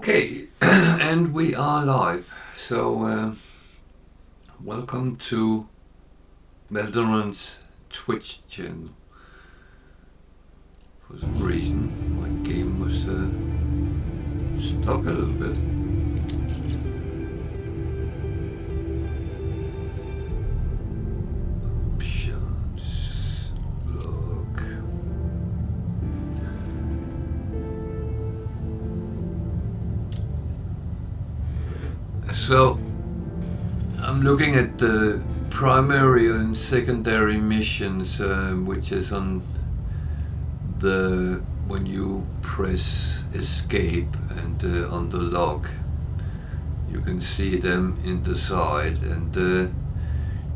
Okay, and we are live. So, welcome to Valorant's Twitch channel. For some reason, my game was stuck a little bit. Options, look. So, I'm looking at the primary and secondary missions, which is on the when you press escape and on the log, you can see them in the side, and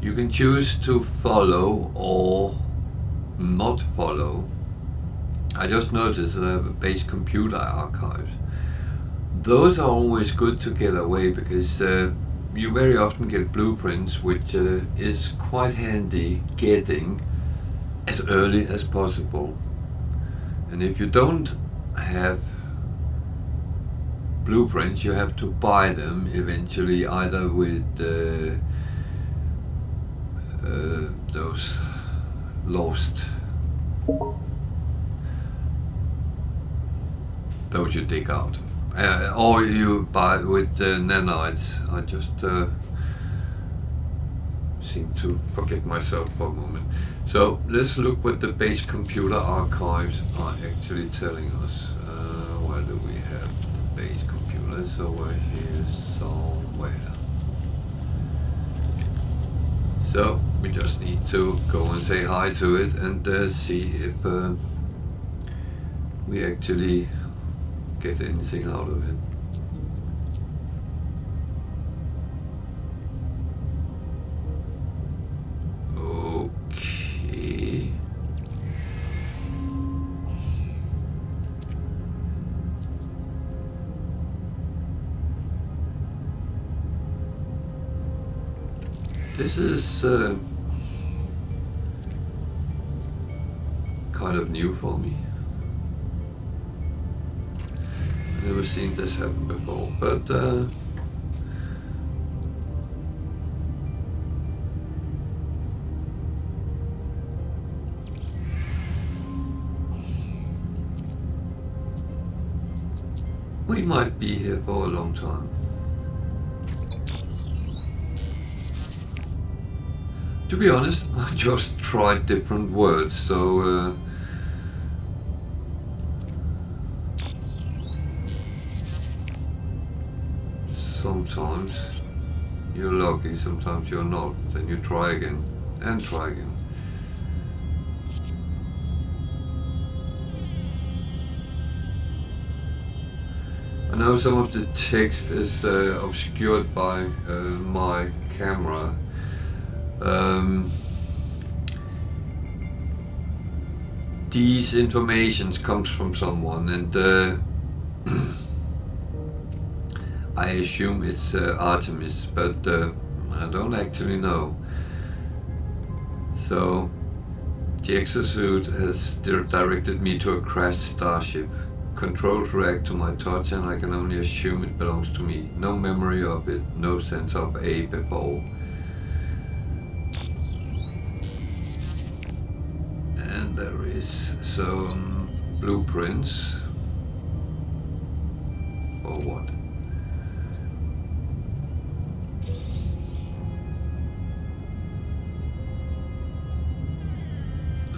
you can choose to follow or not follow. I just noticed that I have a base computer archive. Those are always good to get away because you very often get blueprints, which is quite handy getting as early as possible. And if you don't have blueprints, you have to buy them eventually, either with those lost, those you dig out. Or you buy with nanites. I just seem to forget myself for a moment. So let's look what the base computer archives are actually telling us. Where do we have the base computers? Over here somewhere. So we just need to go and say hi to it and see if we actually get anything out of it. Okay. This is kind of new for me. Never seen this happen before, but we might be here for a long time. To be honest, I just tried different words, so sometimes you're lucky, sometimes you're not. Then you try again and try again. I know some of the text is obscured by my camera. These informations comes from someone, and I assume it's Artemis, but I don't actually know. So the exosuit has directed me to a crashed starship. Controls react to my touch, and I can only assume it belongs to me. No memory of it, no sense of A before. And there is some blueprints. For what?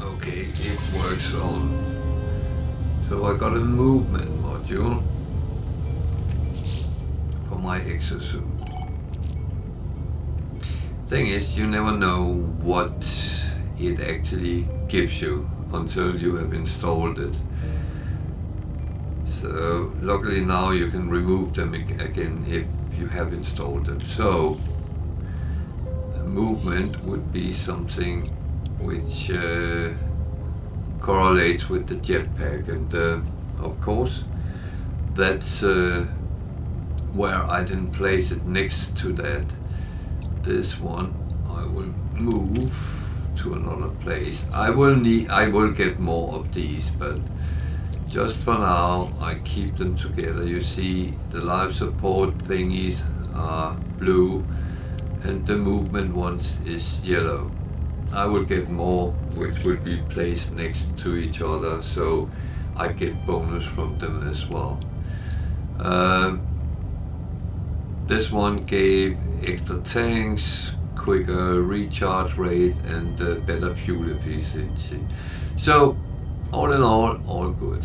Okay, it works on. So I got a movement module for my exosuit. Thing is, you never know what it actually gives you until you have installed it. So luckily now you can remove them again if you have installed them. So movement would be something which correlates with the jetpack, and of course that's where I didn't place it next to that. This one I will move to another place. I will get more of these, but just for now, I keep them together. You see, the life support thingies are blue and the movement ones is yellow. I will get more which will be placed next to each other, so I get bonus from them as well. This one gave extra tanks, quicker recharge rate, and better fuel efficiency. So, all in all good.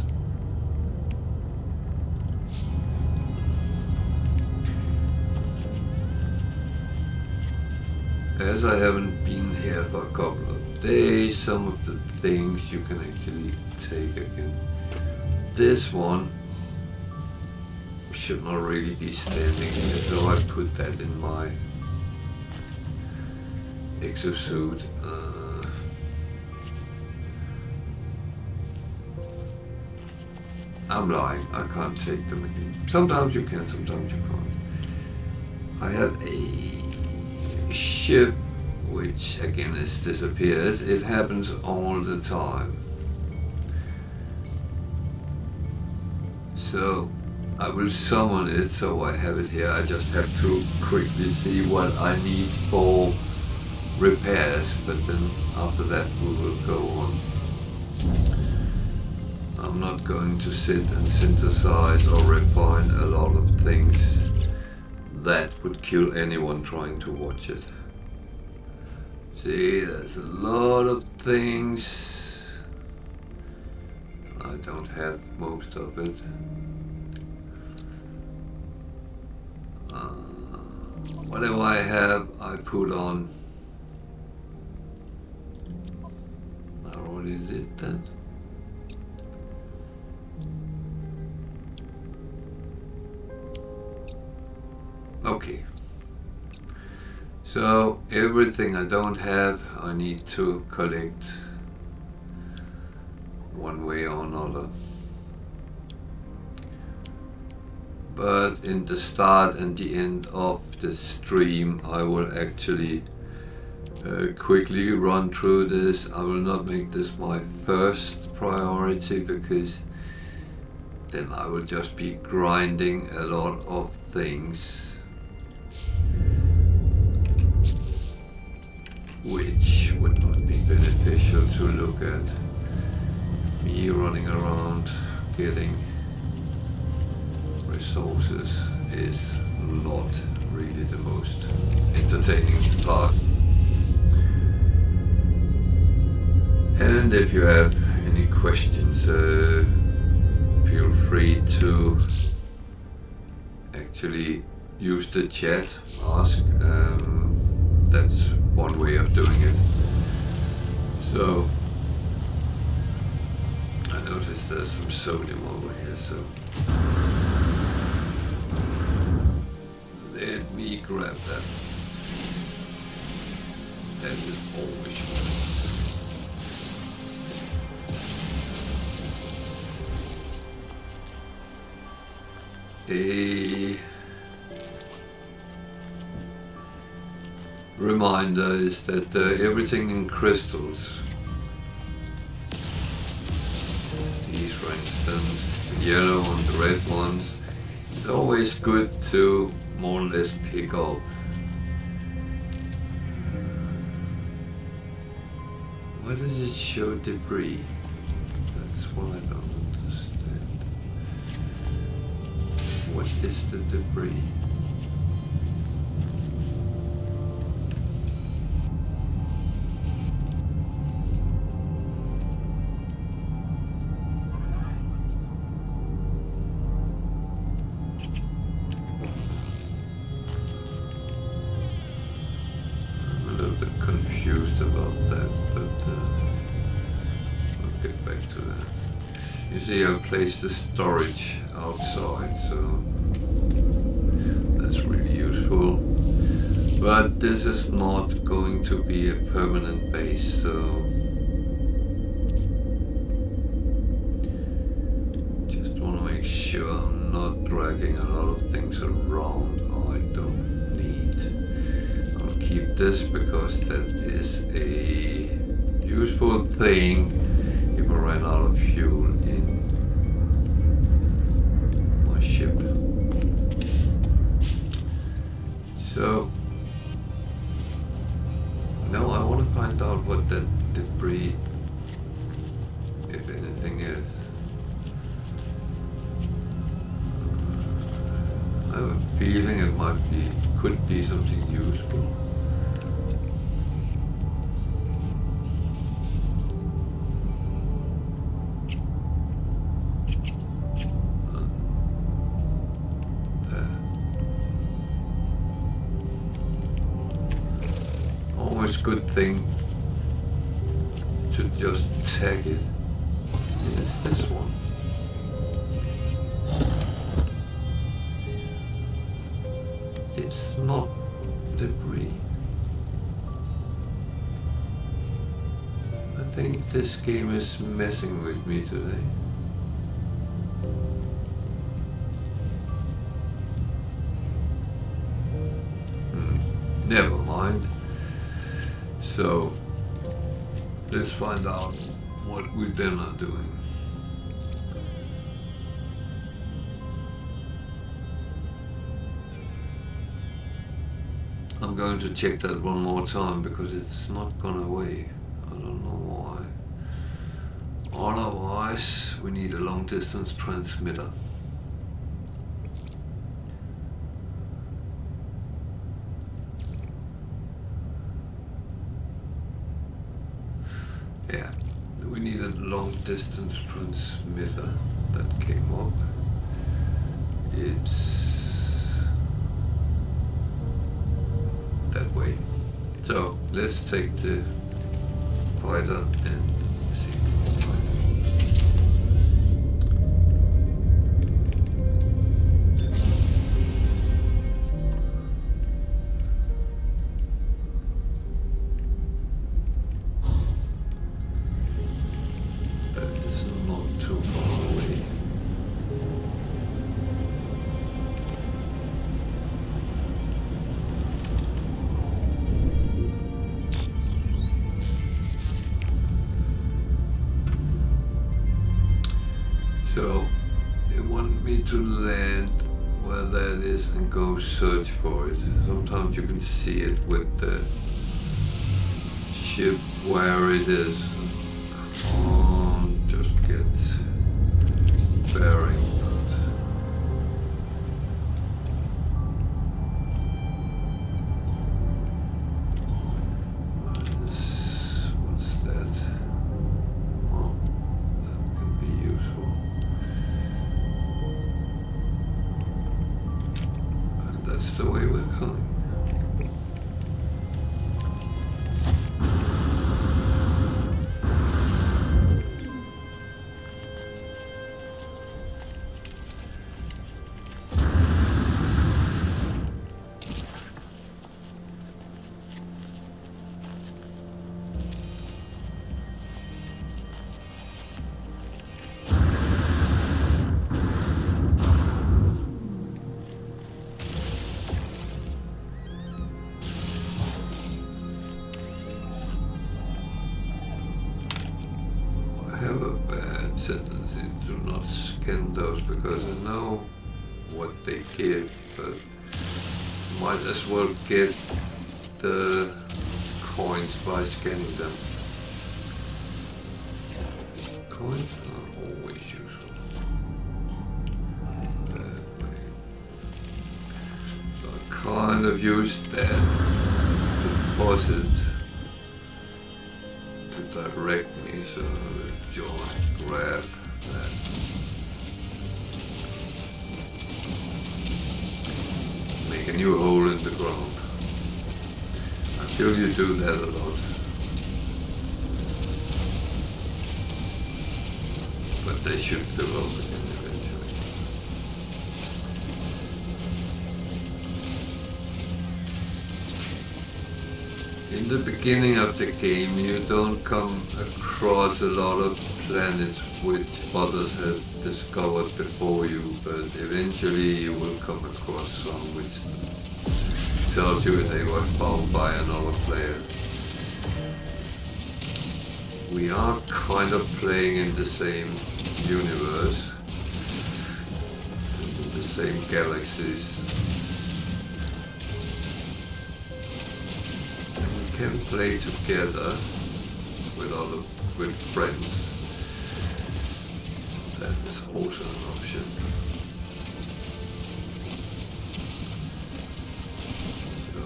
As I haven't been here for a couple of days, some of the things you can actually take again. This one should not really be standing here, so I put that in my exosuit. I'm lying, I can't take them again. Sometimes you can, sometimes you can't. I had a ship which again has disappeared. It happens all the time. So I will summon it, so I have it here. I just have to quickly see what I need for repairs, but then after that we will go on. I'm not going to sit and synthesize or refine a lot of things that would kill anyone trying to watch it. See, there's a lot of things. I don't have most of it. Whatever I have, I put on. I already did that. Okay. So everything I don't have, I need to collect one way or another. But in the start and the end of the stream, I will actually quickly run through this. I will not make this my first priority, because then I will just be grinding a lot of things, which would not be beneficial to look at. Me running around getting resources is not really the most entertaining part. And if you have any questions, feel free to actually use the chat, ask. That's one way of doing it. So I noticed there's some sodium over here, so let me grab that. That is always good. A reminder is that everything in crystals, these for instance, the yellow and the red ones, it's always good to more or less pick up. Why does it show debris? That's what I don't understand. What is the debris? Confused about that, but I'll get back to that. You see, I placed the storage outside, so that's really useful. But this is not going to be a permanent base, so just want to make sure I'm not dragging a lot of things around I don't need. I'll keep this because that is a useful thing if I ran out of fuel in find out what that debris, if anything, is. I have a feeling it could be something useful. Good thing to just tag it is this one. It's not debris. I think this game is messing with me today. Never mind. So, let's find out what we then are doing. I'm going to check that one more time because it's not gone away. I don't know why. Otherwise, we need a long distance transmitter. Yeah, we need a long distance transmitter that came up. It's that way. So let's take the fighter and see. So they want me to land where that is and go search for it. Sometimes you can see it with the ship where it is. Just get bearing. What's that? Oh, that can be useful. And that's the way we're coming. Tendency to not scan those because I know what they give, but might as well get the coins by scanning them. Coins are always useful. That way. So I kind of use that deposit to direct me, so just grab that. Make a new hole in the ground. Until you do that a lot. But they should develop again eventually. In the beginning of the game, you don't come across a lot of planets which others have discovered before you, but eventually you will come across some which tells you they were found by another player. We are kind of playing in the same universe, in the same galaxies. can play together with friends. That is also an option. So.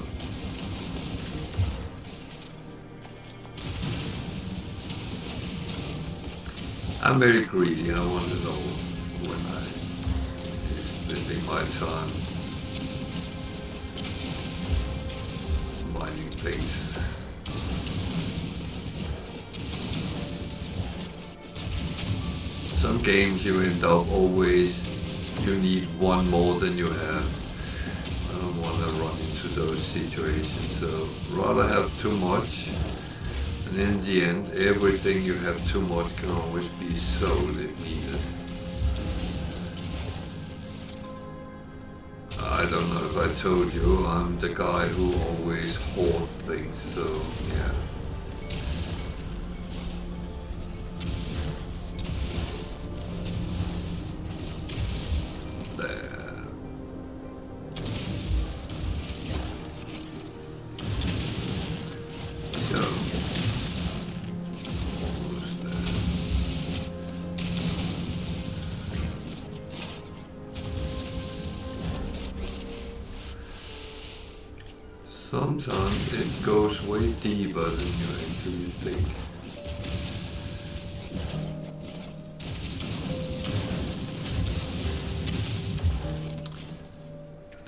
I'm very greedy. I want to know when I'm spending my time mining things. Some games you end up always, you need one more than you have. I don't want to run into those situations, so rather have too much, and in the end everything you have too much can always be sold if needed. I don't know if I told you, I'm the guy who always hoard things, so yeah. Sometimes it goes way deeper than you actually think.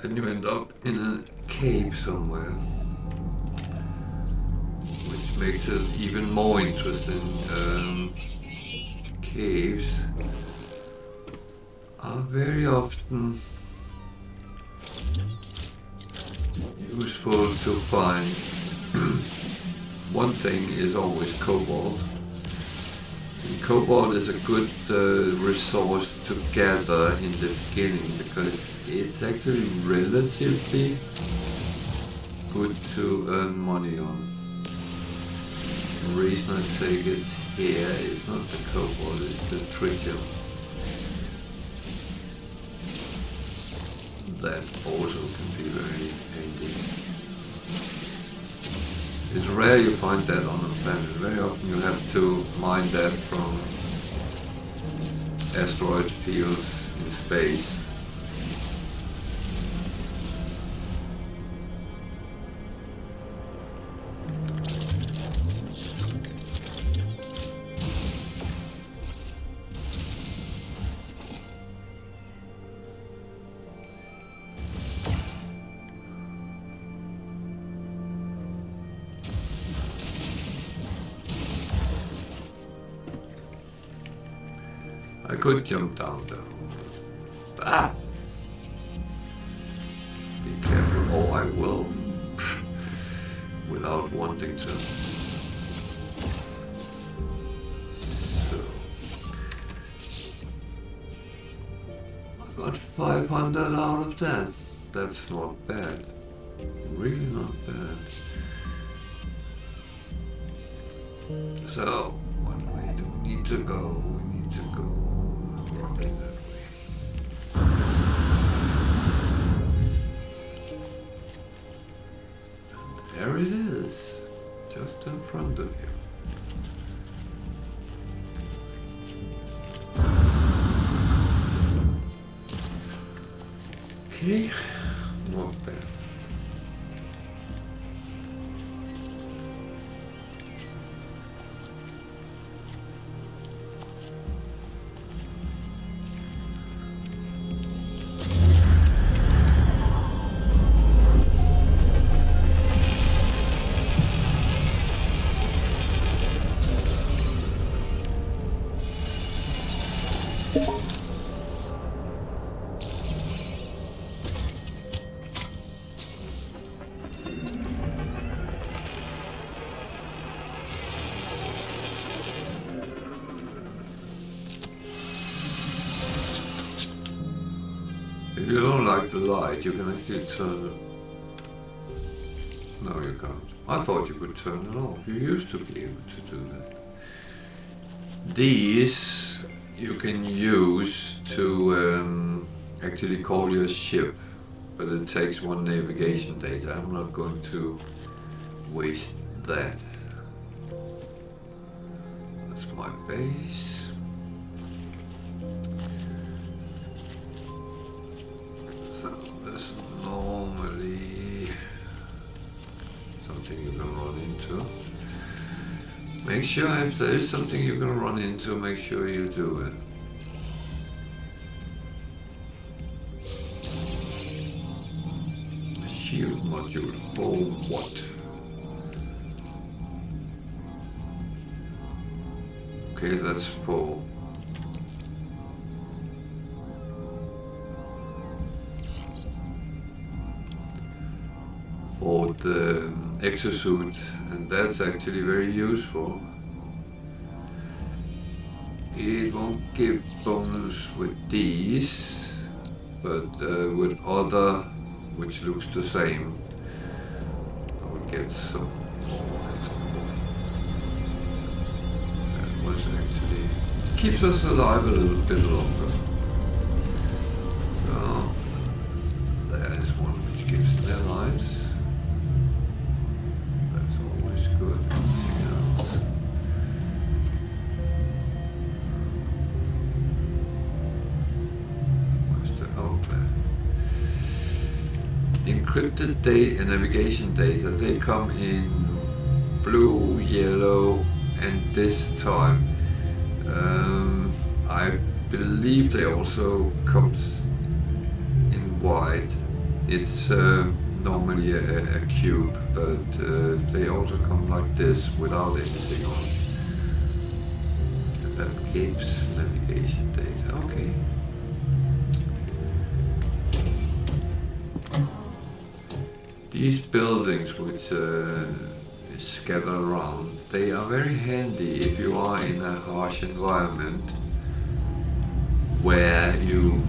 Then you end up in a cave somewhere, which makes it even more interesting. Caves are very often useful to find. One thing is always cobalt. And cobalt is a good resource to gather in the beginning because it's actually relatively good to earn money on. The reason I take it here is not the cobalt, it's the tritium. That also can be very handy. It's rare you find that on a planet. Very often you have to mine that from asteroid fields in space. I could jump down though. Ah! Be careful. Oh, I will. Without wanting to. So. I got 500 out of that. That's not bad. Really not bad. So, what way do we need to go? We need to go roughly that way. And there it is, just in front of you. Okay, not bad. If you don't like the light, you can actually turn it. No, you can't. I thought you could turn it off. You used to be able to do that. These you can use to actually call your ship, but it takes one navigation data. I'm not going to waste that. That's my base. So there's normally something you can run into. Make sure if there is something you can run into, make sure you do it. Shield module for what? Okay, that's for the exosuit, and that's actually very useful. It won't give bonus with these, but with other, which looks the same, I will get some more at some point. That was actually keeps us alive a little bit longer. So there is one which gives their lives. That's always good. Anything else? Where's the there? Encrypted data, navigation data, they come in blue, yellow, and this time I believe they also comes in white. It's normally a cube, but they also come like this without anything on. And that gives navigation data. Okay. These buildings which scatter around, they are very handy if you are in a harsh environment where you,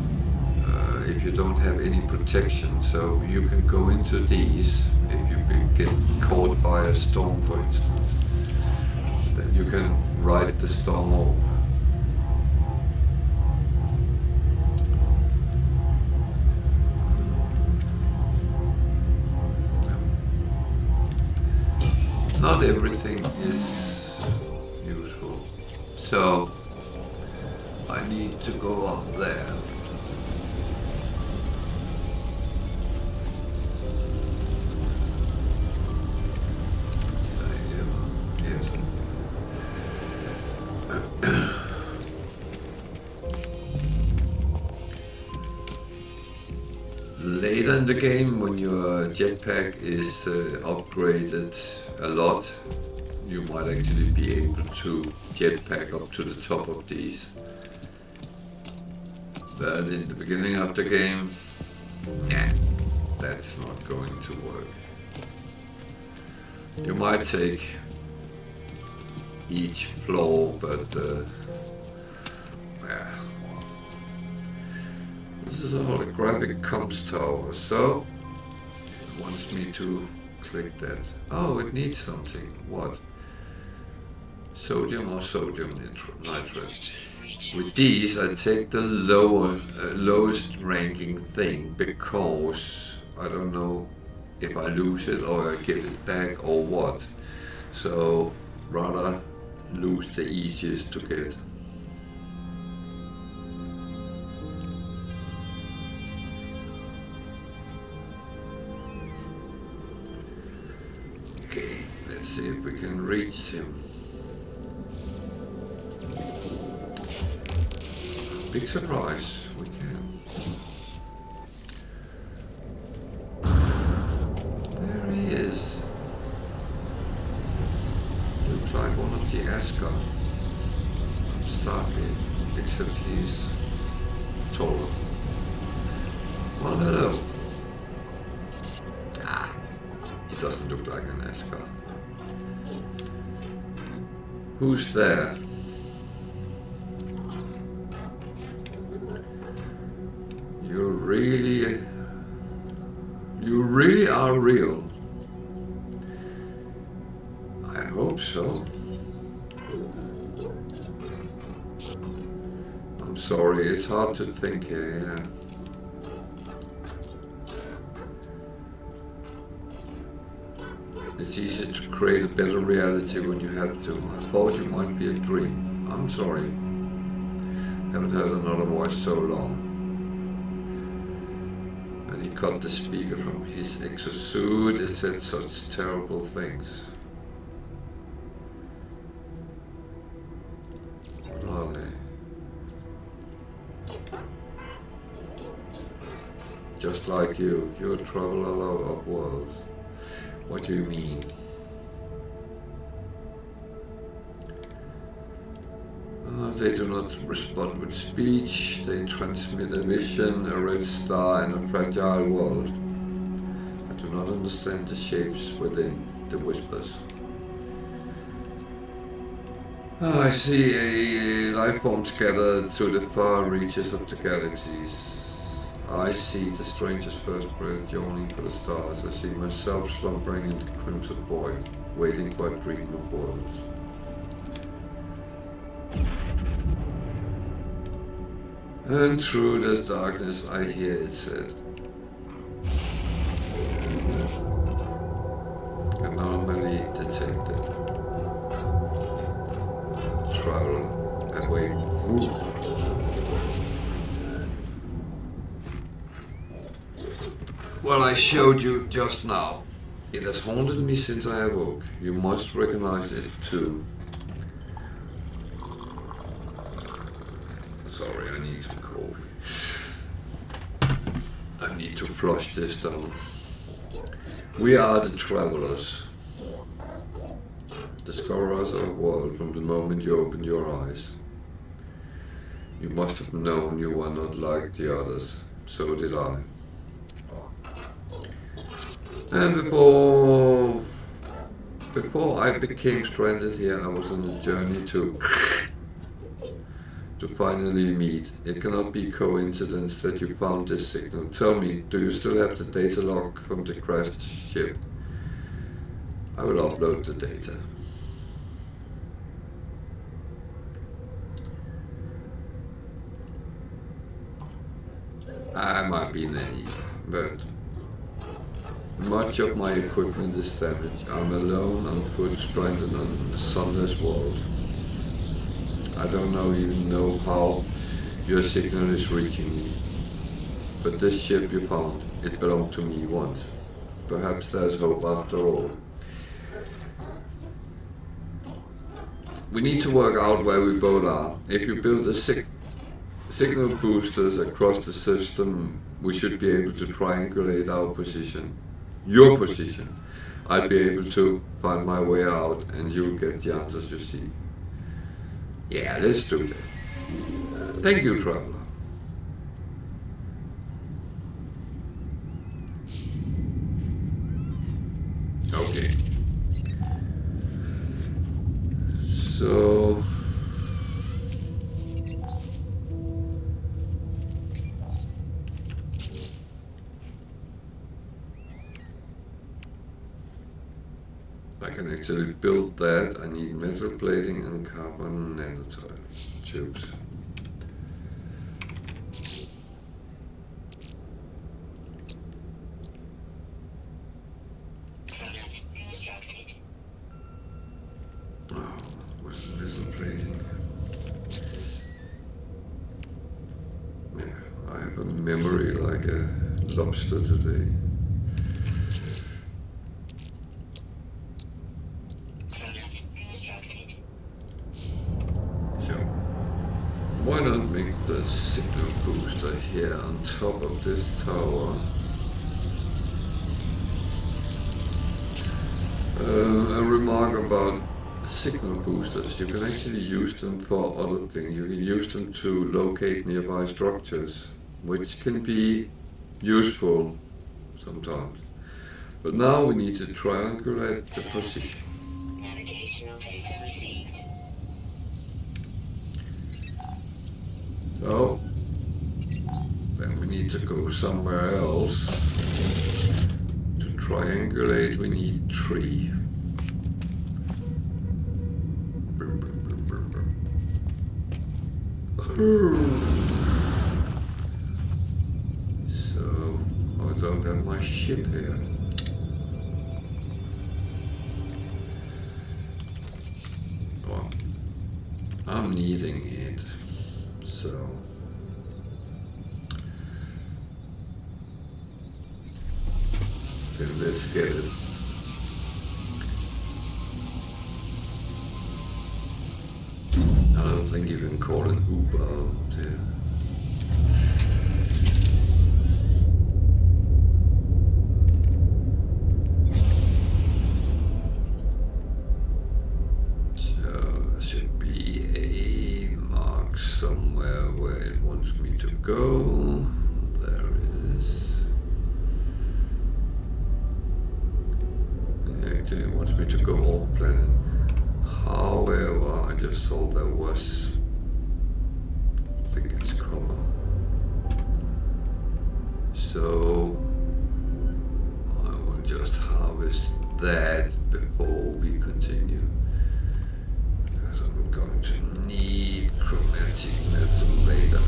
if you don't have any protection, so you can go into these if you get caught by a storm, for instance, then you can ride the storm off. Not everything is useful, so I need to go up there. Did I ever? Yes. Later in the game, when your jetpack is upgraded a lot, you might actually be able to jetpack up to the top of these. But in the beginning of the game, nah, that's not going to work. You might take each floor, but yeah. This is a holographic comms tower, so it wants me to click that. Oh, it needs something. What? Sodium or sodium nitrate. With these, I take the lowest ranking thing because I don't know if I lose it or I get it back or what. So rather lose the easiest to get. Okay, let's see if we can reach him. Big surprise, we can. There he is. Looks like one of the Asgard from Stargate, except he's taller. Well, hello. Ah, he doesn't look like an Asgard. Who's there? You really are real. I hope so. I'm sorry, it's hard to think here, yeah. It's easy to create a better reality when you have to. I thought you might be a dream. I'm sorry. Haven't heard another voice so long. And he cut the speaker from his exosuit. It said such terrible things. What are they? Just like you. You're a traveler of worlds. What do you mean? They do not respond with speech. They transmit a vision, a red star, and a fragile world. I do not understand the shapes within the whispers. I see a life form scattered to the far reaches of the galaxies. I see the stranger's first breath yawning for the stars. I see myself slumbering in the crimson void, waiting for a dream of worlds. And through the darkness I hear it said, anomaly detected. Traveler, awake. Well, I showed you just now. It has haunted me since I awoke. You must recognize it too. Sorry, I need some coffee. I need to flush this down. We are the travelers. Discoverers of the world from the moment you opened your eyes. You must have known you were not like the others. So did I. And before I became stranded here, I was on a journey to finally meet. It cannot be coincidence that you found this signal. Tell me, do you still have the data log from the crashed ship? I will upload the data. I might be naive, but much of my equipment is damaged. I'm alone on foot, stranded on a sunless world. I don't even know how your signal is reaching me. But this ship you found, it belonged to me once. Perhaps there's hope after all. We need to work out where we both are. If you build a signal boosters across the system, we should be able to triangulate our position. Your position. I'd be able to find my way out and you'll get the answers you seek. Yeah, let's do that. Thank you, traveler. Okay. So I can actually build that. I need metal plating and carbon nanotube tubes. Oh, what's metal plating? Yeah, I have a memory like a lobster today. Why not make the signal booster here on top of this tower? A remark about signal boosters. You can actually use them for other things. You can use them to locate nearby structures, which can be useful sometimes. But now we need to triangulate the position. Navigational data received. So, then we need to go somewhere else. To triangulate, we need 3. So, I don't have my ship here. I'm needing it, so then let's get it. I don't think you can call an Uber out there. Somewhere where it wants me to go. There it is. It actually wants me to go off planet. However, I just thought there was, I think it's cover. So I will just harvest that before we continue. Because I'm going to need chromatic medicine later.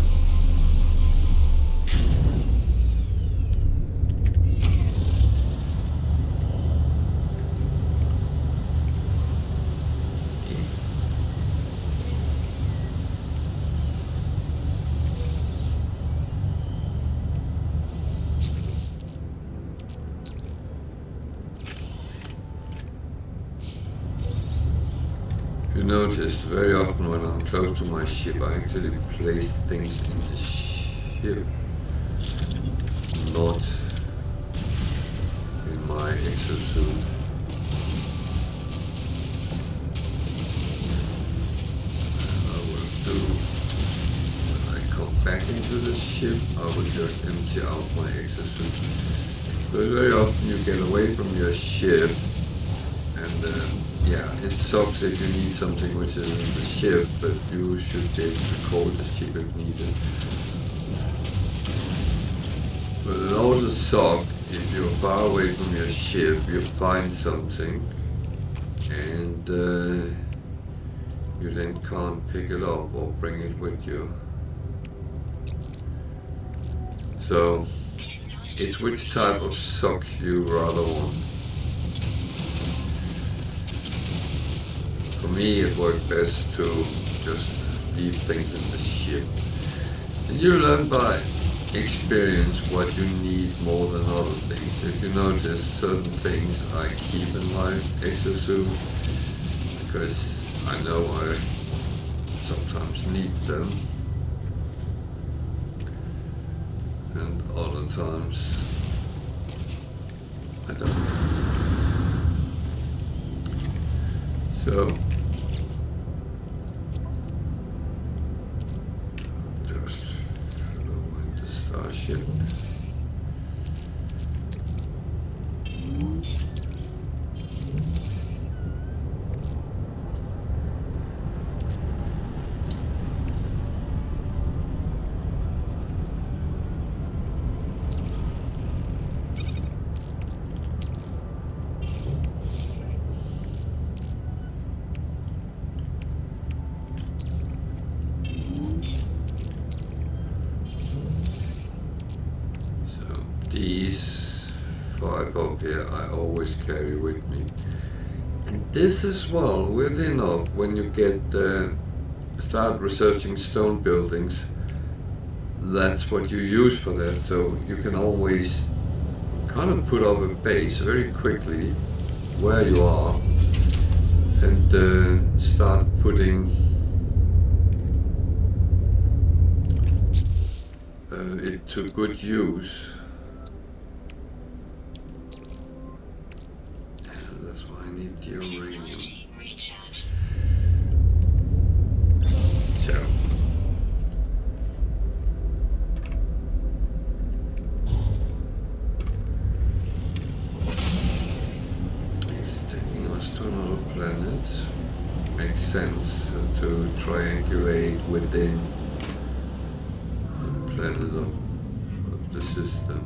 You notice very often when I'm close to my ship, I actually place things in the ship, not in my exosuit. And I will do, when I come back into the ship, I will just empty out my exosuit. So very often you get away from your ship and yeah, it sucks if you need something which is in the ship, but you should be able to call the ship if needed. But it also sucks if you're far away from your ship, you find something, and you then can't pick it up or bring it with you. So, it's which type of suck you rather want. For me, it worked best to just leave things in the ship. And you learn by experience what you need more than other things. If you notice certain things I keep in my exosuit, because I know I sometimes need them. And other times I don't. So just follow the starship. These 5 up here I always carry with me. And this as well, weirdly enough, when you get start researching stone buildings, that's what you use for that. So you can always kind of put up a base very quickly where you are and start putting it to good use. The uranium. So it's taking us to another planet. Makes sense to triangulate within the planet of the system.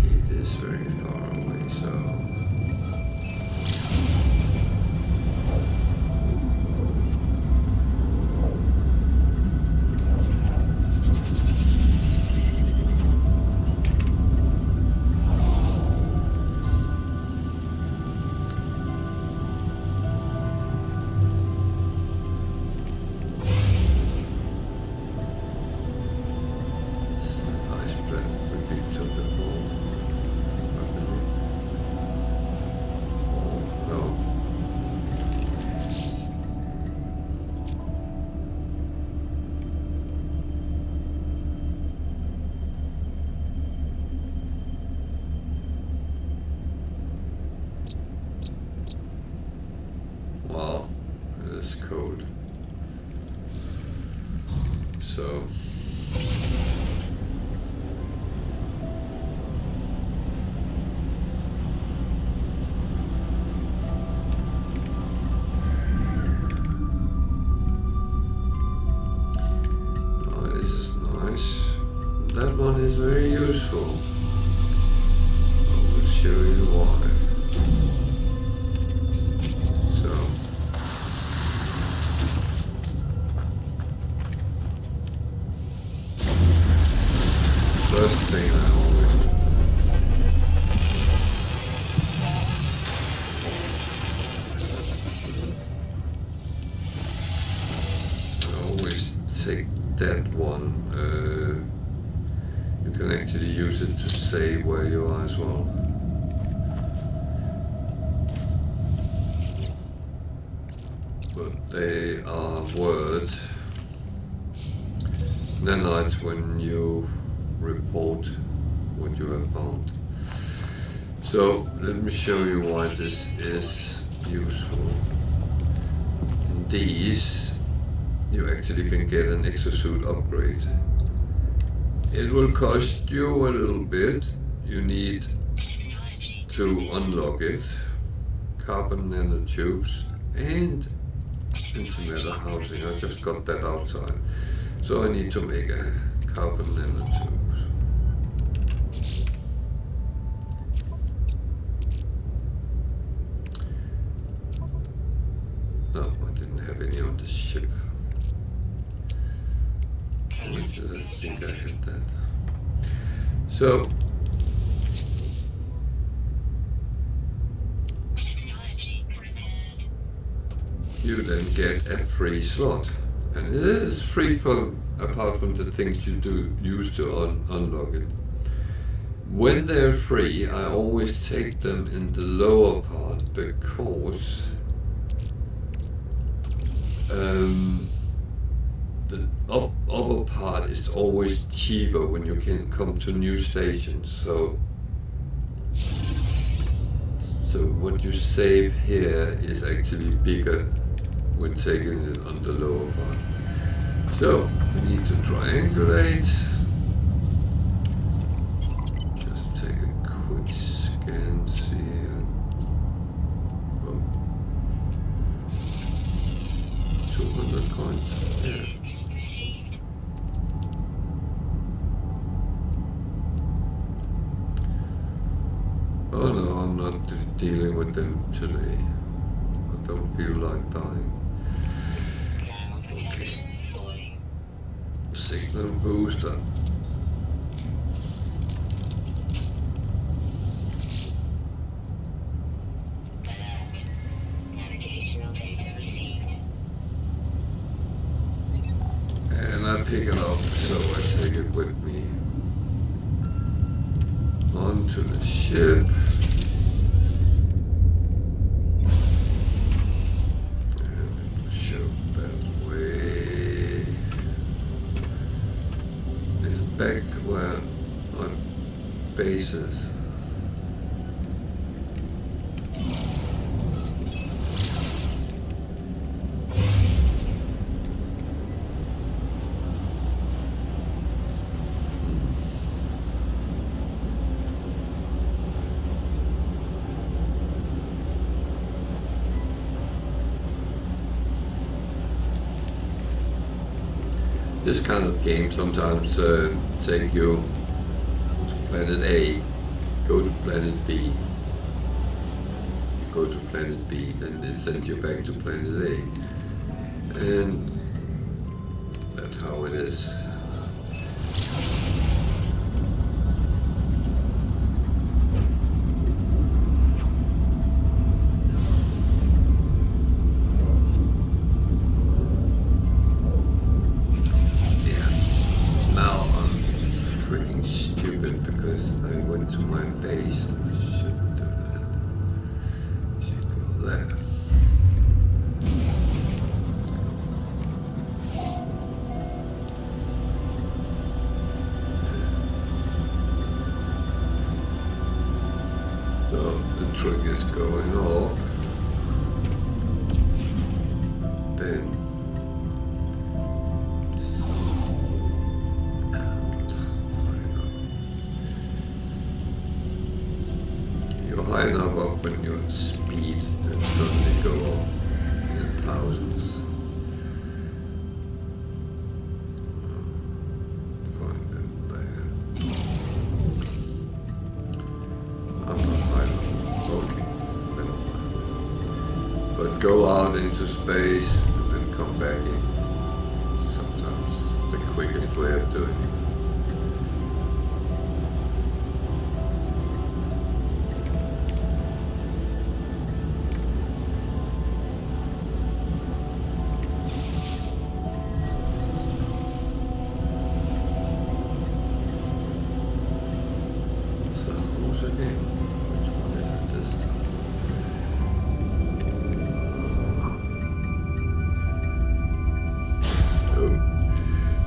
It is very far away, so cold. So this is nice. That one is very useful. I will show you why. So first thing I always take that one. You can actually use it to say where you are as well. But they are words. Nanites when you report what you have found. So let me show you why this is useful. In these, you actually can get an exosuit upgrade. It will cost you a little bit. You need to unlock it, carbon nanotubes, and antimatter housing. I just got that outside. So I need to make a carbon nanotubes. No, I didn't have any on the ship. I think I had that. So you then get a free slot, and it is free from apart from the things you do use to unlock it. When they're free, I always take them in the lower part because the upper part is always cheaper when you can come to new stations. So what you save here is actually bigger when taking it on the lower part. So we need to triangulate. Just take a quick scan, see. Oh. 200 coins. Yeah. Oh no, I'm not dealing with them today. I don't feel like dying. Okay. Signal booster. Navigational data received. And I pick it up, so I take it with me onto the ship. And show that way. This is back where our base is. This kind of game sometimes take you to planet A, go to planet B. You go to planet B, then it sends you back to planet A. And that's how it is. To my base, should do that. Should go there. in. You're high enough up when your speed then suddenly go up in thousands. Find it there. I'm not high enough. Okay, never mind. But go out into space and then come back in. Sometimes the quickest way of doing it.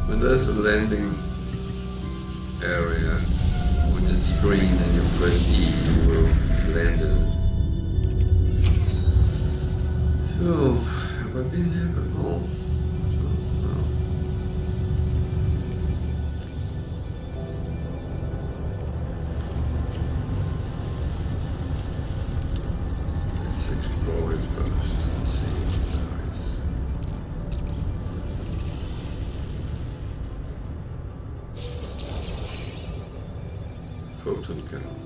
When there's a landing area, when it's green and you press E, you will land in it. So, have I been here before? No. Let's explore it first and see what there is. Photon cannon.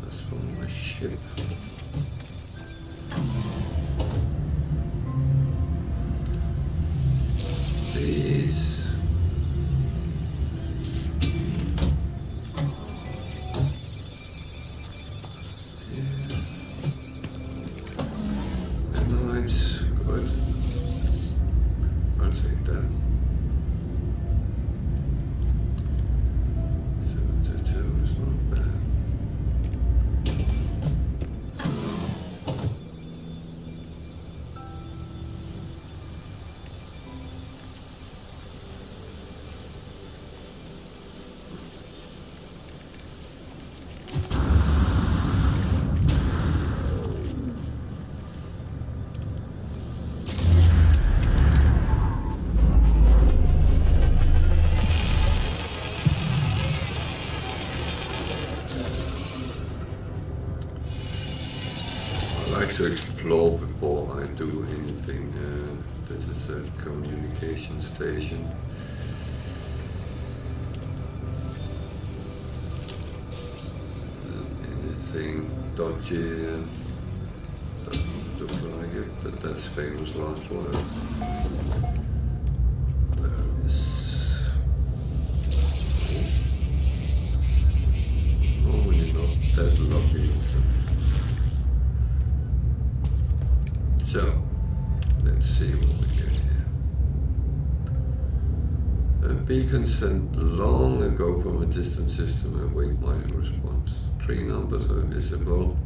That's from my ship. These. It's good. I'll take that. 72 is not bad. So, I like to explore before I do anything. This is a communication station. Anything dodgy doesn't look like it, but that's famous last words. There is normally not that lovely. So, let's see what we get here. A beacon sent long ago from a distant system await my response. 3 numbers are visible,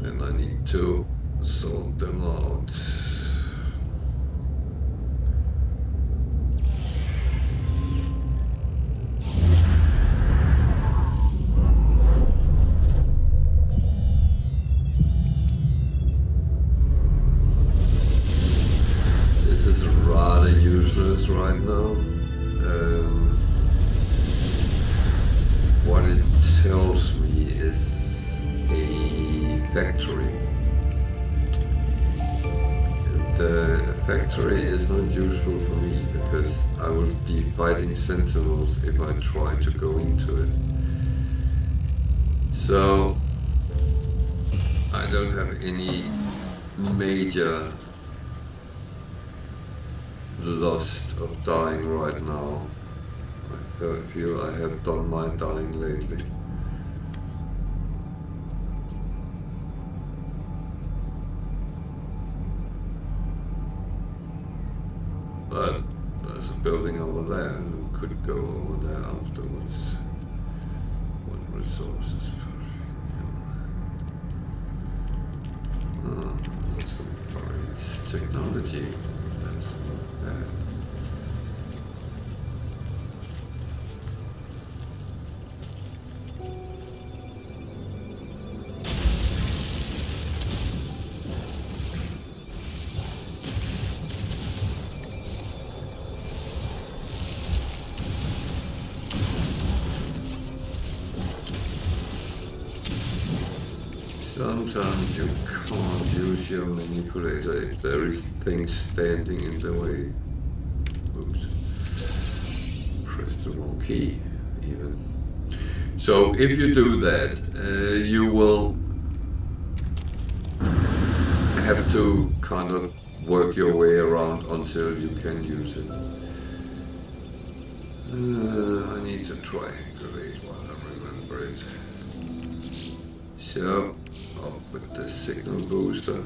and I need to sort them out. Right now, what it tells me is a factory. The factory is not useful for me because I will be fighting sentinels if I try to go into it. So I don't have any major lust of dying right now. I feel I have done my dying lately. But there's a building over there. We could go over there afterwards. What resources? Some bright technology. That's not bad. sometimes you can't use your manipulator if there is things standing in the way. Oops. Press the wrong key, even. So if you do that, you will have to kind of work your way around until you can use it. I need to triangulate while I remember it. So, up with the signal booster.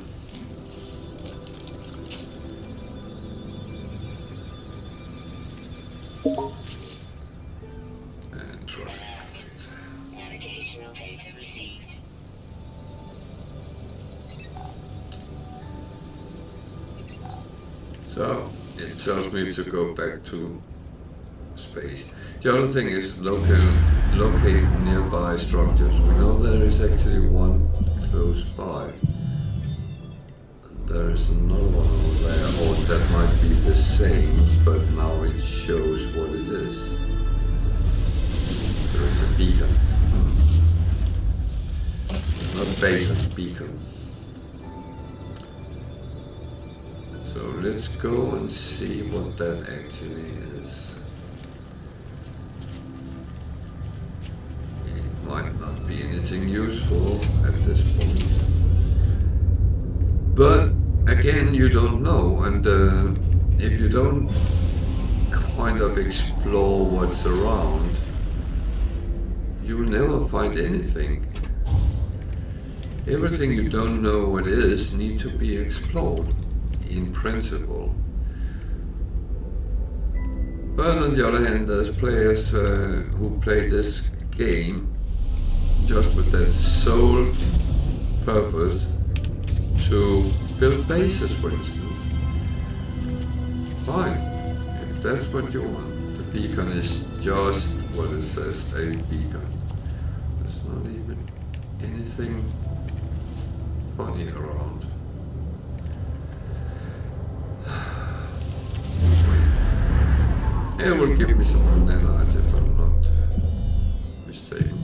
And triangulate. Navigational data received. So, it tells me to go back to space. The other thing is locate nearby structures. We know there is actually one close by. There is another one over there, or that might be the same, but now it shows what it is. There is a beacon. Not basin, beacon. So let's go and see what that actually is. It might not be anything useful at this point. But again, you don't know, and if you don't kind of explore what's around, you'll never find anything. Everything you don't know what is need to be explored, in principle. But on the other hand, there's players who play this game just with that sole purpose to build bases, for instance. Fine, if that's what you want. The beacon is just what it says, a beacon. There's not even anything funny around. It will give me some nanites if I'm not mistaken.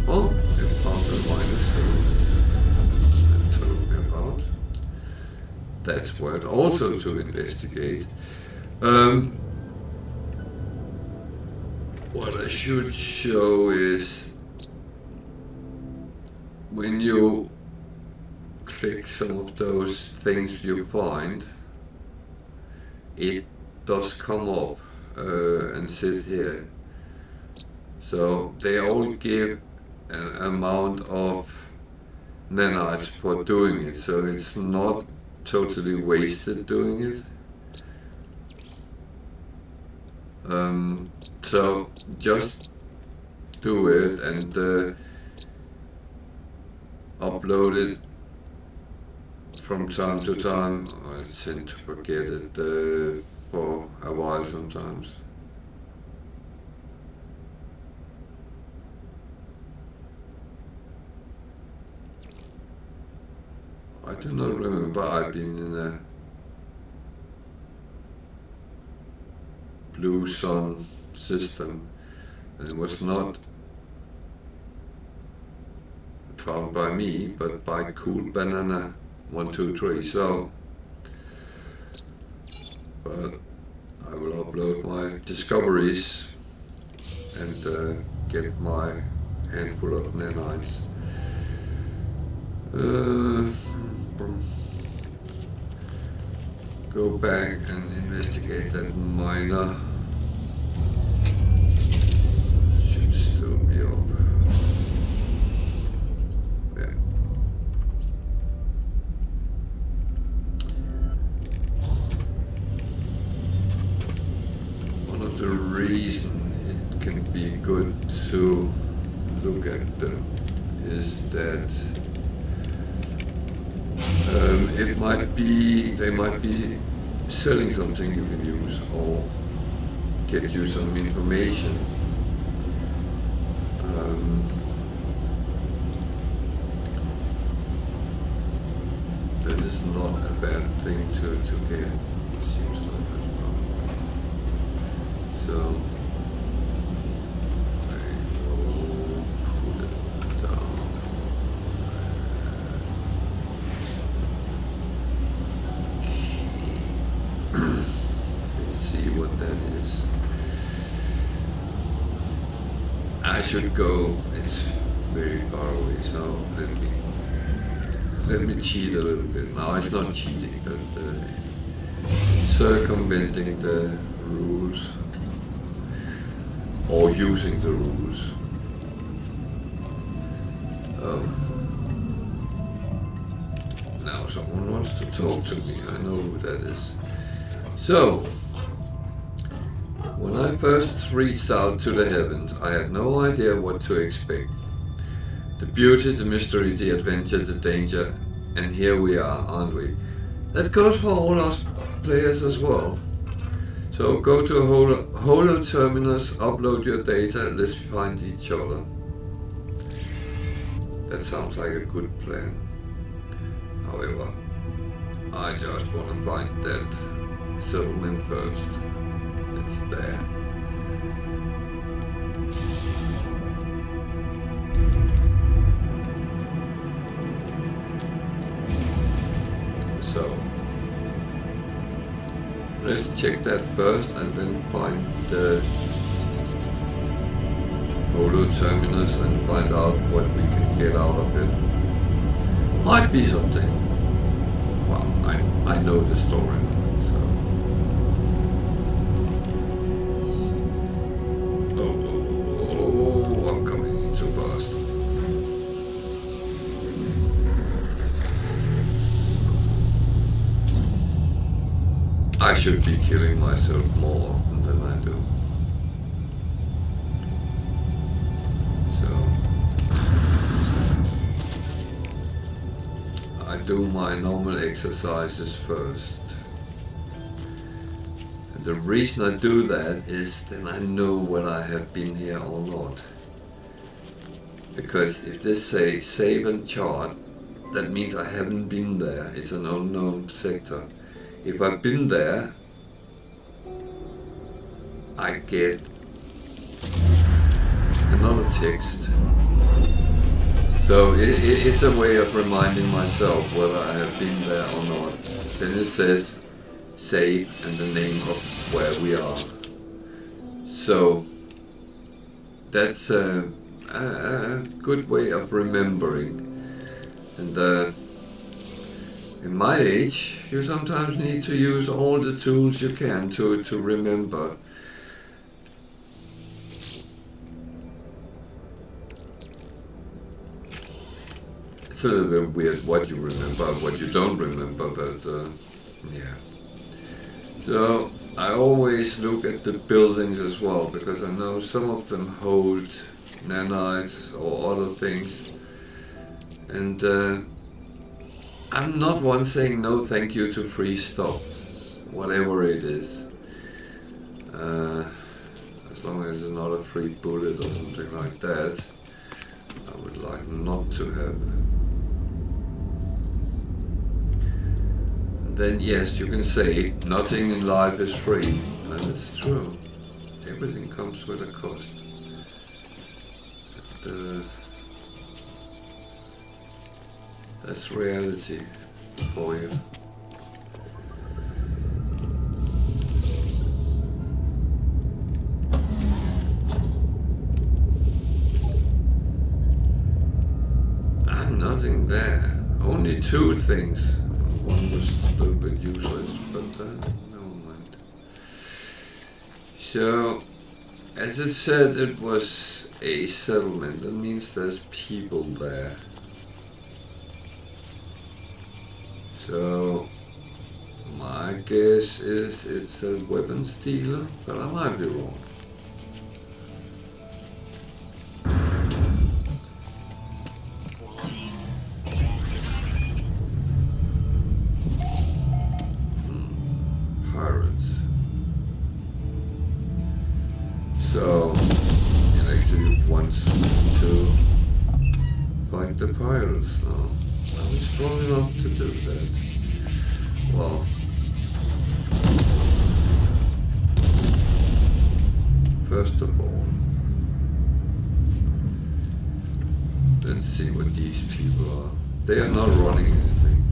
Oh, it found a minus that told me about. That's worth also to investigate. What I should show is when you click some of those things you find, it does come up and sit here. So they all give an amount of nanites for doing it, so it's not totally wasted doing it. So just do it and upload it from time to time. I tend to forget it for a while sometimes. I do not remember I've been in a blue sun system, and it was not found by me, but by Cool Banana 123. So, but I will upload my discoveries and get my handful of nanites. Go back and investigate that miner. Should still be up. Yeah. One of the reasons it can be good to look at them is that they might be selling something you can use or get you some information. That is not a bad thing to get. Seems like So I will put it down. Let's see what that is. I should go. It's very far away, so let me cheat a little bit. Now it's not cheating, but circumventing the rules or using the rules. Oh. Now someone wants to talk to me. I know who that is. So, when I first reached out to the heavens, I had no idea what to expect. The beauty, the mystery, the adventure, the danger, and here we are, aren't we? That goes for all us players as well. So go to a holo terminus, upload your data, and let's find each other. That sounds like a good plan. However, I just want to find that settlement first. It's there. So let's check that first and then find the holo terminus and find out what we can get out of it. Might be something. Well, I know the story. So. Oh, I'm coming too fast. I should be killing myself more often than I do. I do my normal exercises first. And the reason I do that is then I know whether I have been here or not. Because if this say save and chart, that means I haven't been there. It's an unknown sector. If I've been there, I get another text. So it's a way of reminding myself whether I have been there or not. Then it says save and the name of where we are. So that's a good way of remembering. And in my age, you sometimes need to use all the tools you can to remember. It's a little bit weird what you remember, what you don't remember, but yeah. So I always look at the buildings as well, because I know some of them hold nanites or other things. And I'm not one saying no thank you to free stuff, whatever it is. As long as it's not a free bullet or something like that, I would like not to have it. And then yes, you can say nothing in life is free, and it's true. Everything comes with a cost. But, that's reality for you. Nothing there. Only two things. One was a little bit useless, but never mind. So, as it said, it was a settlement. That means there's people there. So, my guess is it's a weapons dealer, but I might be wrong. Pirates. So, it actually wants me to fight the pirates now. I'm strong enough to do that. Well, first of all, let's see what these people are. They are not running anything.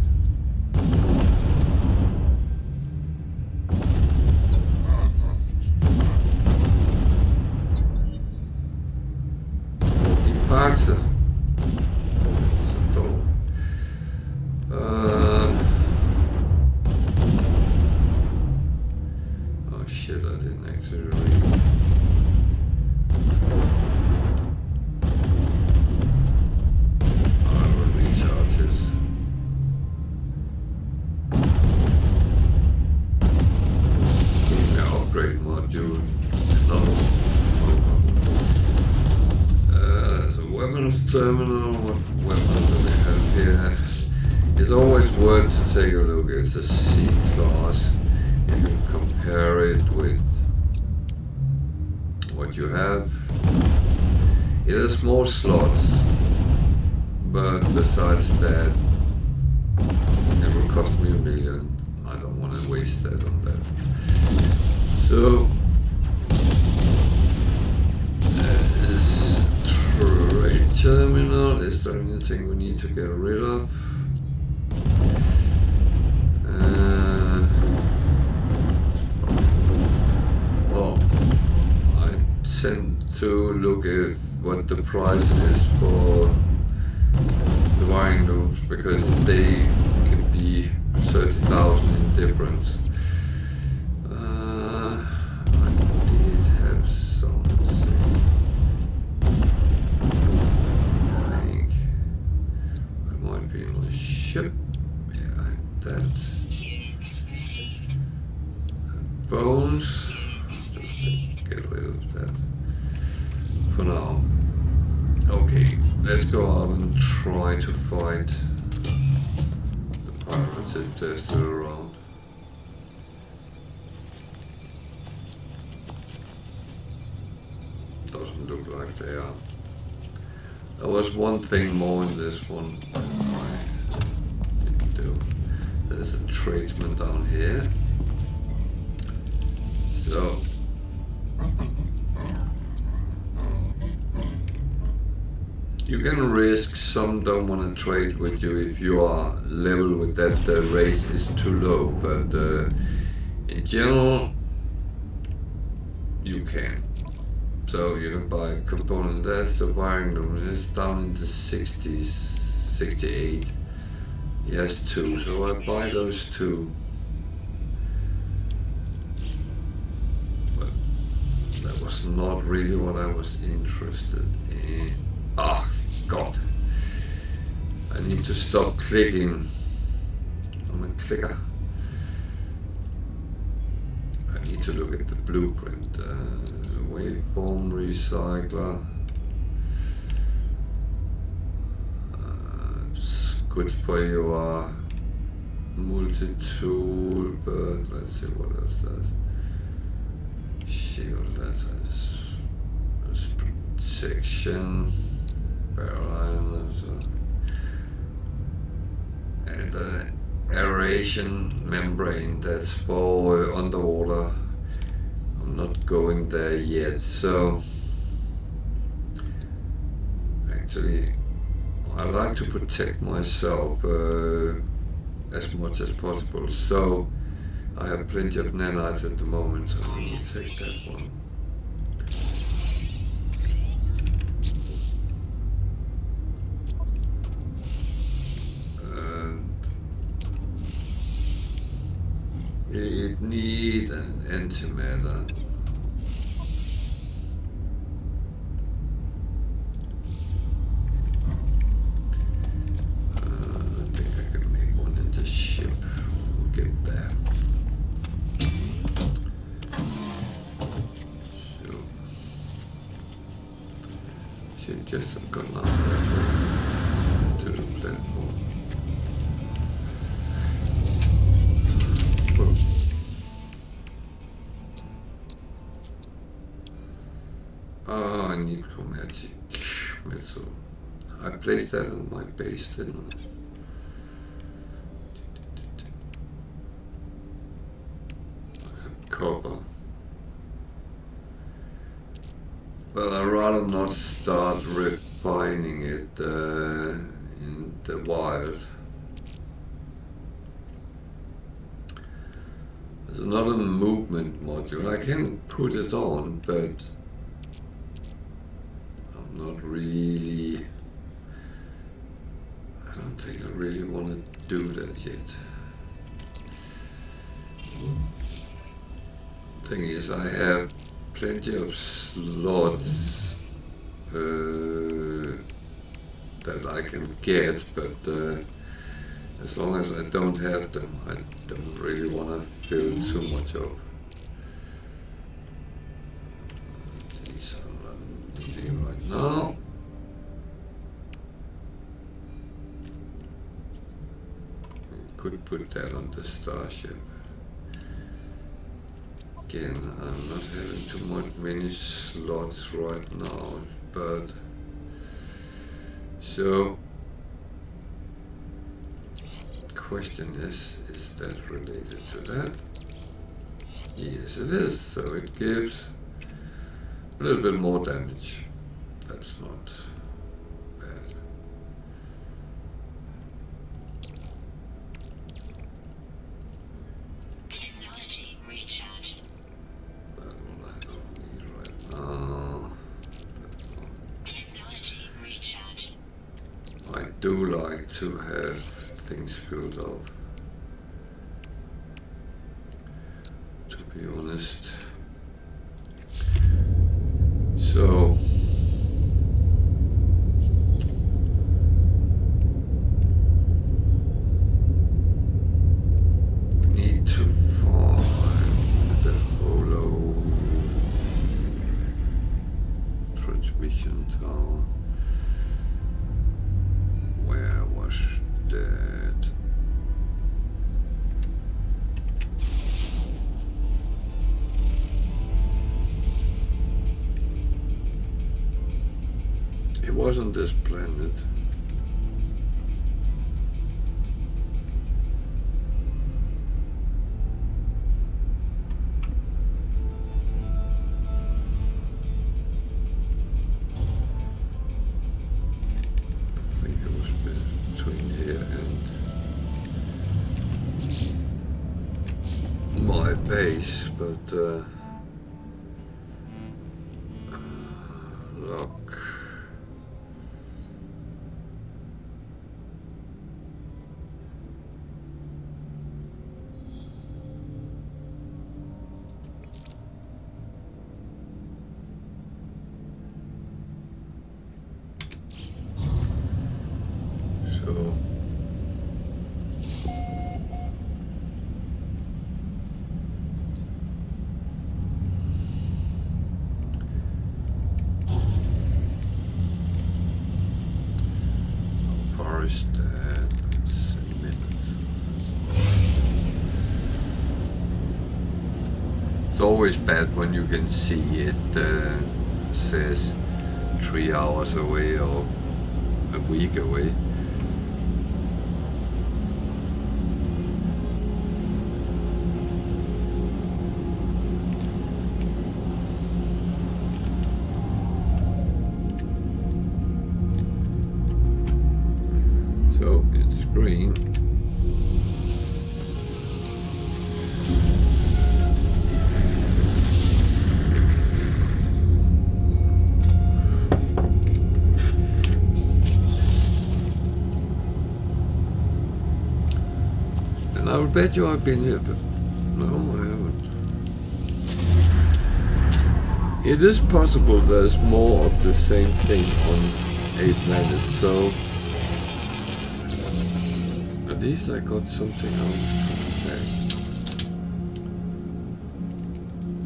He parks it. Oh shit, I didn't actually read. I will reach Artemis. Upgrade module. No. There's a weapons terminal. What weapons do they have here? It's always worth to take a look. It's a C class. You can compare it with what you have. It has more slots, but besides that, it will cost me $1 million. I don't want to waste that on that. So, that is trade terminal. Is there anything we need to get rid of? Well, I tend to look at what the price is for the wiring loops, because they can be 30,000 in difference. I did have something. I think it might be on a ship. Yeah, that's bones. Just get rid of that for now. Okay, let's go out and try to fight the pirates if they're still around. Doesn't look like they are. There was one thing more in this one I didn't do. There's a tradesman down here. So you can risk some don't want to trade with you if you are level with that the race is too low, but in general you can. So you can buy a component. That's the wiring loom. It's down in the 60s, 68. He has 2, so I buy those 2. But that was not really what I was interested in. Ah, God. I need to stop clicking on the clicker. I need to look at the blueprint. Waveform recycler. It's good for your multi-tool, but let's see what else does. Shield, that's protection. Barrel iron, and an aeration membrane that's for underwater. I'm not going there yet, so actually I like to protect myself as much as possible, so I have plenty of nanites at the moment, so I'm going to take that one. It needs an antimatter. I think I can make one in the ship. We'll get there. So, should just have gone up there to the platform. Oh, I need chromatic metal. I placed that on my base, didn't I? I have copper. but I'd rather not start refining it in the wild. There's another movement module. I can put it on, but I'm not really. I don't think I really want to do that yet. Thing is, I have plenty of slots that I can get, but as long as I don't have them, I don't really want to fill too much of. These are not needing right now. Could put that on the starship. Again, I'm not having too many slots right now, but so question is that related to that? Yes, it is. So it gives a little bit more damage. That's not bad. Technology recharge. That one I don't need right now. Technology recharge. I do like to have things filled up. To be honest. So we need to find the holo transmission tower. Where was that? It wasn't this planet. I think it was between here and my base, but look. So how far is that? It's a minute. It's always bad when you can see it says 3 hours away or a week away. So it's green. And I would bet you I've been here, but no, I haven't. It is possible there's more of the same thing on a planet, so at least I got something I was trying to say.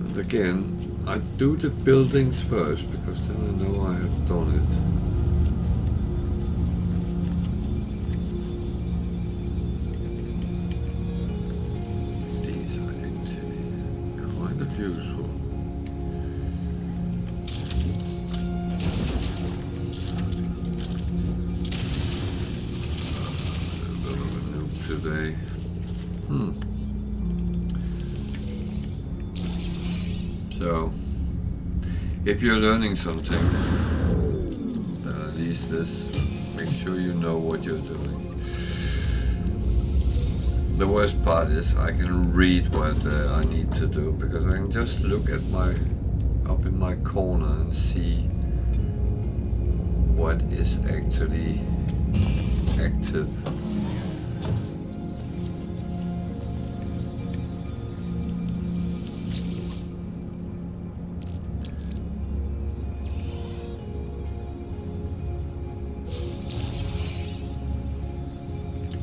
And again, I do the buildings first because then I know I have done it. These are actually kind of useful. Today. So If you're learning something, then at least this, make sure you know what you're doing. The worst part is I can read what I need to do, because I can just look at up in my corner and see what is actually active.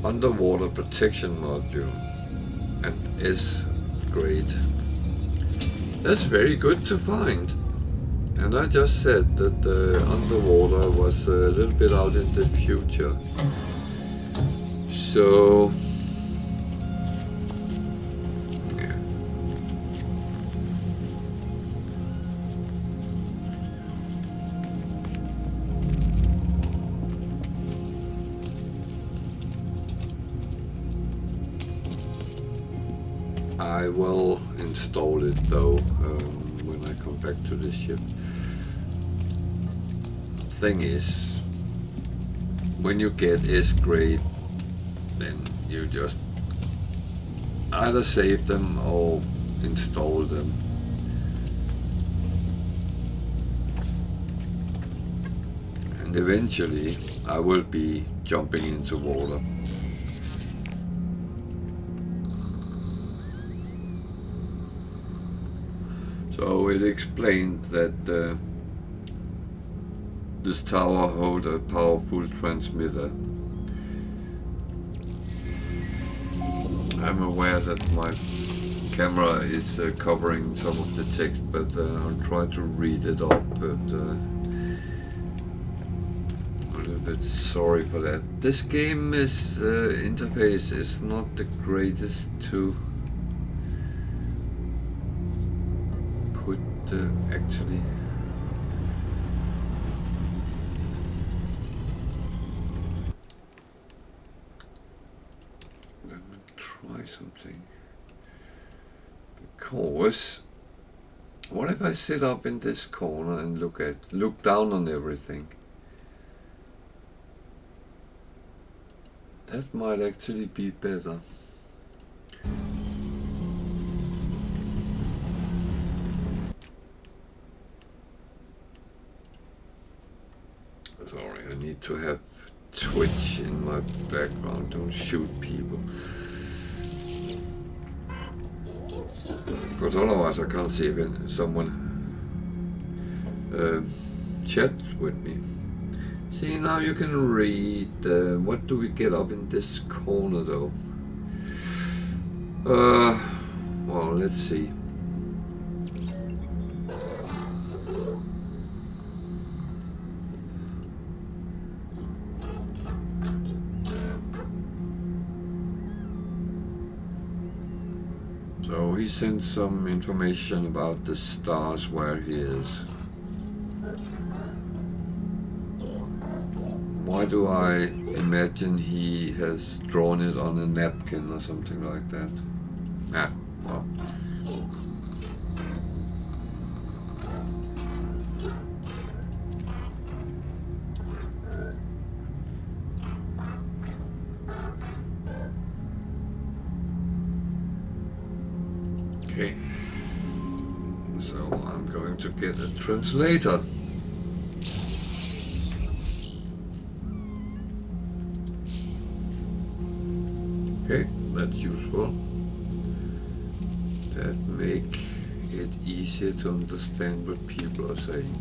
Underwater protection module and S grade. That's very good to find. And I just said that underwater was a little bit out in the future. So yeah. I will install it though when I come back to the ship. Thing is, when you get S grade, then you just either save them or install them. And eventually I will be jumping into water. So it explained that this tower holds a powerful transmitter. I'm aware that my camera is covering some of the text, but I'll try to read it up, but I'm a little bit sorry for that. This game is interface is not the greatest to put actually. Let me try something. Because what if I sit up in this corner and look down on everything? That might actually be better. Sorry, I need to have Twitch in my background. Don't shoot people. Because otherwise I can't see if someone chat with me. See, now you can read. What do we get up in this corner though? Well, let's see. So he sent some information about the stars where he is. Why do I imagine he has drawn it on a napkin or something like that? Ah, well. Okay, so I'm going to get a translator. Okay, that's useful. That make it easier to understand what people are saying.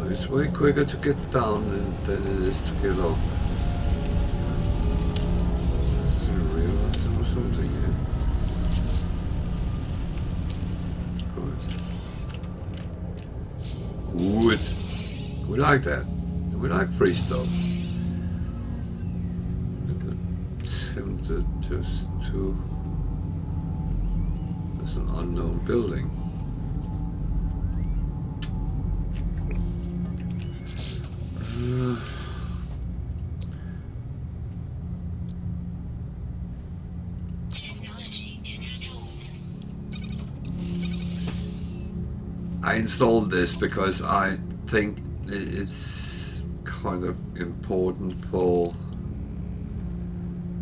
It's way quicker to get down than it is to get up. Something here. Good. Wood. We like that. We like free stuff. Tempted just to. There's an unknown building. I installed this because I think it's kind of important for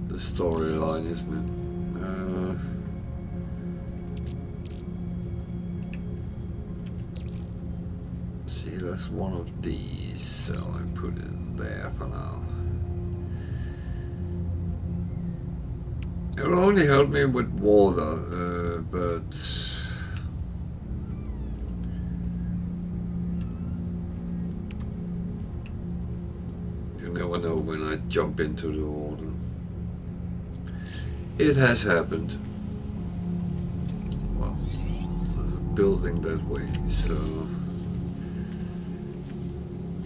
the storyline, isn't it? See, that's one of these, so I put it there for now. It will only help me with water, but you never know when I jump into the water. It has happened. Well, there's a building that way, so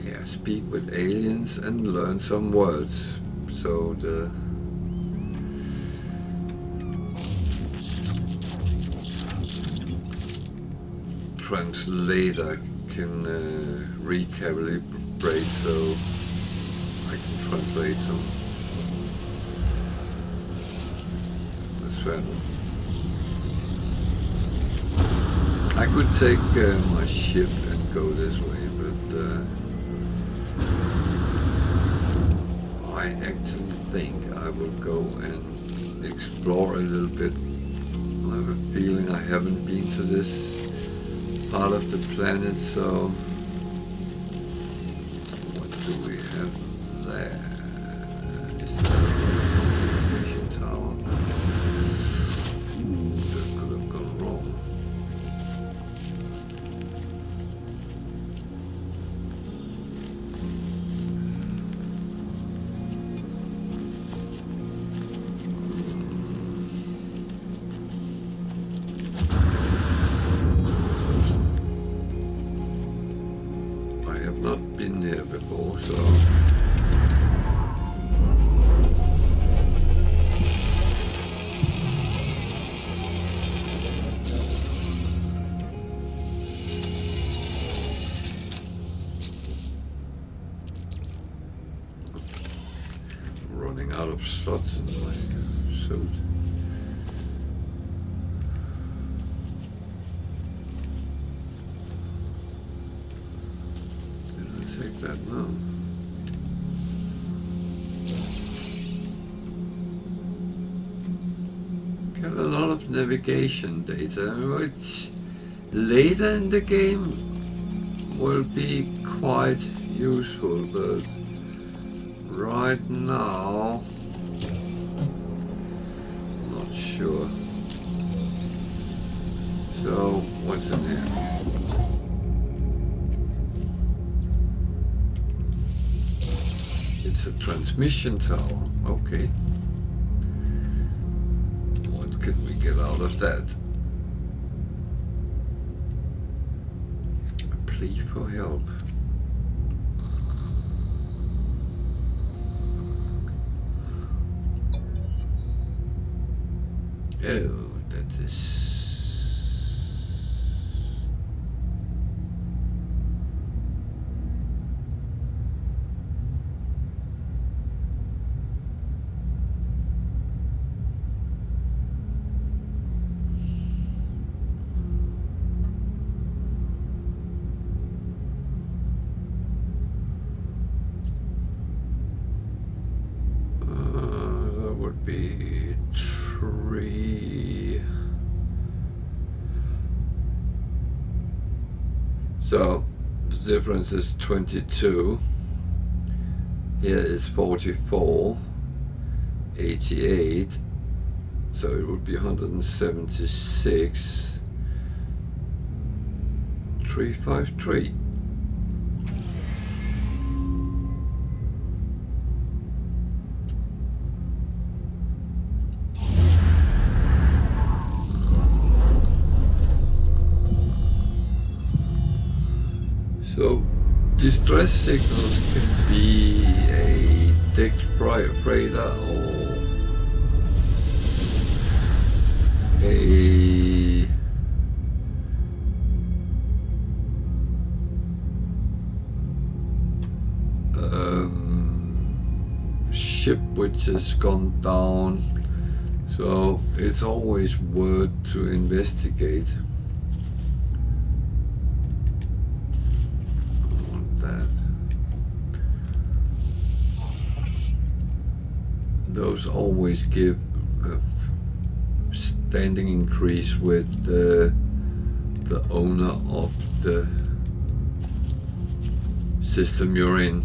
yeah, speak with aliens and learn some words. So the translator can recalibrate, so I can translate some. That's fair enough. I could take my ship and go this way, but I actually think I will go and explore a little bit. I have a feeling I haven't been to this part of the planet, so what do we have there? Is that a communication tower? Ooh, that could have gone wrong. Not been there before, so running out of slots in my suit. Take that now. Got a lot of navigation data, which later in the game will be quite useful, but right now, not sure. So, what's in here? It's a transmission tower. Okay. What can we get out of that? A plea for help. Oh, that is... that would be 3. So the difference is 22. Here is 44, 88. So it would be 176, 353. So distress signals can be a deck freighter or a ship which has gone down. So it's always worth to investigate. those always give a standing increase with the owner of the system you're in.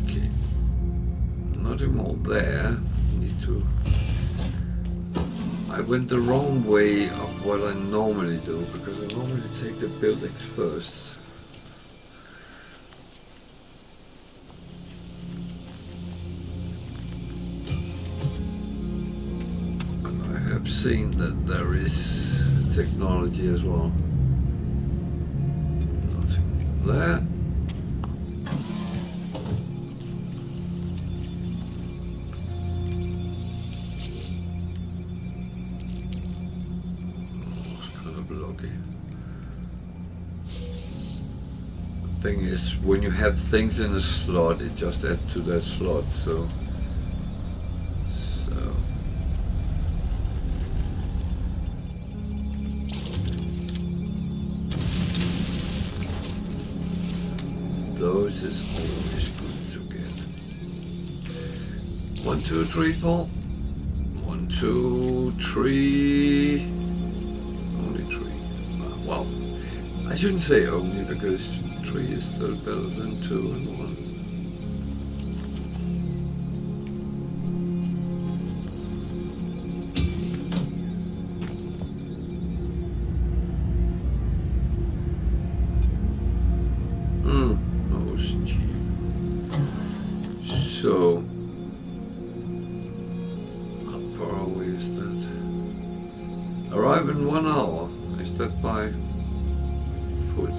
Okay, nothing more there. Need to. I went the wrong way of what I normally do, because I normally take the buildings first. I have seen that there is technology as well. Nothing there. Thing is, when you have things in a slot, it just adds to that slot. So those is always good to get. 1, 2, 3, 4. 1, 2, 3. Only 3. Well, I shouldn't say only, because 3 is still better than 2 and 1. That was cheap. So, how far away is that? Arrive in 1 hour. Is that by foot?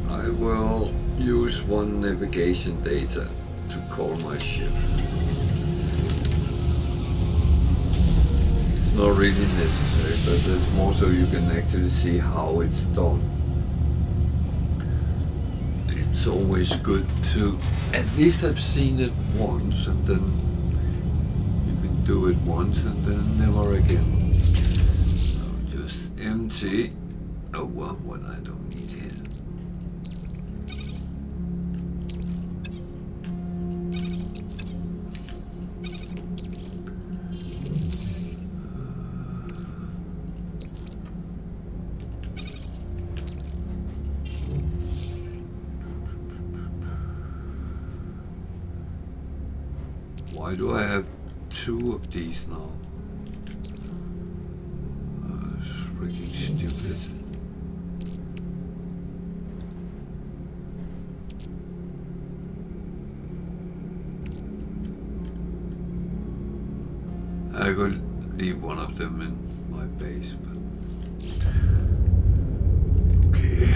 I will use 1 navigation data to call my ship. It's not really necessary, but there's more so you can actually see how it's done. It's always good to at least have seen it once, and then you can do it once and then never again. So just empty. Oh, well, what I don't need here. Why do I have 2 of these now? It's freaking stupid. I could leave 1 of them in my base, but okay.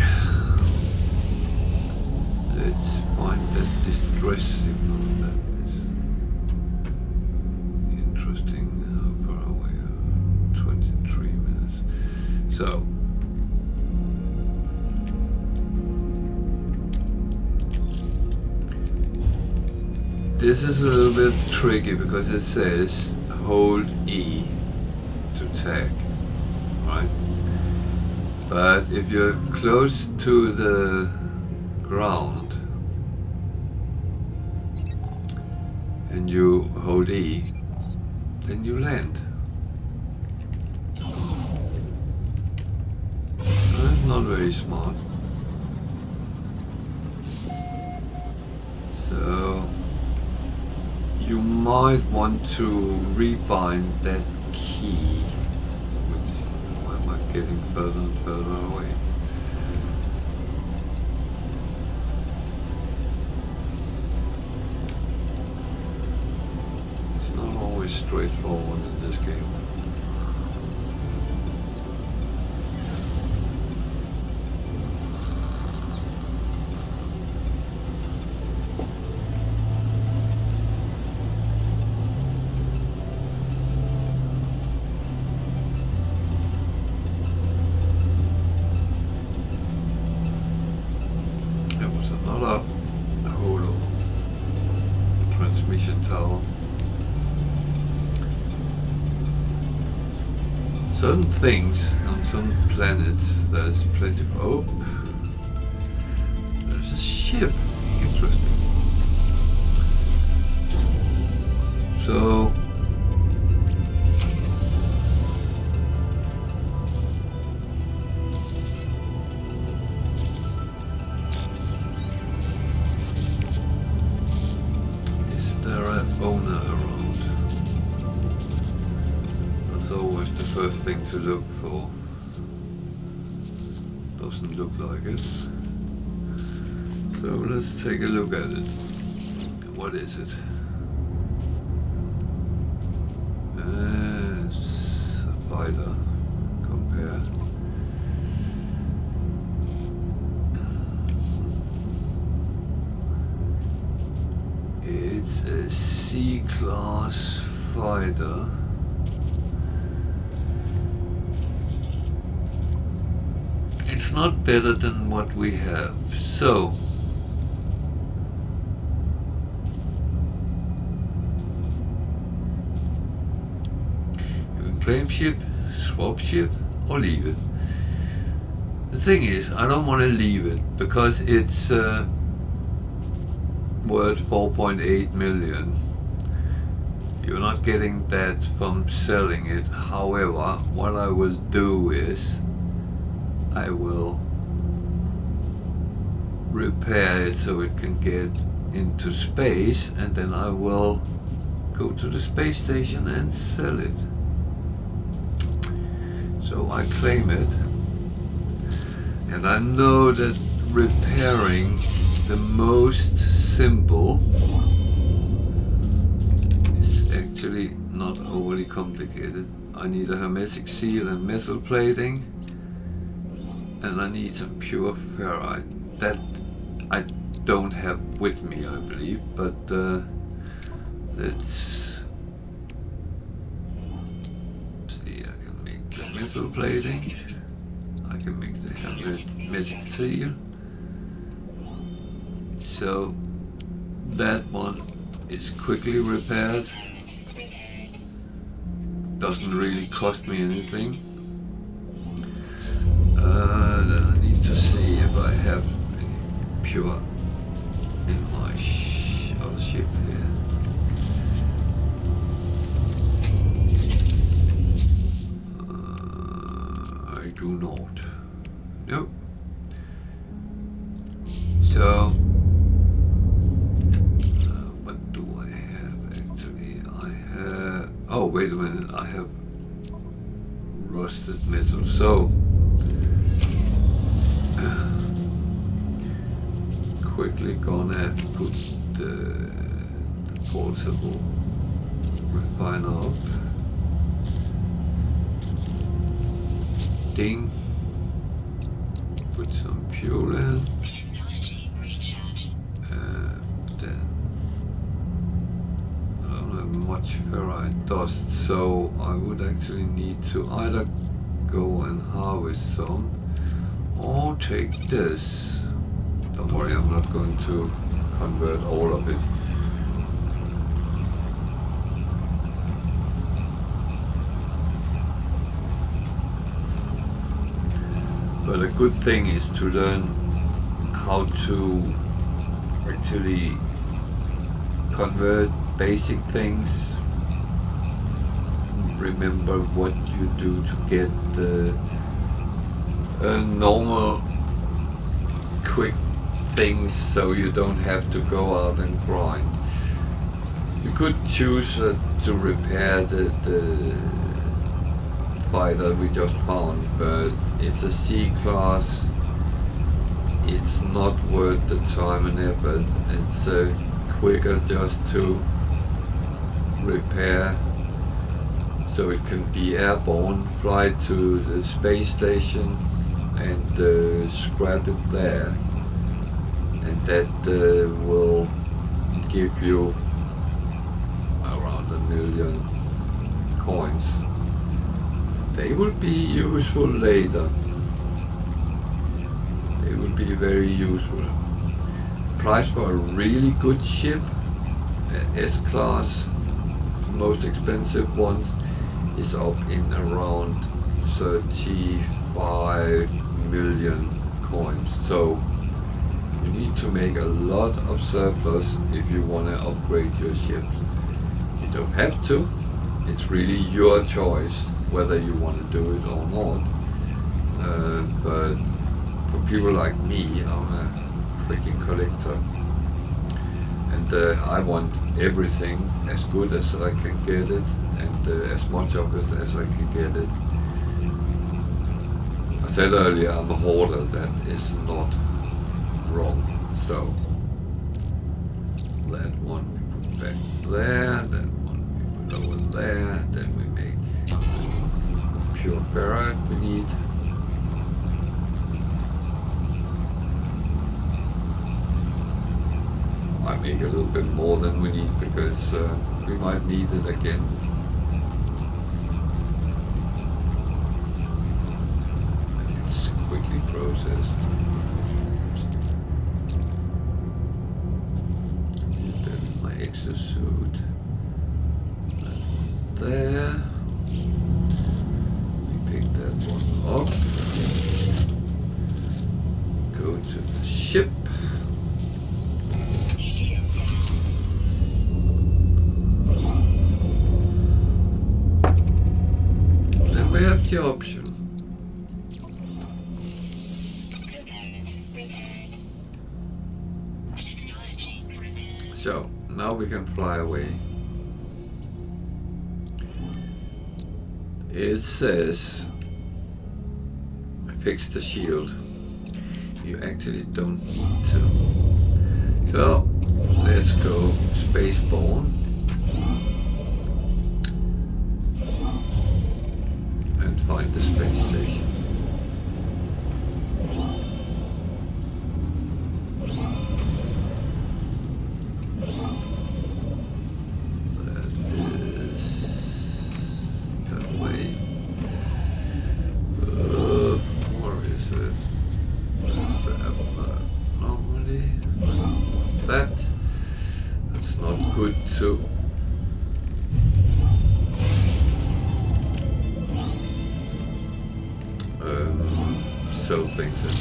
Let's find that distress signal. That is interesting. How far away? 23 minutes. So this is a little bit tricky, because it says hold E to tag, right? But if you're close to the ground and you hold E, then you land. That's not very smart. So you might want to rebind that key, which, why am I getting further and further away? It's not always straightforward in this game. There was another holo transmission tower. certain things on some planets there's plenty of hope. There's a ship. Interesting. So is there an owner around? That's always the first thing to look for. Doesn't look like it. So let's take a look at it. What is it? It's a fighter. Compare. It's a C-class fighter. It's not better than what we have. So you can claim ship, swap ship, or leave it. The thing is, I don't want to leave it because it's worth 4.8 million. You're not getting that from selling it. However, what I will do is I will repair it so it can get into space, and then I will go to the space station and sell it. So I claim it, and I know that repairing the most simple is actually not overly complicated. I need a hermetic seal and metal plating, and I need some pure ferrite. That I don't have with me, I believe, but let's see. I can make the metal plating. I can make the hermetic seal. So that one is quickly repaired. Doesn't really cost me anything. Then I need to see if I have any pure in my other ship here. I do not. Nope. So what do I have actually? I have. Oh, wait a minute. I have rusted metal. So quickly gonna put the portable refiner up. Ding. Put some fuel in. Technology recharge. Then I don't have much ferrite dust, so I would actually need to either go and harvest some or take this. Don't worry, I'm not going to convert all of it. But a good thing is to learn how to actually convert basic things. Remember what you do to get a normal quick things, so you don't have to go out and grind. You could choose to repair the fighter we just found, but it's a C-class. It's not worth the time and effort. It's quicker just to repair so it can be airborne, fly to the space station and scrap it there. And that will give you around 1 million coins. They will be useful later. They will be very useful. The price for a really good ship, S-class, the most expensive ones, is up in around 35 million coins. So you need to make a lot of surplus if you want to upgrade your ships. You don't have to. It's really your choice whether you want to do it or not. But for people like me, I'm a freaking collector. And I want everything as good as I can get it, and as much of it as I can get it. I said earlier, I'm a hoarder. That is not wrong. So that one we put back there, that one we put over there, then we make pure ferrite we need. I make a little bit more than we need because we might need it again. And it's quickly processed. And then my exosuit. That one there. We pick that one up. Go to the ship. We have the option. So now we can fly away. It says fix the shield. You actually don't need to. So let's go spaceborne. Find the space station. That is that way. Where is it? That's the anomaly. That's not good to. So things that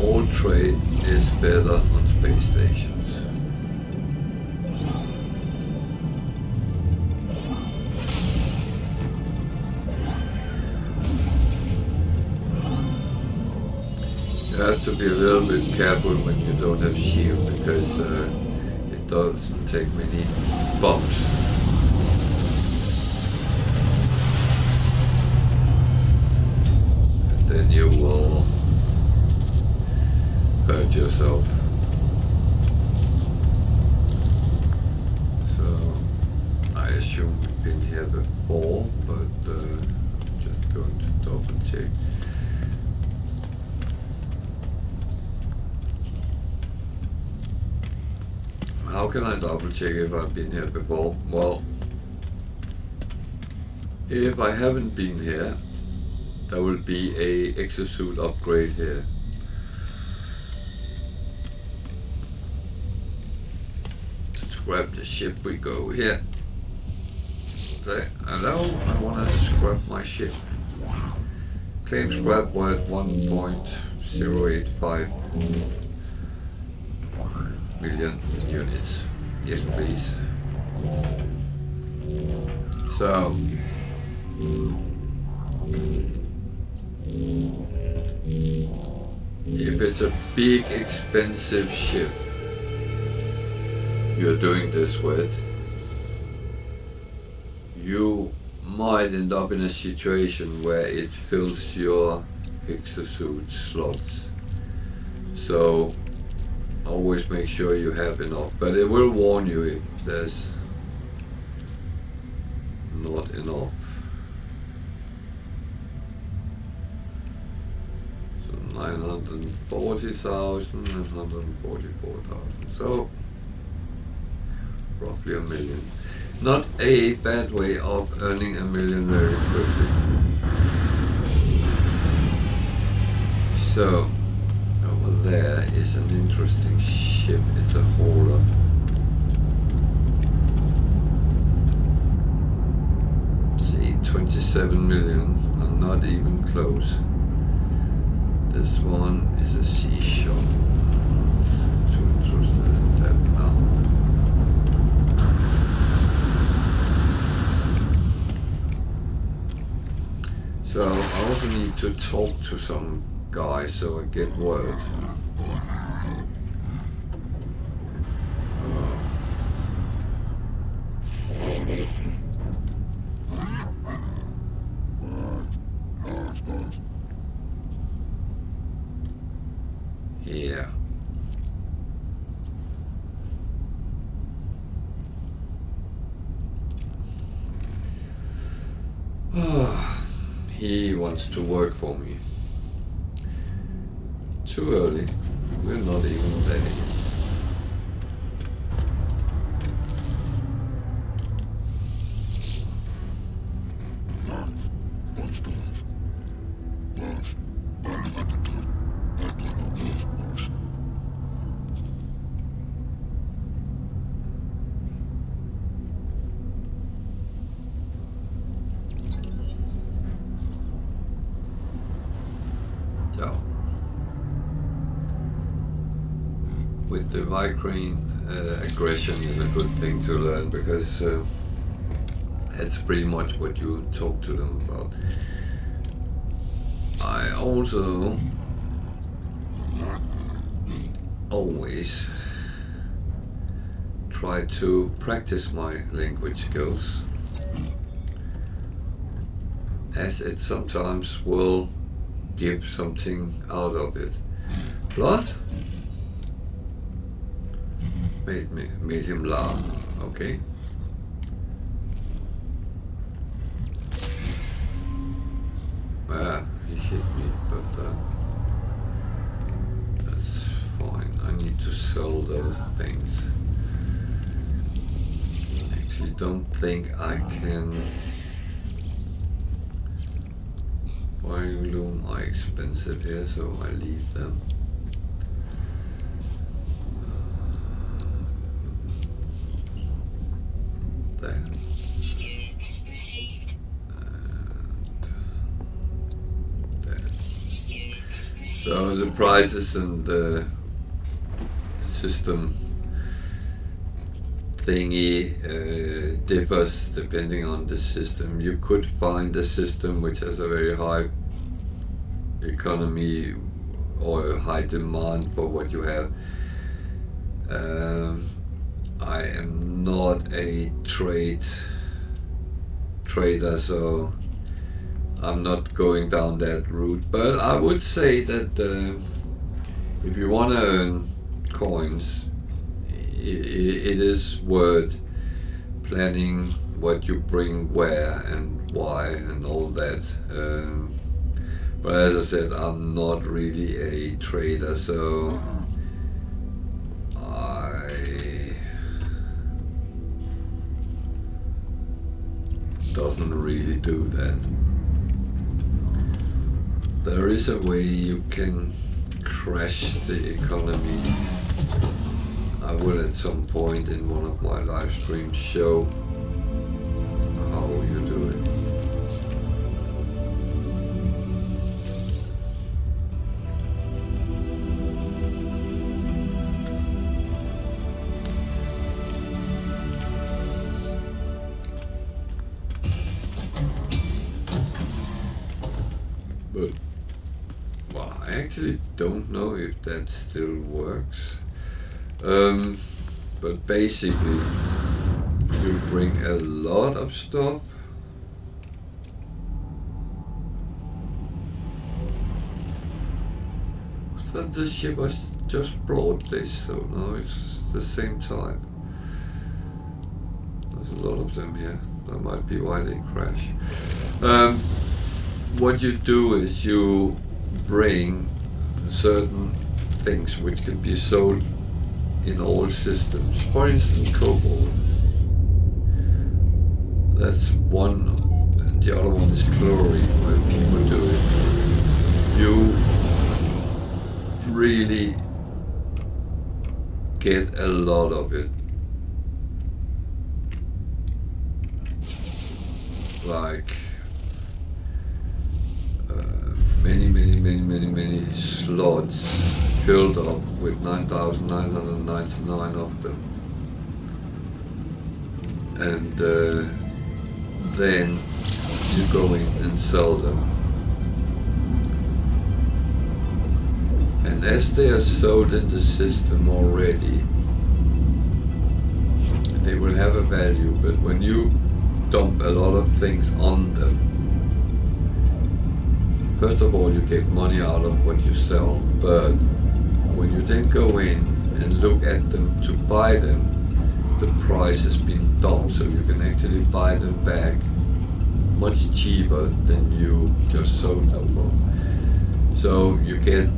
all trade is better on space stations. You have to be a little bit careful when you don't have shield because it doesn't take many bumps. Then you will hurt yourself. So I assume we've been here before, but I'm just going to double check. How can I double check if I've been here before? Well, if I haven't been here, there will be a exosuit upgrade here. Let's grab the ship we go here. Say, hello, I want to scrap my ship. Claim scrap worth 1.085 million units. Yes, please. So, if it's a big expensive ship you're doing this with, you might end up in a situation where it fills your exosuit slots. So always make sure you have enough, but it will warn you if there's not enough. 940,000 and 144,000. So roughly a million. Not a bad way of earning a million very quickly. So over there is an interesting ship. It's a hauler. 7 million. I'm not even close. This one is a C-shot. Too interested in that now. So I also need to talk to some guy so I get word. Yeah. He wants to work for me. Too early. We're not even there yet. So, with the Vikrine, aggression is a good thing to learn because that's pretty much what you talk to them about. I also always try to practice my language skills, as it sometimes will give something out of it. Blood made him laugh. Okay. He hit me, but that's fine. I need to sell those things. Actually, don't think I can. Loom are expensive here, so I leave them. There. Units received. And there. Units received. So the prices and the system thingy differs depending on the system. You could find a system which has a very high economy or a high demand for what you have. I am not a trader, so I'm not going down that route. But I would say that if you want to earn coins, it is worth planning what you bring where and why and all that. But as I said, I'm not really a trader, so I doesn't really do that. There is a way you can crash the economy. I will at some point in one of my live streams show how you do it. But, well, I actually don't know if that still works. But basically, you bring a lot of stuff. That the ship was just brought this, so now it's the same type. There's a lot of them here. That might be why they crash. What you do is you bring certain things which can be sold in all systems. For instance, cobalt. That's one, and the other one is chlorine, where people do it. You really get a lot of it. Like many slots filled up with 9,999 of them. And then you go in and sell them. And as they are sold in the system already, they will have a value, but when you dump a lot of things on them, first of all, you get money out of what you sell, but when you then go in and look at them to buy them, the price has been dumped, so you can actually buy them back much cheaper than you just sold them for. So you get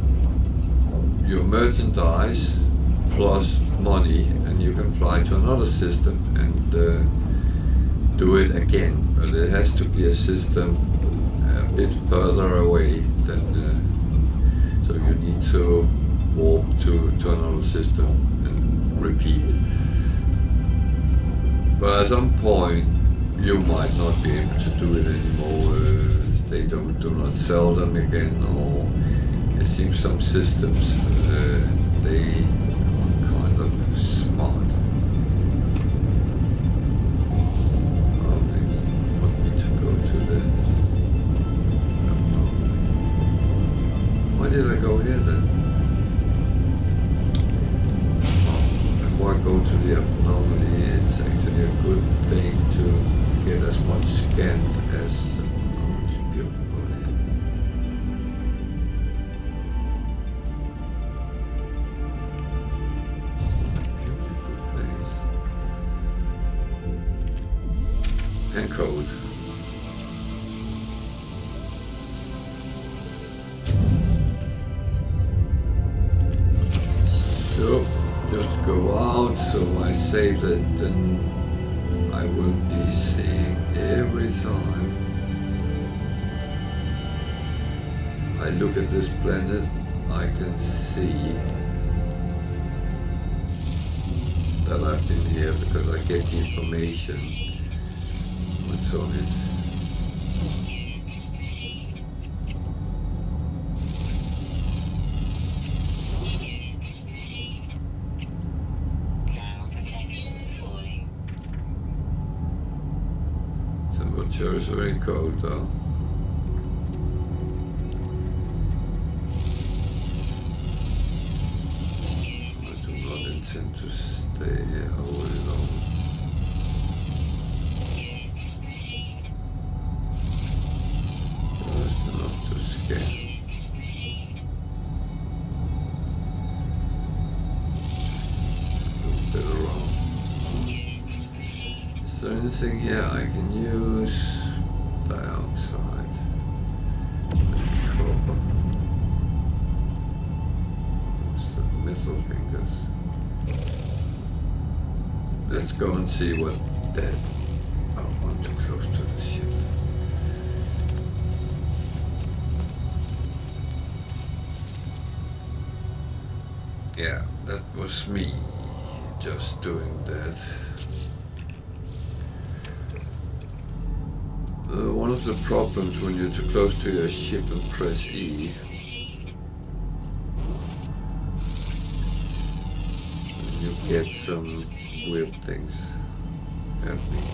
your merchandise plus money, and you can fly to another system and do it again. But it has to be a system a bit further away than, so you need to warp to another system and repeat. But at some point you might not be able to do it anymore. They do not sell them again, or it seems some systems they are kind of smart. Oh, they want me to go to the... I don't know. Why did I go here then? Why go to the anomaly? It's actually a good thing to get as much scanned as it's beautiful here. Beautiful place. And code. So just go out, so I save it, and I will be seeing every time I look at this planet, I can see that I've been here because I get the information what's on it. Sure, it's very cold though. I do not intend to stay here very long. Just enough to scan. A little bit around. Is there anything here I can use? Dioxide, copper, what's the missile fingers? Let's go and see what that, oh, I'm too close to the ship. Yeah, that was me just doing that. One of the problems when you're too close to your ship and press E, you get some weird things happening.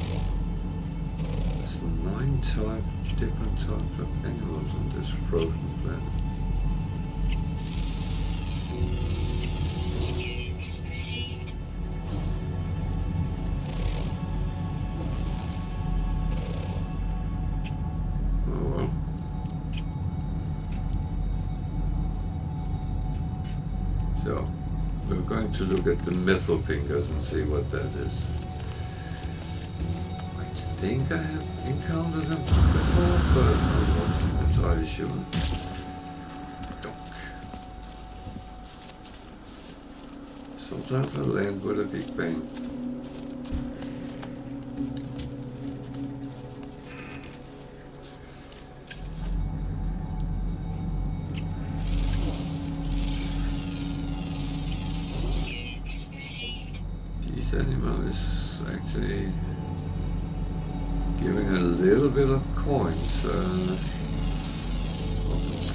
There's 9 different types of animals on this frozen planet. So, we're going to look at the missile fingers and see what that is. I think I have encountered them before, but I'm not entirely sure. Donk. Sometimes I land with a big bang. Animal is actually giving a little bit of coins of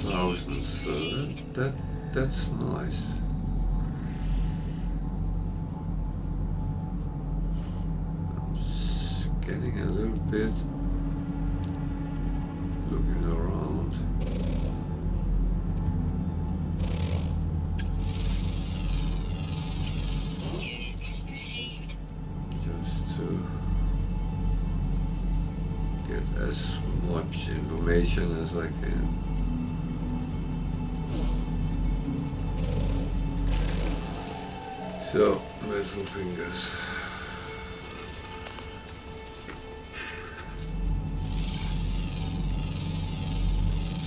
the thousand, so that's nice. I'm getting a little bit, looking around. Units received. Just to get as much information as I can. So, metal fingers.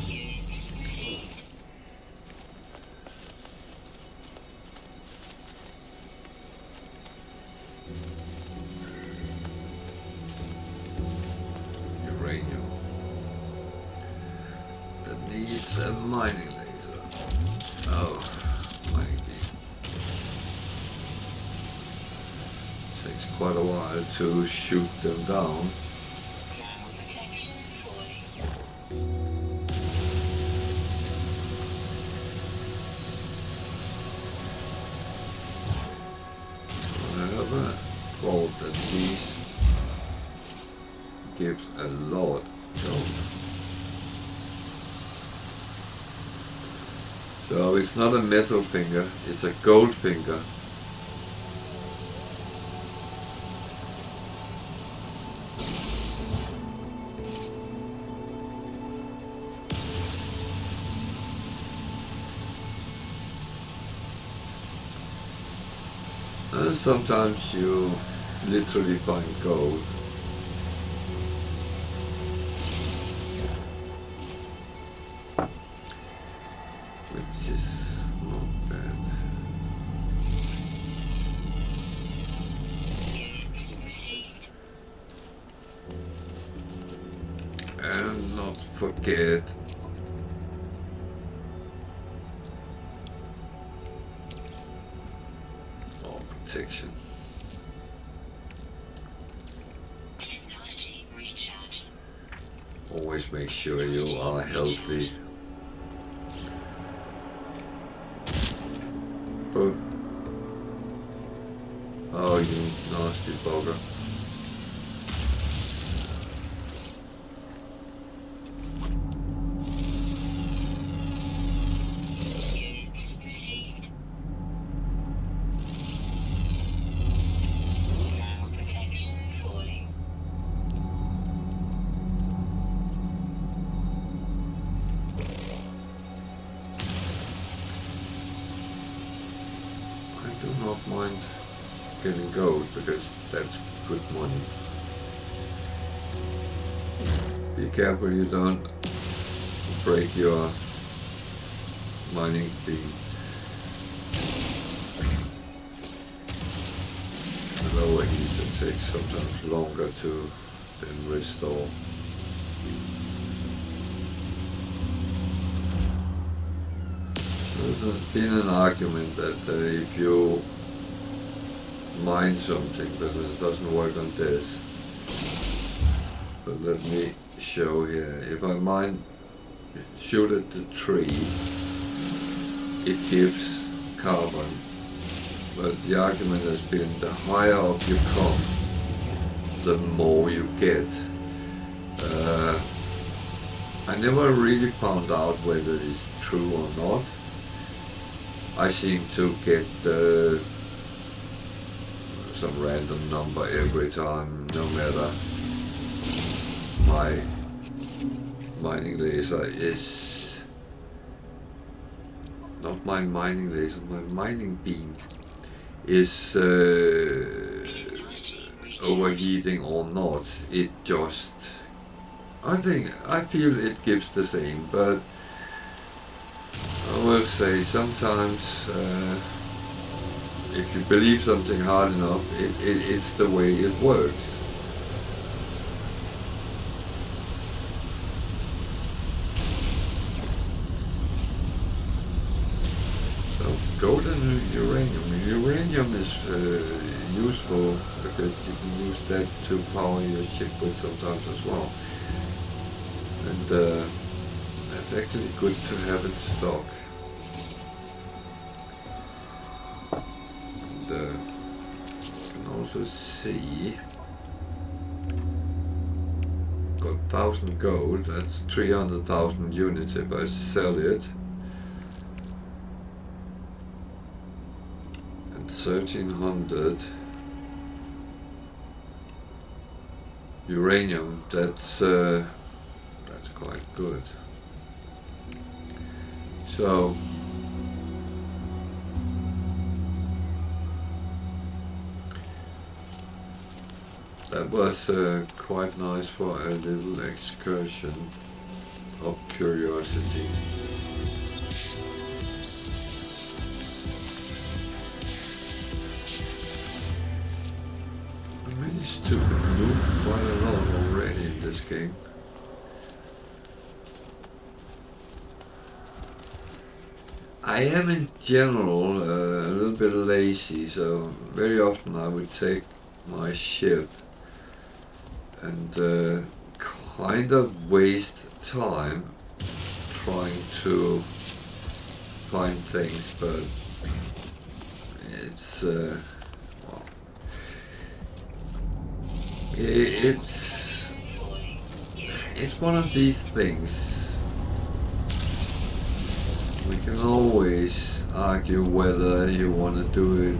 Units received. Uranium. That needs a mining laser. Oh, mining beam. Takes quite a while to shoot them down. Thermal protection falling. I have a thought that these gives a lot of. So it's not a metal finger, it's a gold finger. And sometimes you literally find gold. Which is not bad. Units received. And not forget protection. Technology recharging. Always make sure you are healthy. But, oh, you nasty bugger. Units received. Thermal protection falling. I do not mind getting gold because that's good money. Be careful you don't break your mining beam. The lower heat it takes sometimes longer to then restore. There's been an argument that if you mine something but it doesn't work on this. But let me show here. If I shoot at the tree, it gives carbon. But the argument has been the higher up you come, the more you get. I never really found out whether it's true or not. I seem to get some random number every time, no matter my mining laser is not my mining laser, my mining beam is overheating or not. It just, I feel it gives the same, but I will say sometimes if you believe something hard enough, it's the way it works. So gold and uranium. Uranium is useful because you can use that to power your ship with sometimes as well. And That's actually good to have in stock. And you can also see, got 1000 gold, that's 300,000 units if I sell it. And 1300 uranium, that's quite good. So that was quite nice for a little excursion of curiosity. I managed to move quite a lot already in this game. I am in general a little bit lazy, so very often I would take my ship and kind of waste time trying to find things, but it's well, it's one of these things. We can always argue whether you want to do it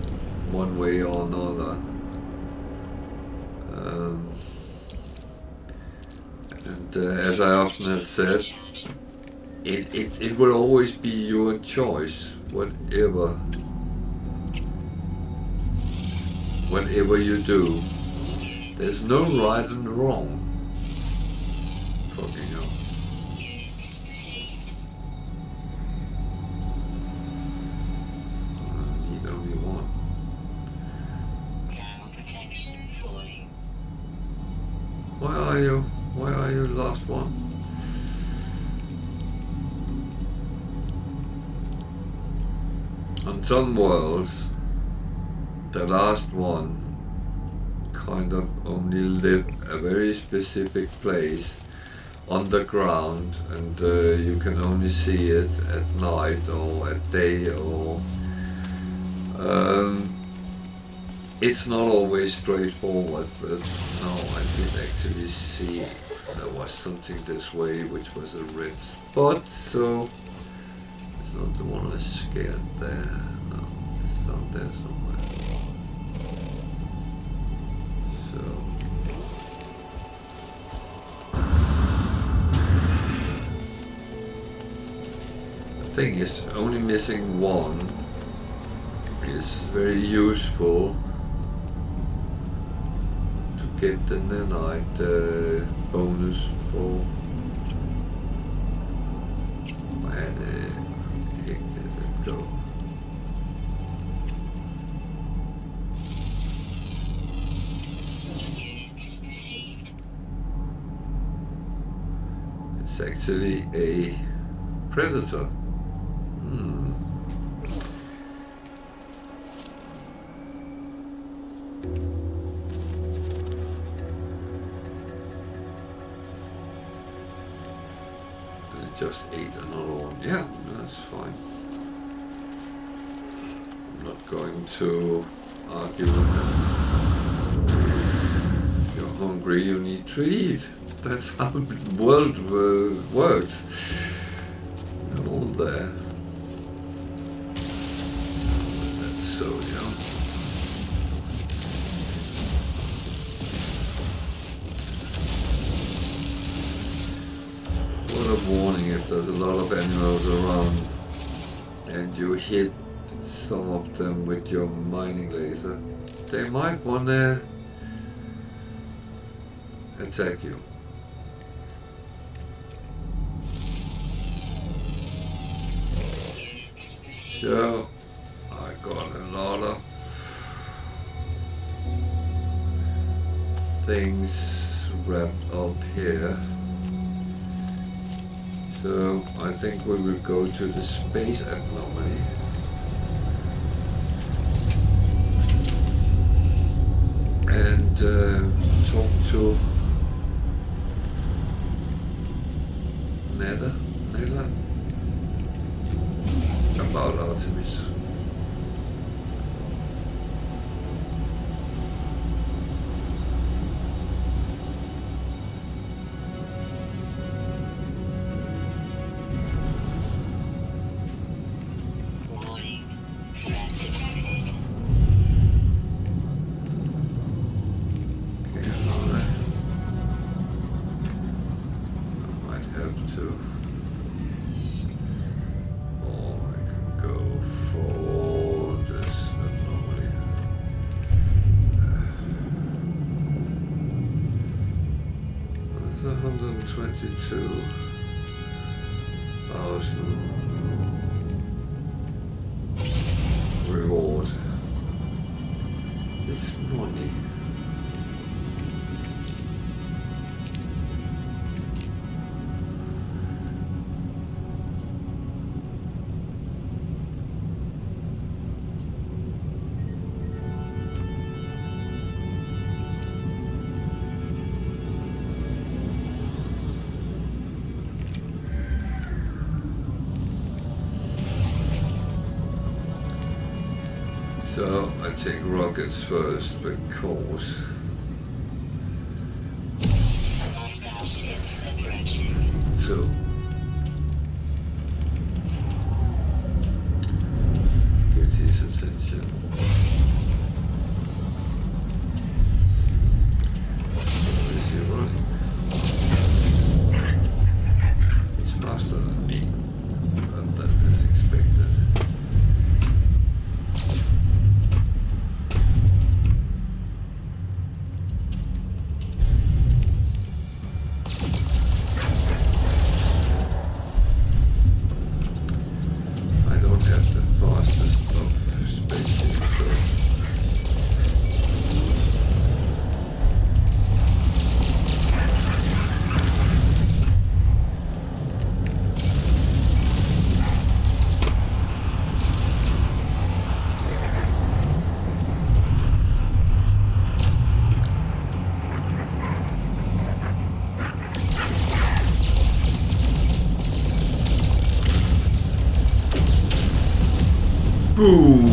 one way or another. As I often have said, it will always be your choice, whatever you do. There's no right and wrong. Fucking hell. I need only one. Protection falling. Where are you? Where are you, last one? On some worlds, the last one kind of only live a very specific place on the ground, and you can only see it at night or at day, or it's not always straightforward, but no, I did actually see there was something this way, which was a red spot, so it's not the one I scared there. No, it's down there somewhere. So the thing is, only missing one is very useful to get the nanite bonus for. Where the heck did it go? Units received. It's actually a predator. Just ate another one. Yeah, that's fine. I'm not going to argue with them. You're hungry, you need to eat. That's how the world works. You're all there. That's so, Word of warning, if there's a lot of animals around and you hit some of them with your mining laser, they might want to attack you. So I got a lot of things wrapped up here. So I think we will go to the space anomaly. And talk to Neda. trailer about Artemis. Warning. Threat detected. Okay, I might have to. Or I can go for this anomaly. That's 122,000 reward. It's money. So I take rockets first because Hostile ships approaching. to get his attention. Where is he running? He's faster than me, but that is expected. I don't have the fastest of spaceships, so boom!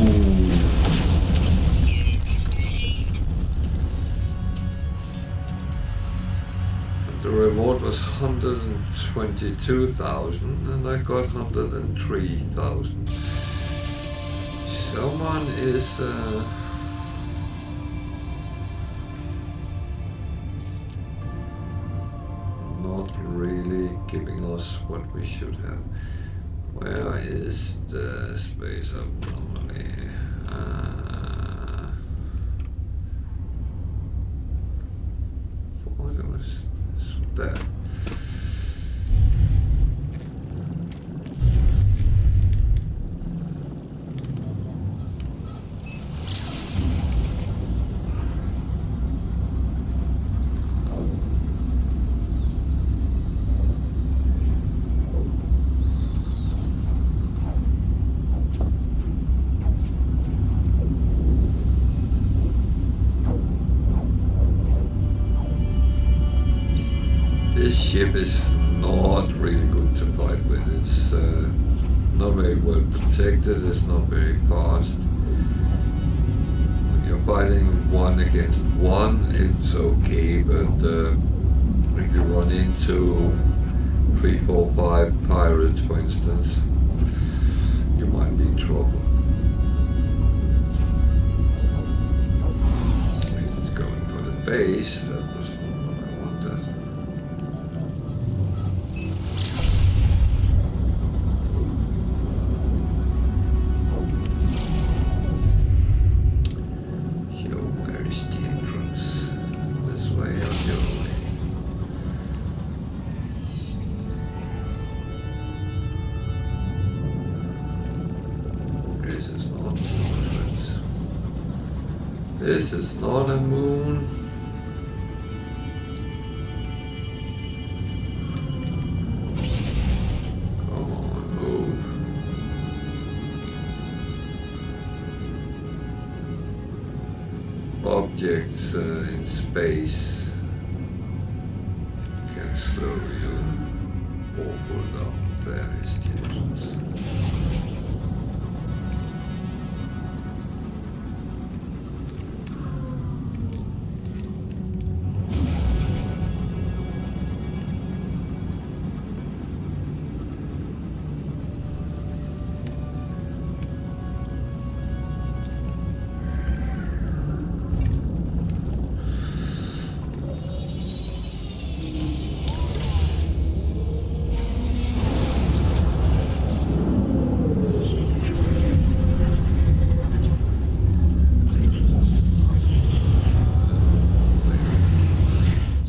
Units received. The reward was 122,000 and I got 103,000. Someone is not really giving us what we should have. Where is the space anomaly? Thought it was there. This ship is not really good to fight with. It's not very well protected, it's not very fast. When you're fighting one against one, it's okay, but if you run into 3, 4, 5 pirates, for instance, you might be in trouble. It's going for the base, that was not what I wanted. So where is the entrance? This way or the other way? This is not the entrance. This is not a moon. Come on, move. Objects in space can slow you awful down. various channels.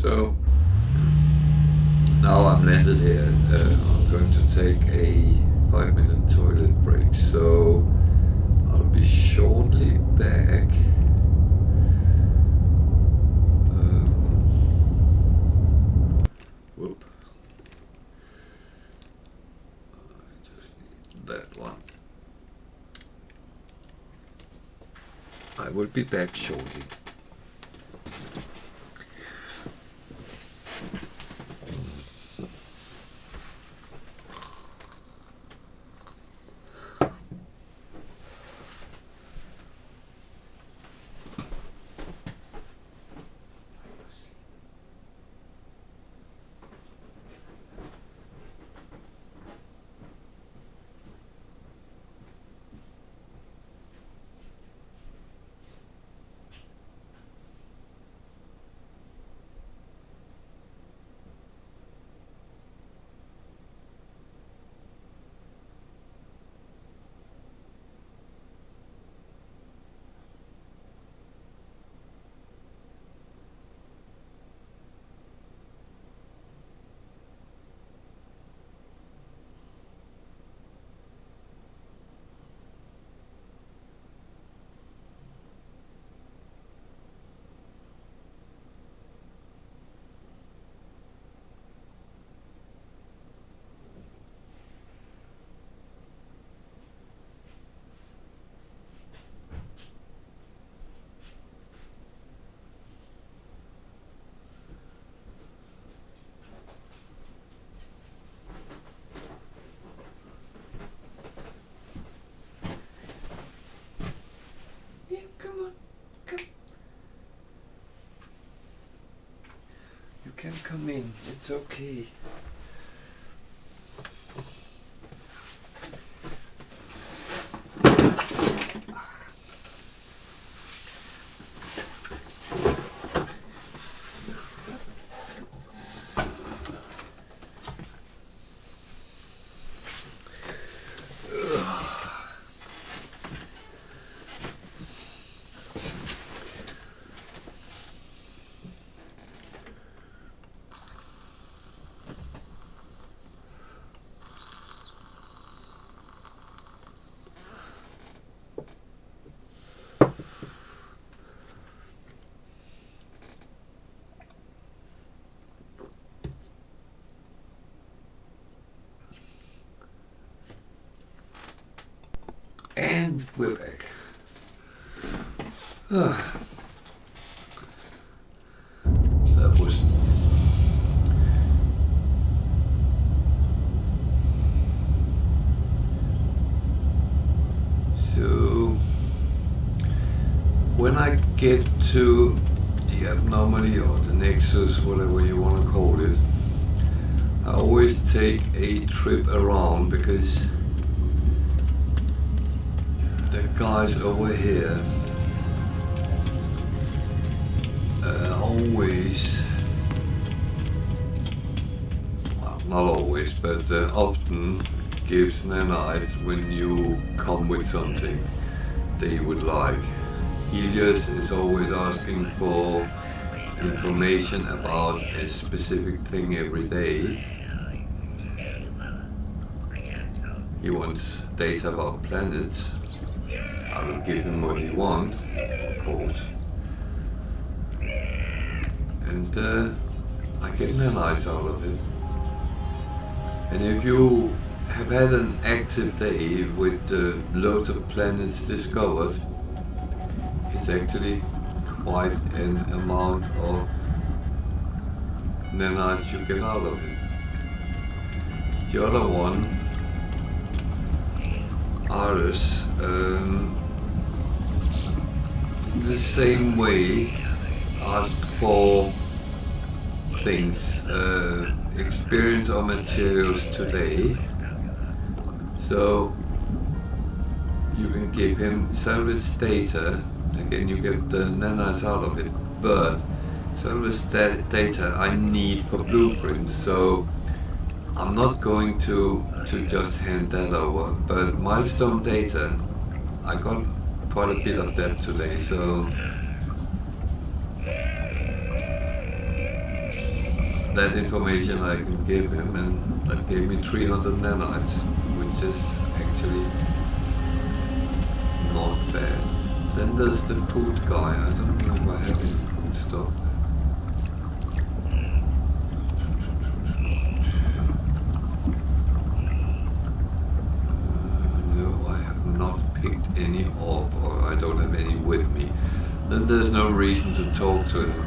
So now I'm landed here. I'm going to take a 5-minute toilet break. So I'll be shortly back. Whoop. I just need that one. I will be back shortly. You can come in, it's okay. And we're back. That was so. When I get to the abnormality or the nexus, whatever you want to call it, I always take a trip around because the guys over here always, well, not always, but often gives nanites when you come with something they would like. Helios is always asking for information about a specific thing every day. He wants data about planets. I will give him what he wants, of course. And I get nanites out of it. And if you have had an active day with loads of planets discovered, it's actually quite an amount of nanites you get out of it. The other one, Artemis, the same way, ask for things, experience or materials today. So you can give him salvage data. Again, you get the nanites out of it, but salvage data I need for blueprints. So I'm not going to just hand that over, but milestone data, I got quite a bit of that today, so that information I can give him, and that gave me 300 nanites, which is actually not bad. Then there's the food guy. I don't know if I have any food stuff. No, I have not picked any up, or I don't have any with me. Then there's no reason to talk to him.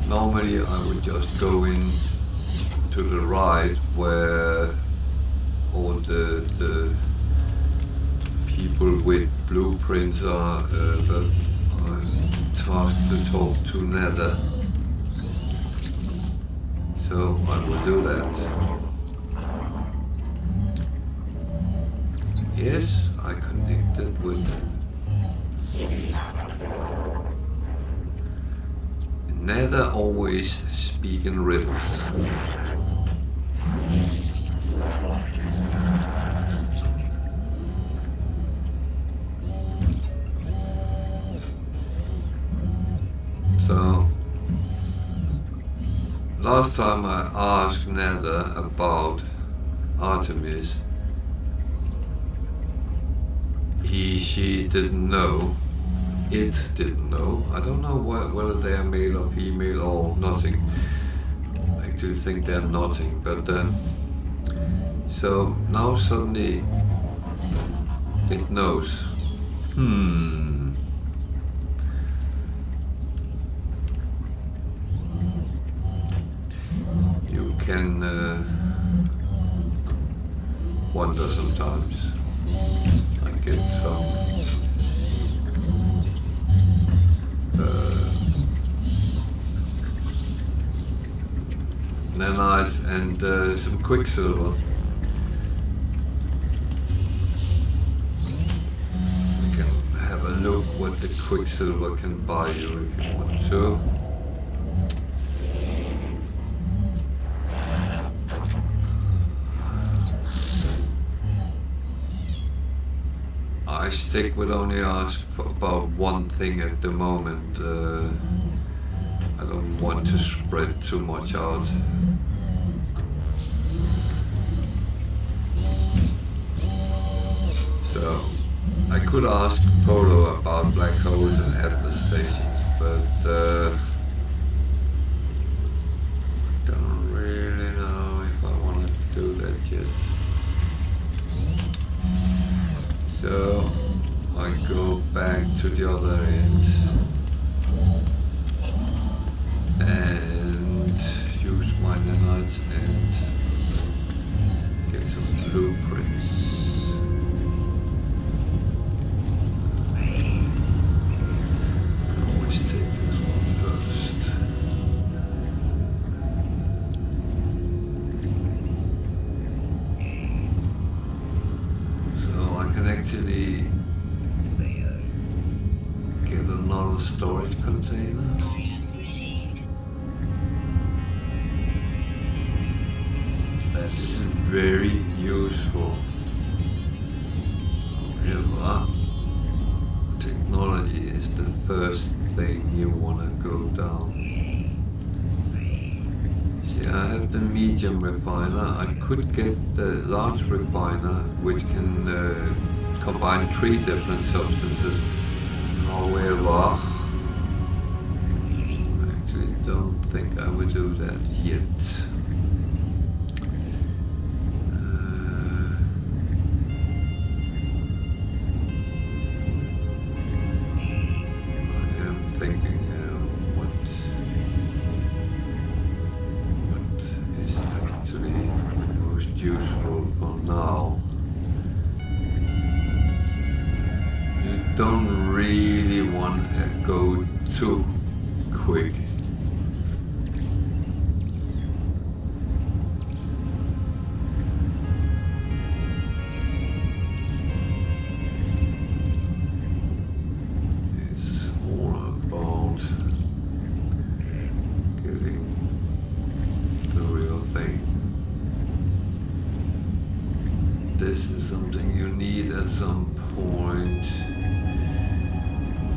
Normally I would just go in to the right where all the people with blueprints are, but I'm tasked to talk to Nether. So I will do that. Yes, I connected with Nether, always speak in riddles. So, last time I asked Nether about Artemis, she didn't know. It didn't know. I don't know whether they are male or female or nothing. I actually think they're nothing, but so now suddenly it knows. You can wonder sometimes. I get some nanites and some quicksilver. You can have a look what the quicksilver can buy you if you want to. I stick with only ask for about one thing at the moment. I don't want to spread too much out. So I could ask Polo about black holes and Atlas stations, but don't really know if I want to do that yet. So I go back to the other end and use my nanites and get some blueprints. I always take this one first. So I can actually get another storage container. That is very useful. However, technology is the first thing you want to go down. See, I have the medium refiner. I could get the large refiner, which can combine 3 different substances. However, I actually don't think I would do that yet. useful for now. You don't really want to go too quick. It's all about getting the real thing. This is something you need at some point.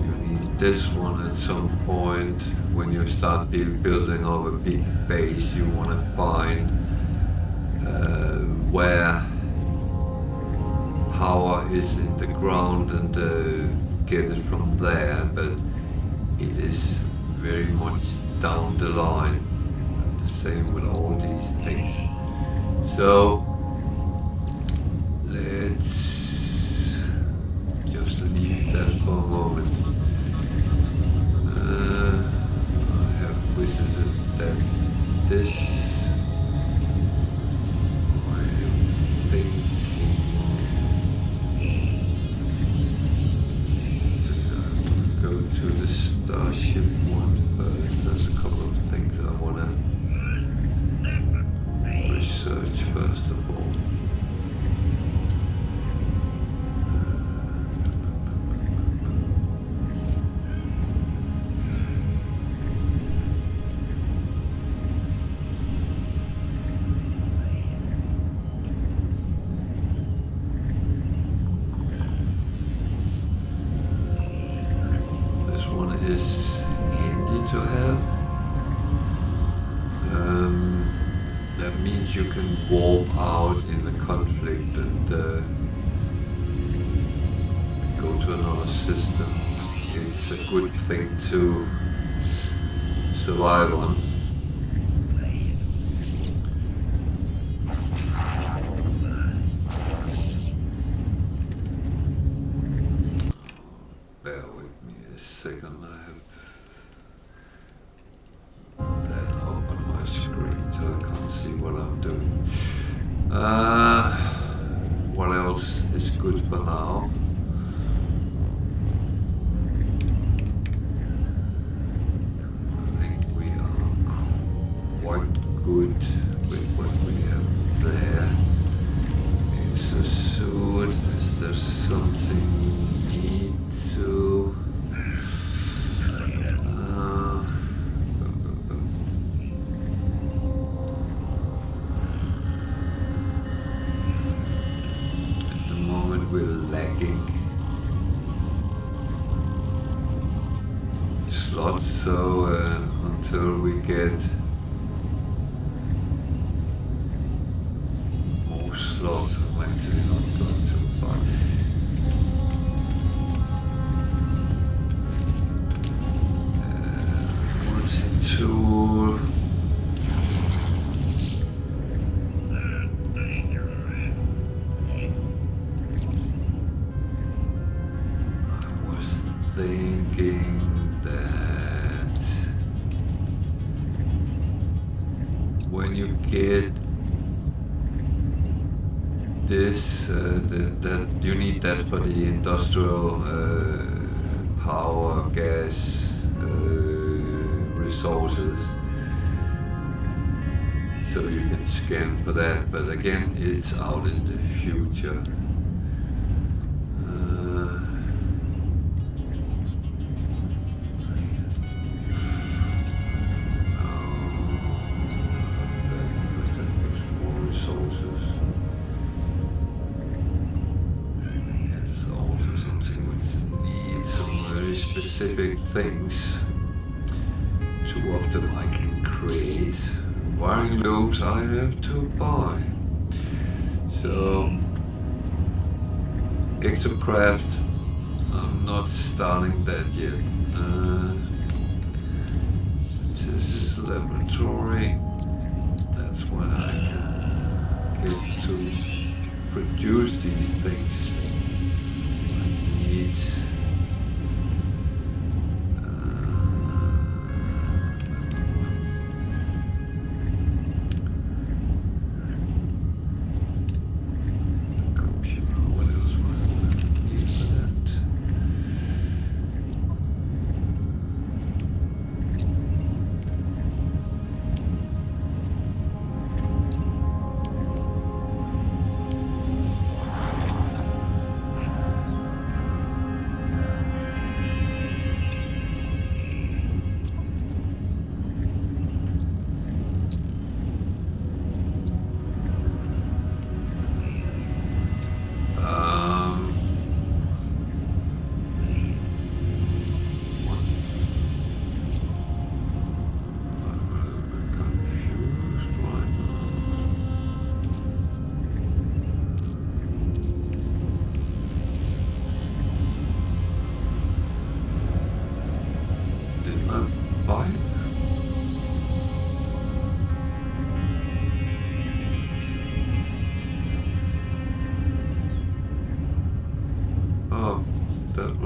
You need this one at some point. When you start building up a big base, you want to find where power is in the ground and get it from there, but it is very much down the line. And the same with all these things. So let's just leave that for a moment. I have visited that this I am thinking go to the Starship one first. There's a couple of things I want to research first of all. Is handy to have. That means you can warp out in a conflict and go to another system. It's a good thing to survive on. Bear with me a second. I have that up on my screen so I can't see what I'm doing. What else is good for now? I think we are quite good with what we have there. It's a suit. Is there something we need to? At the moment we're lacking slots, so until we get more slots, I'm actually not going to buy. Multi-tool. I was thinking that when you get this, that you need that for the industrial power, gas resources, so you can scan for that. But again, it's out in the future. Specific things to optimize. I can create wiring loops I have to buy. So exocraft, I'm not starting that yet. This is laboratory. That's why I can get to produce these things. I need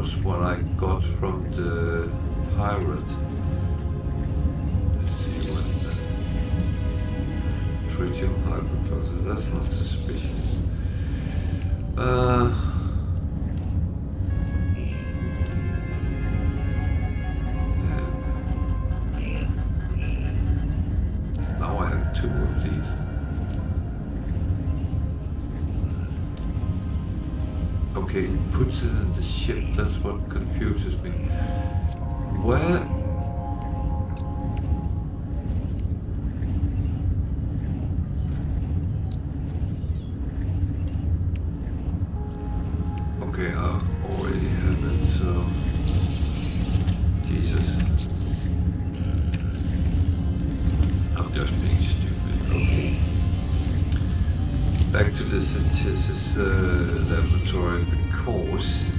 was what I got from the pirate. Let's see what the tritium hypochlorite. That's not suspicious. Now I have 2 of these. Okay, he puts it in the ship. That's what confuses me. Where? Okay, I already have it, so... Jesus. I'm just being stupid. Okay. Back to the synthesis laboratory, because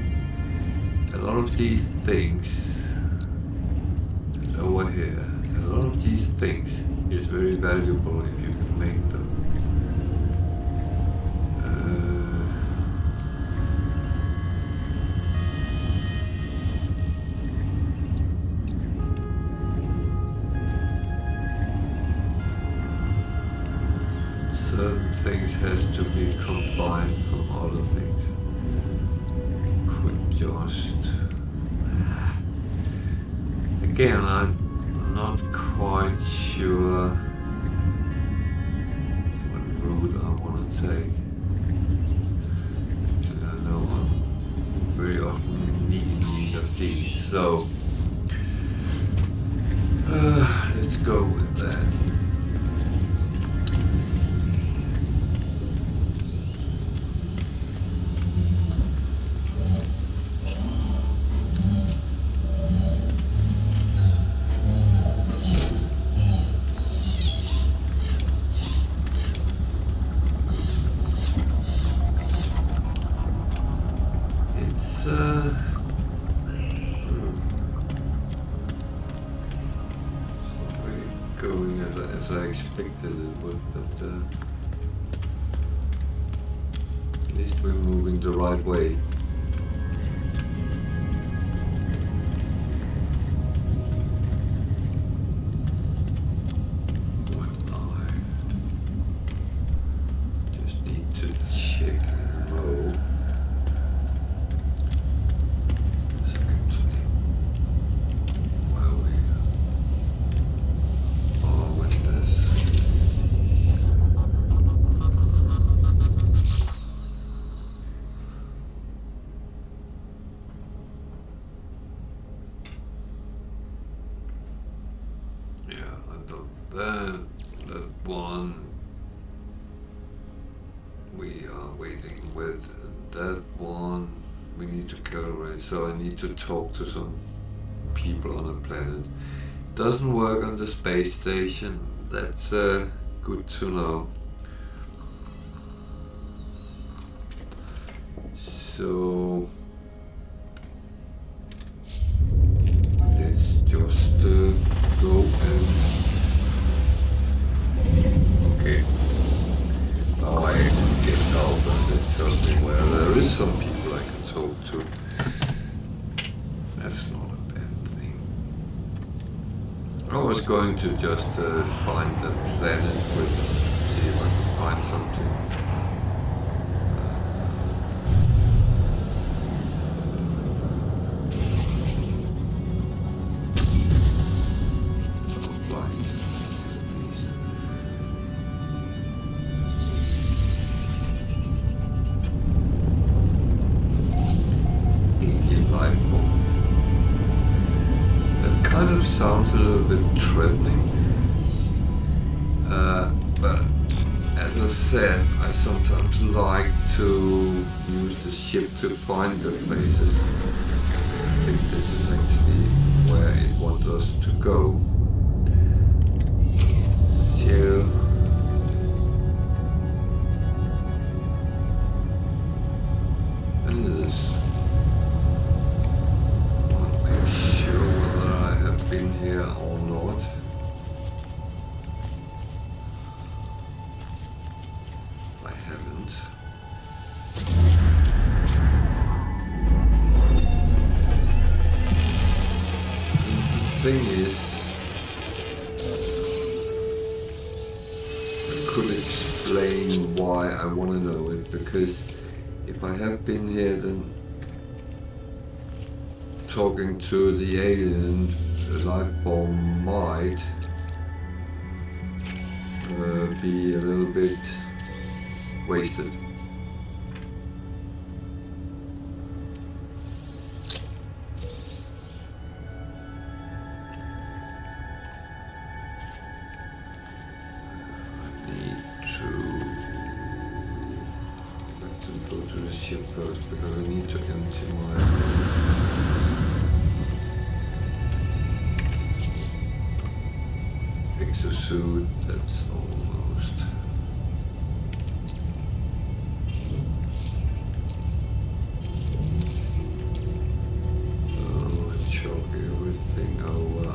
a lot of these things over here, a lot of these things is very valuable if you can make them. Certain things has to be combined from other things. Could just... Again, I'm not quite sure what route I want to take. I know I'm very often need of these, so let's go with that. As I expected it would, but at least we're moving the right way. What I just need to check and roll. That one we are waiting with, that one we need to calibrate, so I need to talk to some people on the planet. Doesn't work on the space station, that's good to know. So let's just go and okay. Now I actually get out and it tells me where there is some people I can talk to. That's not a bad thing. I was going to just find the planet with them, see if I can find something. Sounds a little bit threatening, but as I said, I sometimes like to use the ship to find the places. I think this is actually where it wants us to go. Here. And it is. Been here or not. I haven't. thing is, I could explain why I want to know it, because if I have been here, then talking to the alien life form might be a little bit wasted. First, because I need to empty my exosuit. That's almost. Oh, and chalk everything over. I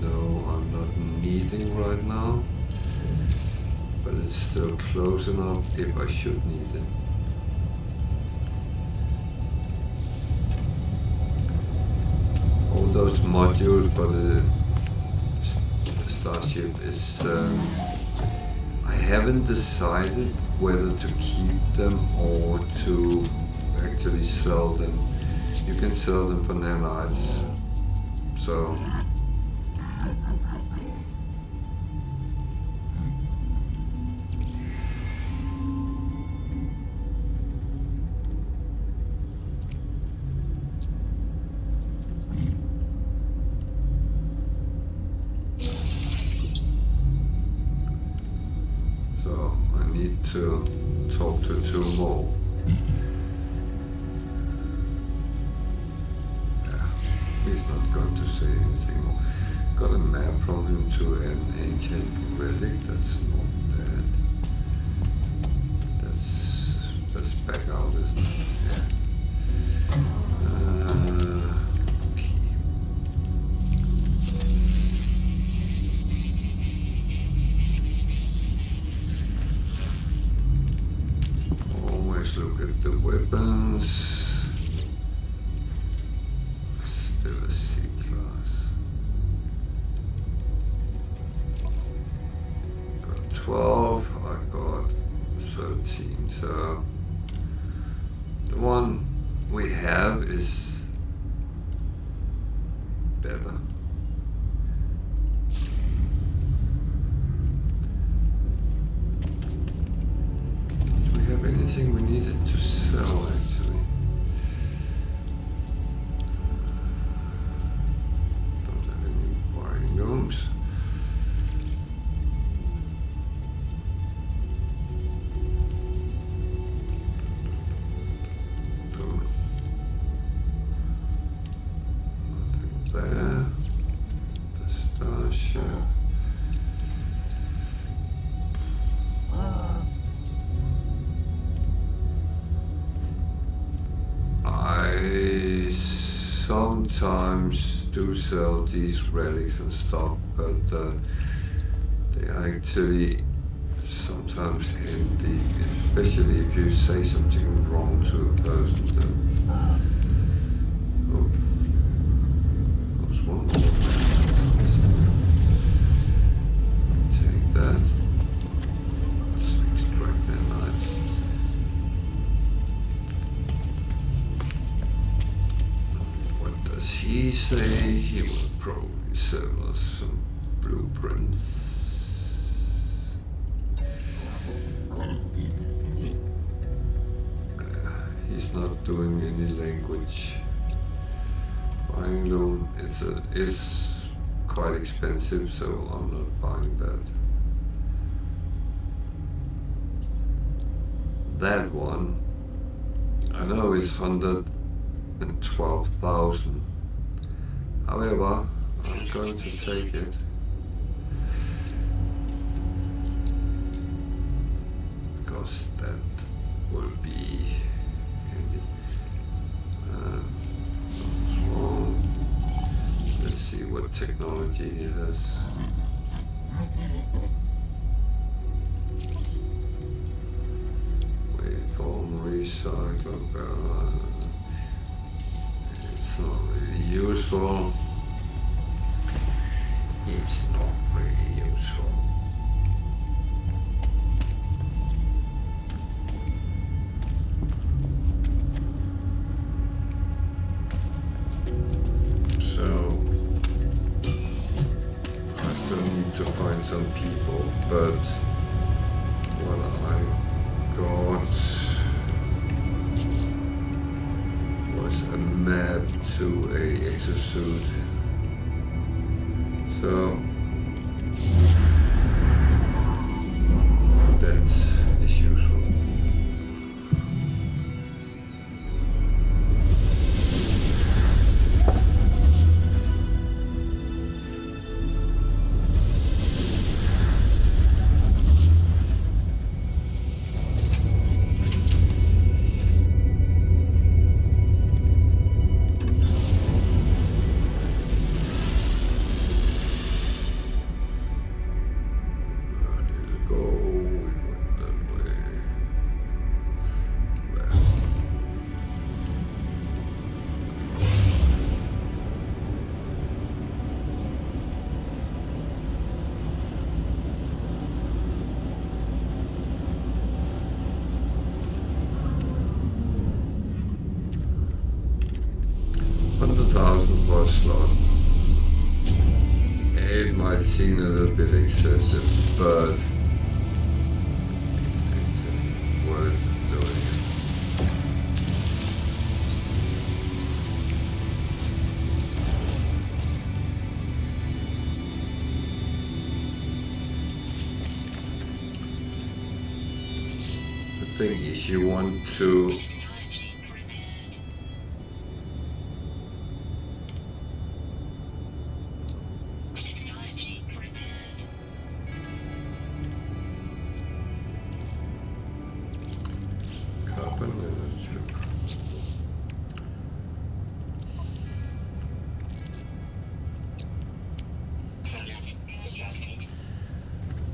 know I'm not needing right now, but it's still close enough if I should need it. Those modules, but the Starship is, I haven't decided whether to keep them or to actually sell them. You can sell them for nanites, so to talk to two more. Yeah, he's not going to say anything more. Got a map from him to an ancient relic. That's not bad. That's back out, isn't it? Yeah. Look at the weapons. Still a C-class. Got 12, I got 13. So the one we have is better. Anything we needed to sell, actually. Don't have any wiring rooms. Nothing there. The Starship. Sometimes do sell these relics and stuff, but they are actually sometimes handy, especially if you say something wrong to a person. Then, oh, there was one more. Take that. Let's extract that knife. He say he will probably sell us some blueprints. He's not doing any language. Buying loom is quite expensive, so I'm not buying that. That one, I know it's 112,000. However, I'm going to take it. Because that will be handy. What's wrong? Let's see what technology he has. Waveform, recycle, it's not really useful. it's not really useful. So I still need to find some people, but what I got was a map to a exosuit. So that is useful. $100,000 slot. It might seem a little bit excessive, but it's worth doing. The thing is, you want to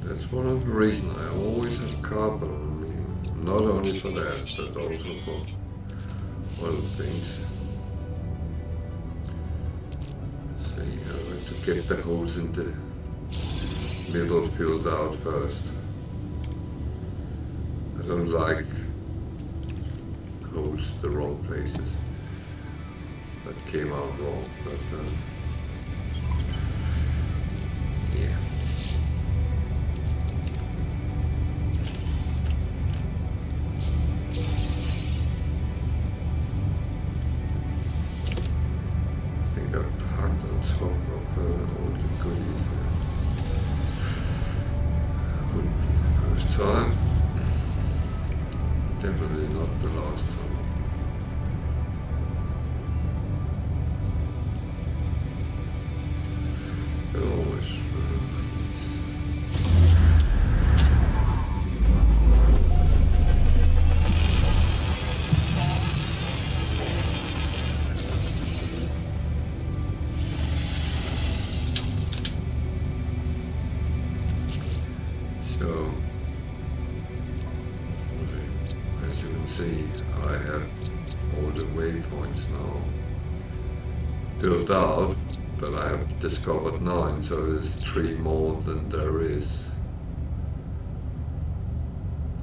That's one of the reasons I always have carbon on me. Not only for that, but also for other things. So I like to get the holes in the middle filled out first. I don't like holes the wrong places. That came out wrong, but yeah. Definitely not the last time. It always so as you can see, I have all the waypoints now filled out, but I have discovered 9, so there's 3 more than there is.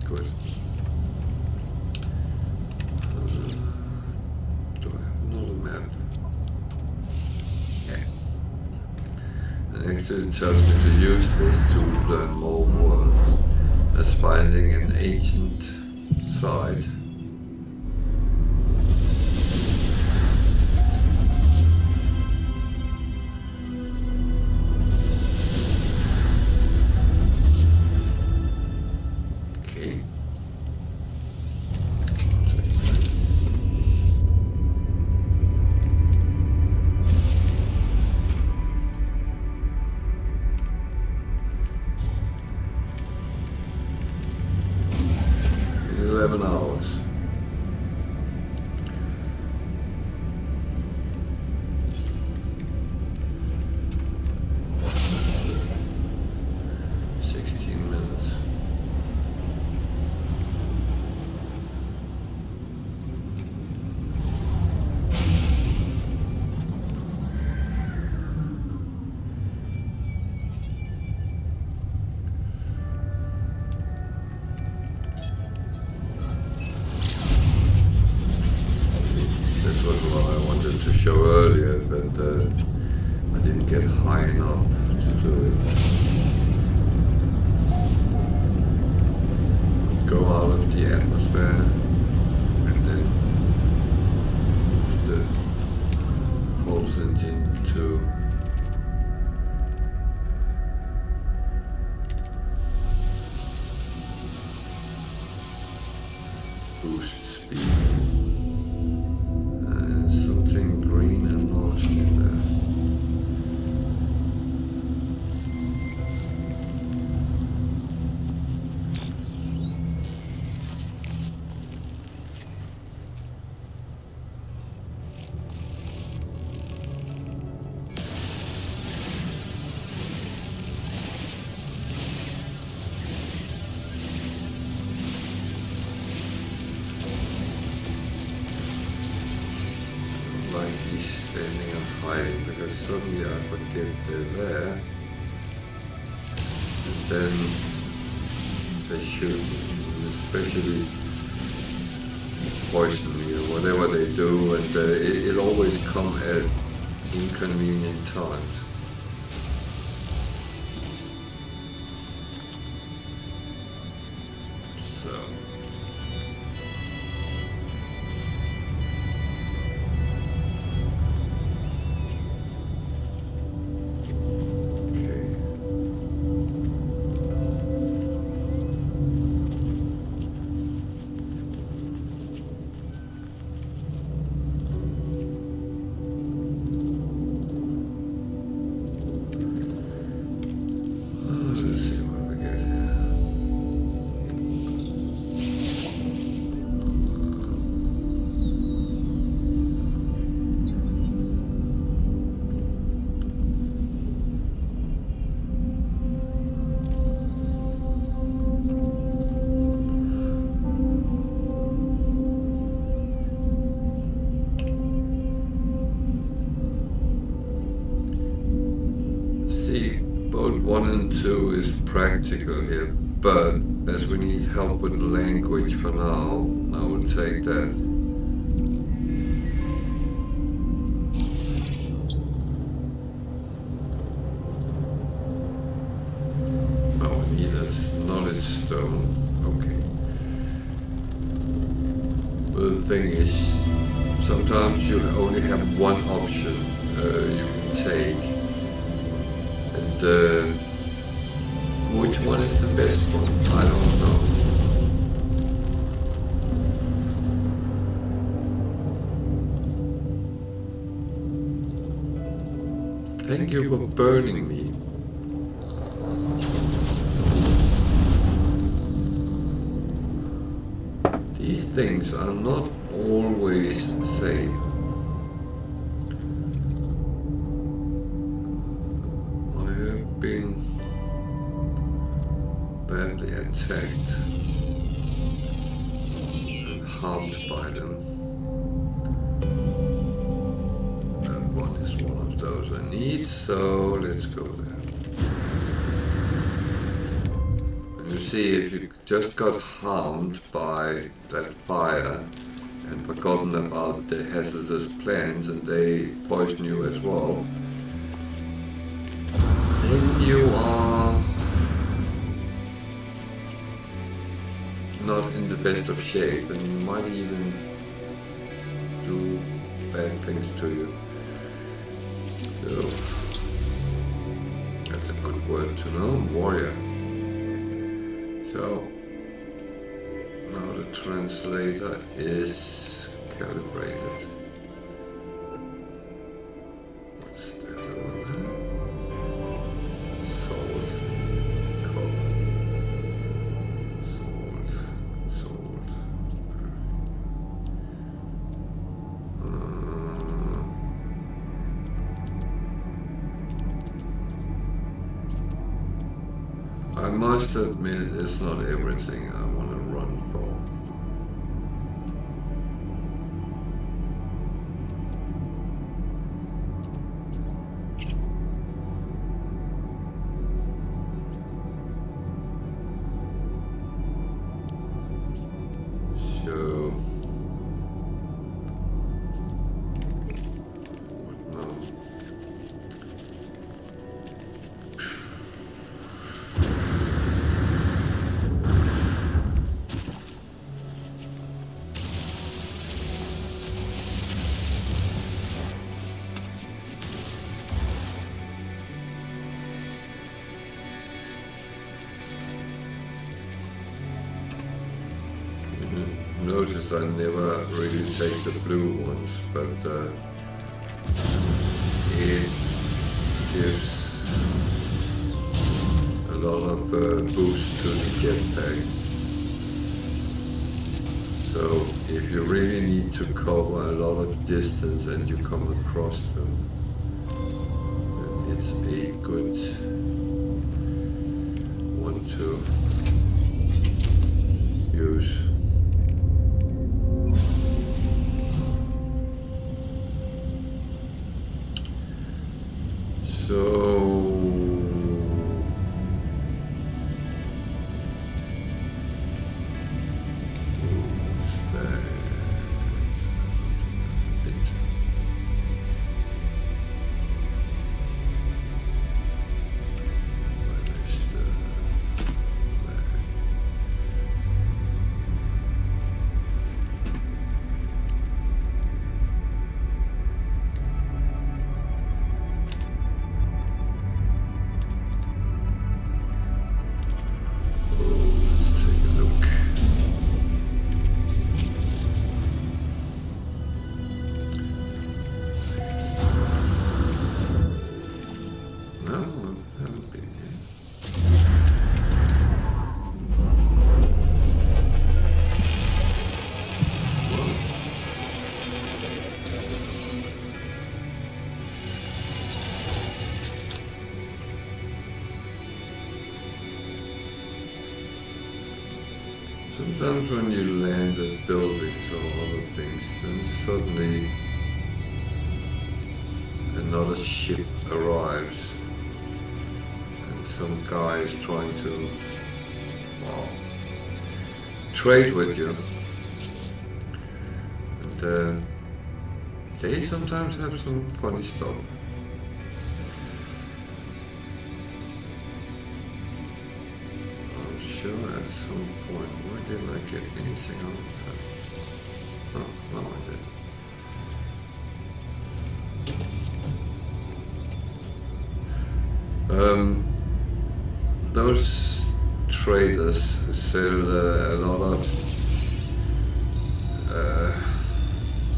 Good. Do I have another map? Yeah. And actually it tells me to use this to learn more words, as finding an ancient site. Okay. In 11 hours. get high enough to do it. Go out of the atmosphere and then use the pulse engine to boost speed. Something green and large in there. Like he's standing and hiding because suddenly I forget they're there and then they shoot me, especially poison me or whatever they do, and it always comes at inconvenient times. So boat 1 and 2 is practical here, but as we need help with the language for now, I will take that. Oh, we need a knowledge stone. Okay. But the thing is, sometimes you only have one option you can take. Which one is the best one? I don't know. Thank you for burning me. These things are not always safe. Been badly attacked and harmed by them. That one is one of those I need, so let's go there. And you see, if you just got harmed by that fire and forgotten about the hazardous plants and they poison you as well, then you are not in the best of shape and might even do bad things to you. So that's a good word to know, warrior. So now the translator is calibrated. What's that over there? Salt, copper, salt, I must admit it's not everything I want to run for. So, what now? noticed I never really take the blue ones, but it gives a lot of boost to the jetpack. So if you really need to cover a lot of distance and you come across them, then it's a good one to use. So sometimes when you land at buildings or other things, then suddenly another ship arrives and some guy is trying to, well, trade with you. And they sometimes have some funny stuff. Sure, at some point, why didn't I get anything out of that? Oh, no, I did. Those traders sell a lot of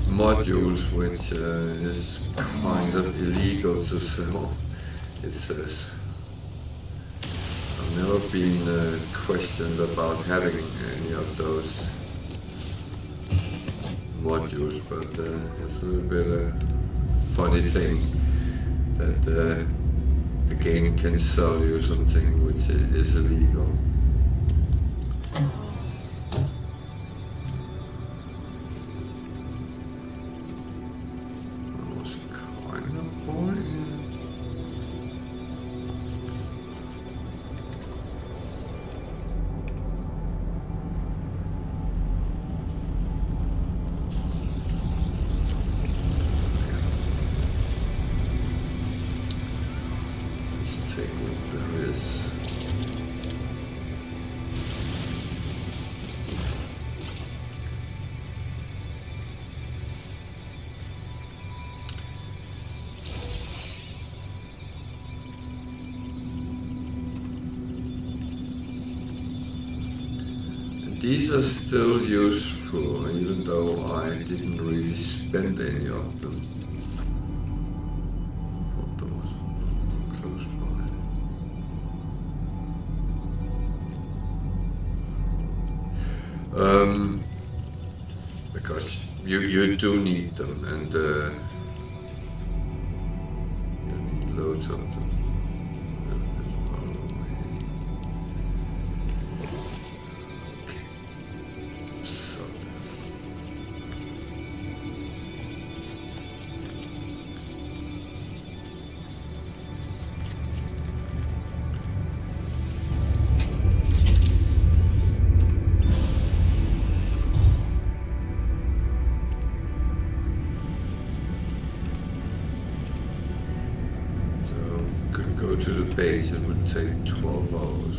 modules which is kind of illegal to sell, it says. I've never been questioned about having any of those modules, but it's a little bit a funny thing that the game can sell you something which is illegal. That was kind of boring. These are still useful, even though I didn't really spend any of them. I thought there was another close by. Because you do need them, and you need loads of them. To the base, it would take 12 hours.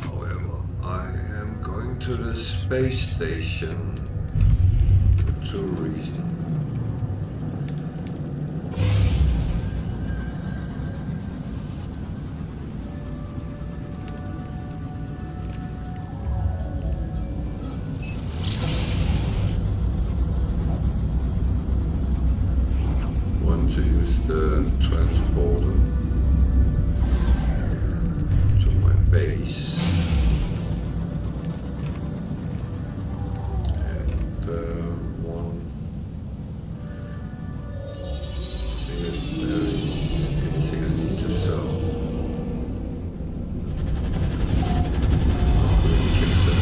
However, I am going to the space station to a reason. Want to use the transporter to my base. One. See if there is anything I need to sell. We'll check that.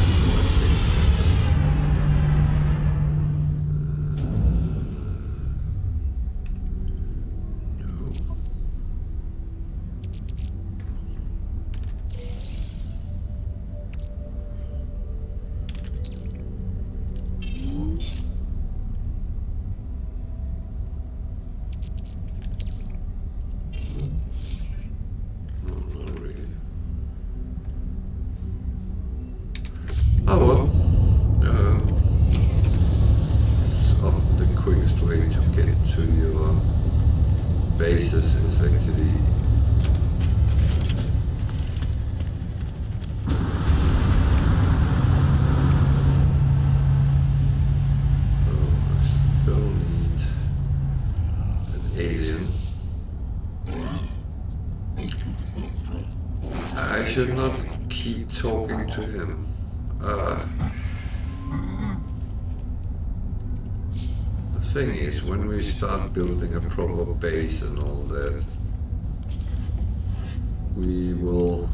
Oh well, it's often the quickest way to get to your bases is actually I still need an alien. I should not keep talking to him. The thing is, when we start building a proper base and all that, we will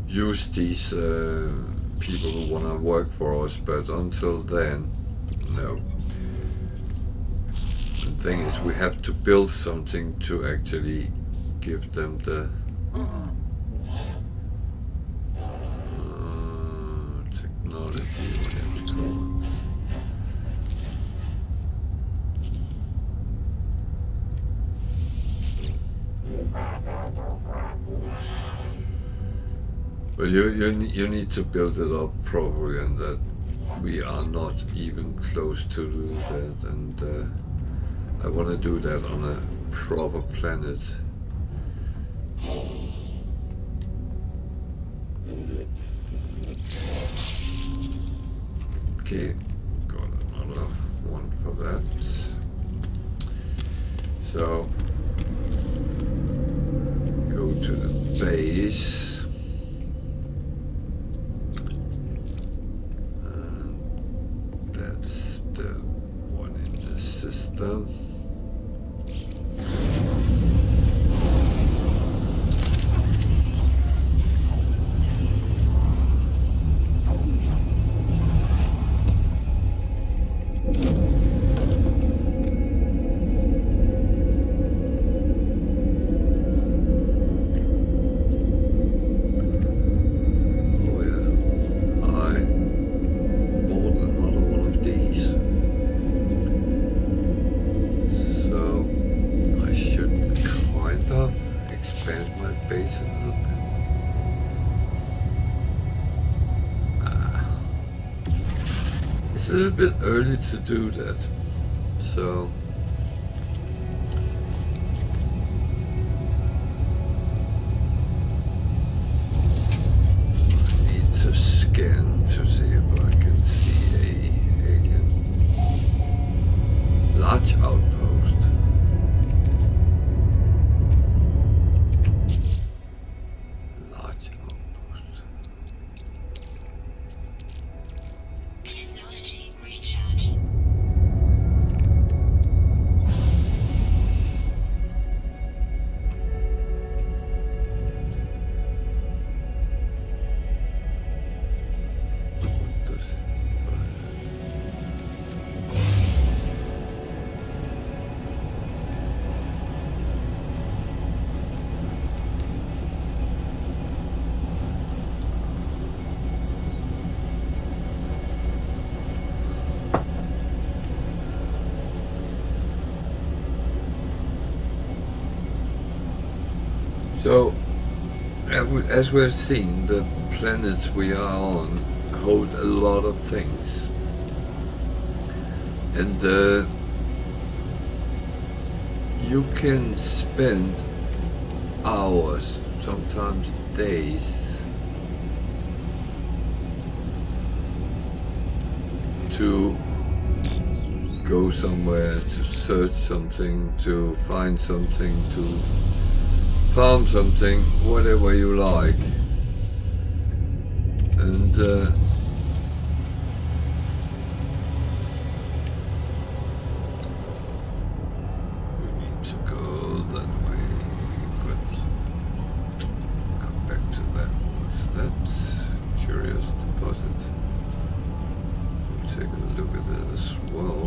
use these people who want to work for us, but until then, no. The thing is, we have to build something to actually give them the technology, what it's called. But you need to build it up properly, and that we are not even close to do that, and I want to do that on a proper planet. Okay, got another one for that. So, go to the base. That's the one in the system. It's a little bit early to do that, so I need to scan to see if I can see a alien. Large outpost. Large outpost. Technology recharge. So, as we've seen, the planets we are on hold a lot of things. And you can spend hours, sometimes days, to go somewhere, to search something, to find something, to farm something, whatever you like. And we need to go that way, but come back to that. What's that? Curious deposit. We'll take a look at that as well.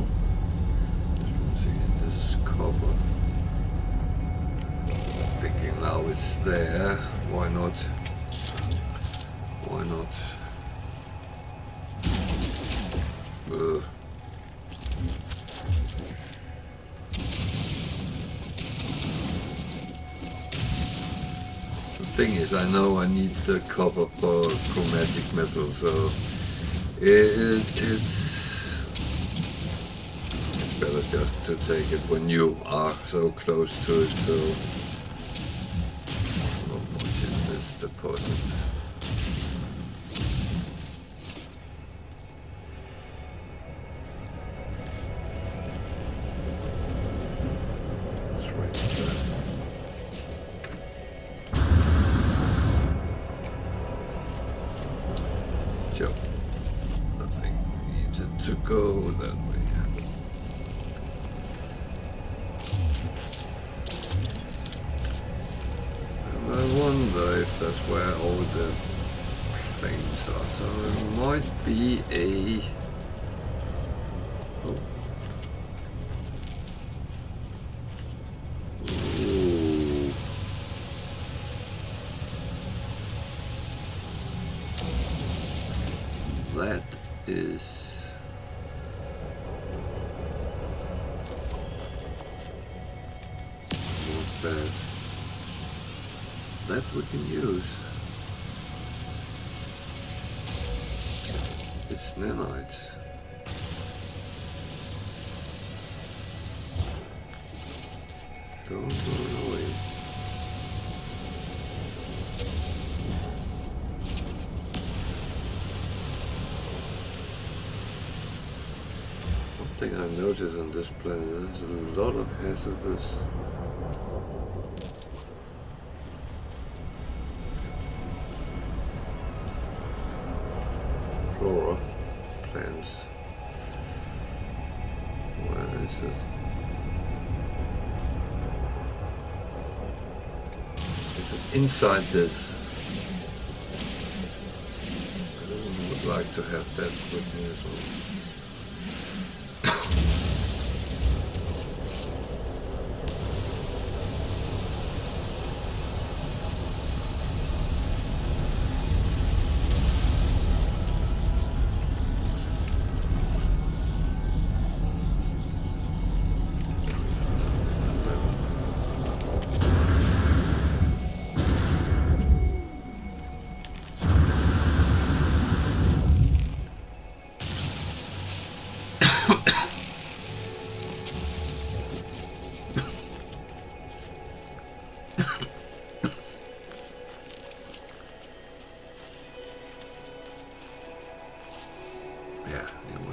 See, this is copper. Thinking now it's there, why not? Why not? The thing is, I know I need the copper for chromatic metal, so it's better just to take it when you are so close to it. So not much in this deposit. That's right there. So nothing needed to go that way. I wonder if that's where all the planes are. So it might be a... Oh. Ooh. That is... not bad. That we can use. It's nanites. Don't run away. One thing I noticed on this planet, there's a lot of hazardous flora, plants. Where is it? Is it inside this? I would like to have that with me as well.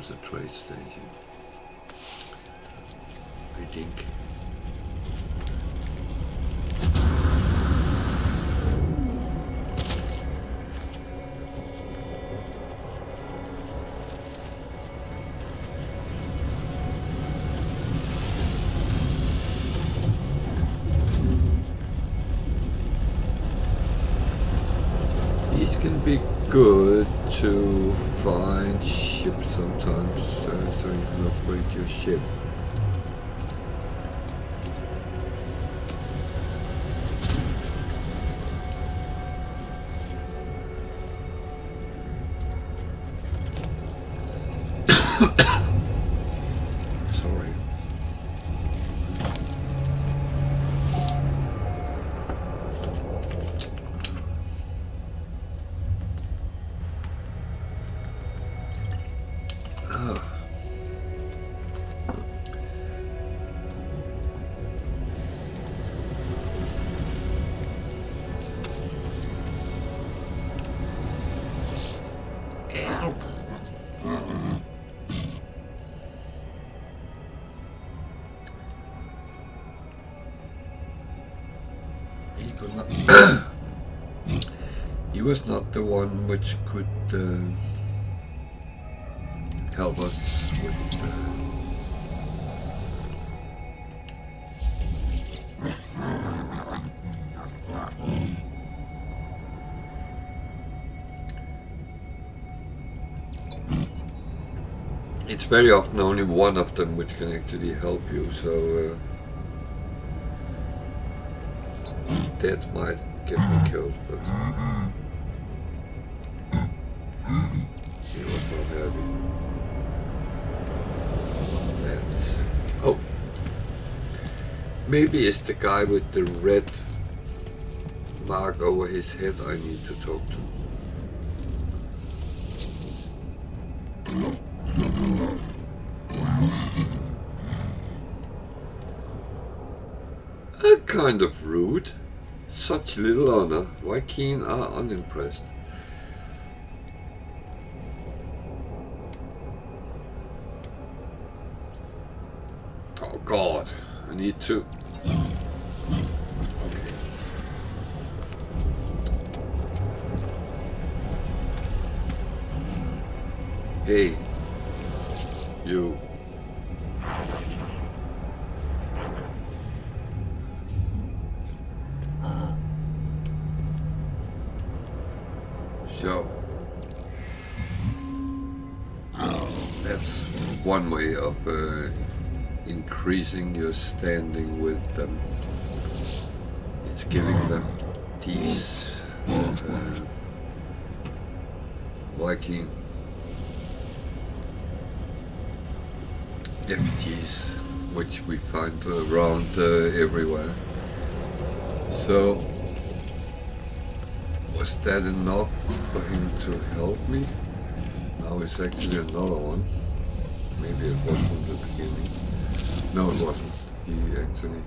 A trade station, I think. These can be good to find ships sometimes, so you can upgrade your ship. Sorry. Oh. Help. He was not the one which could help us with it's very often only one of them which can actually help you, so that might get me killed, but he was not happy. That's... oh! Maybe it's the guy with the red mark over his head I need to talk to. Kind of rude. Such little honor. Why keen are unimpressed? Oh God, I need to... okay. Hey, you. So, that's one way of increasing your standing with them. It's giving them these Viking effigies, which we find around everywhere. So, was that enough for him to help me? Now it's actually another one. Maybe it was from the beginning. No, it wasn't. He actually...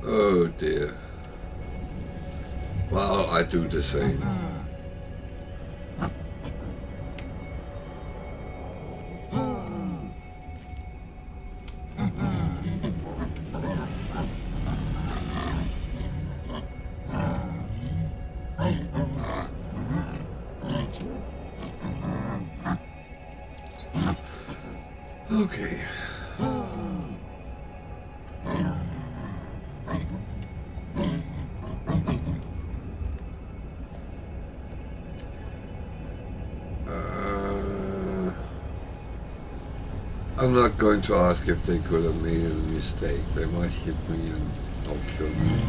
oh dear. Well, I do the same. Okay. I'm not going to ask if they could have made a mistake. They might hit me and not kill me.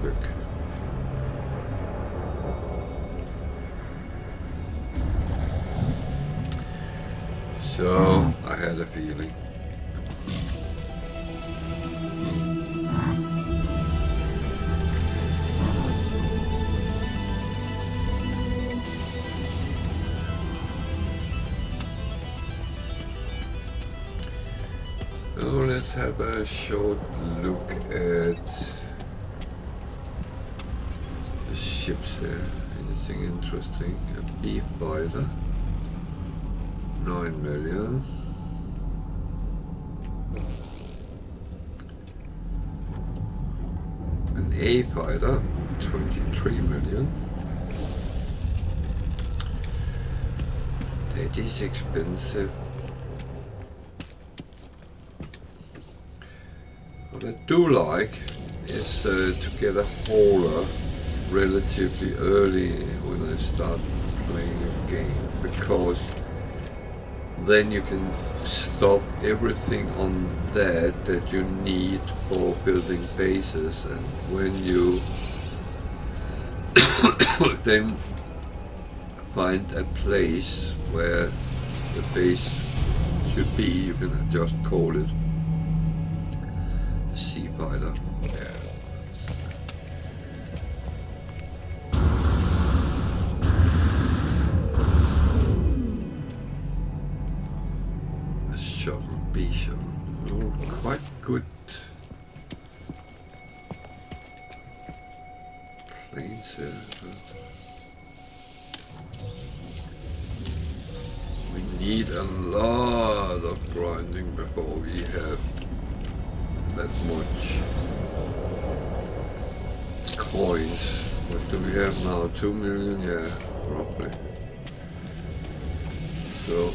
Look. So, I had a feeling. So let's have a short look at the ships here. Anything interesting? A B fighter, 9 million. An A fighter, 23 million. That is expensive. What I do like is to get a hauler relatively early when I start playing a game, because then you can stop everything on that you need for building bases, and when you then find a place where the base should be, you can just call it a sea fighter. B shuttle. Oh, quite good planes here, but we need a lot of grinding before we have that much coins. What do we have now? 2 million? Yeah, roughly. So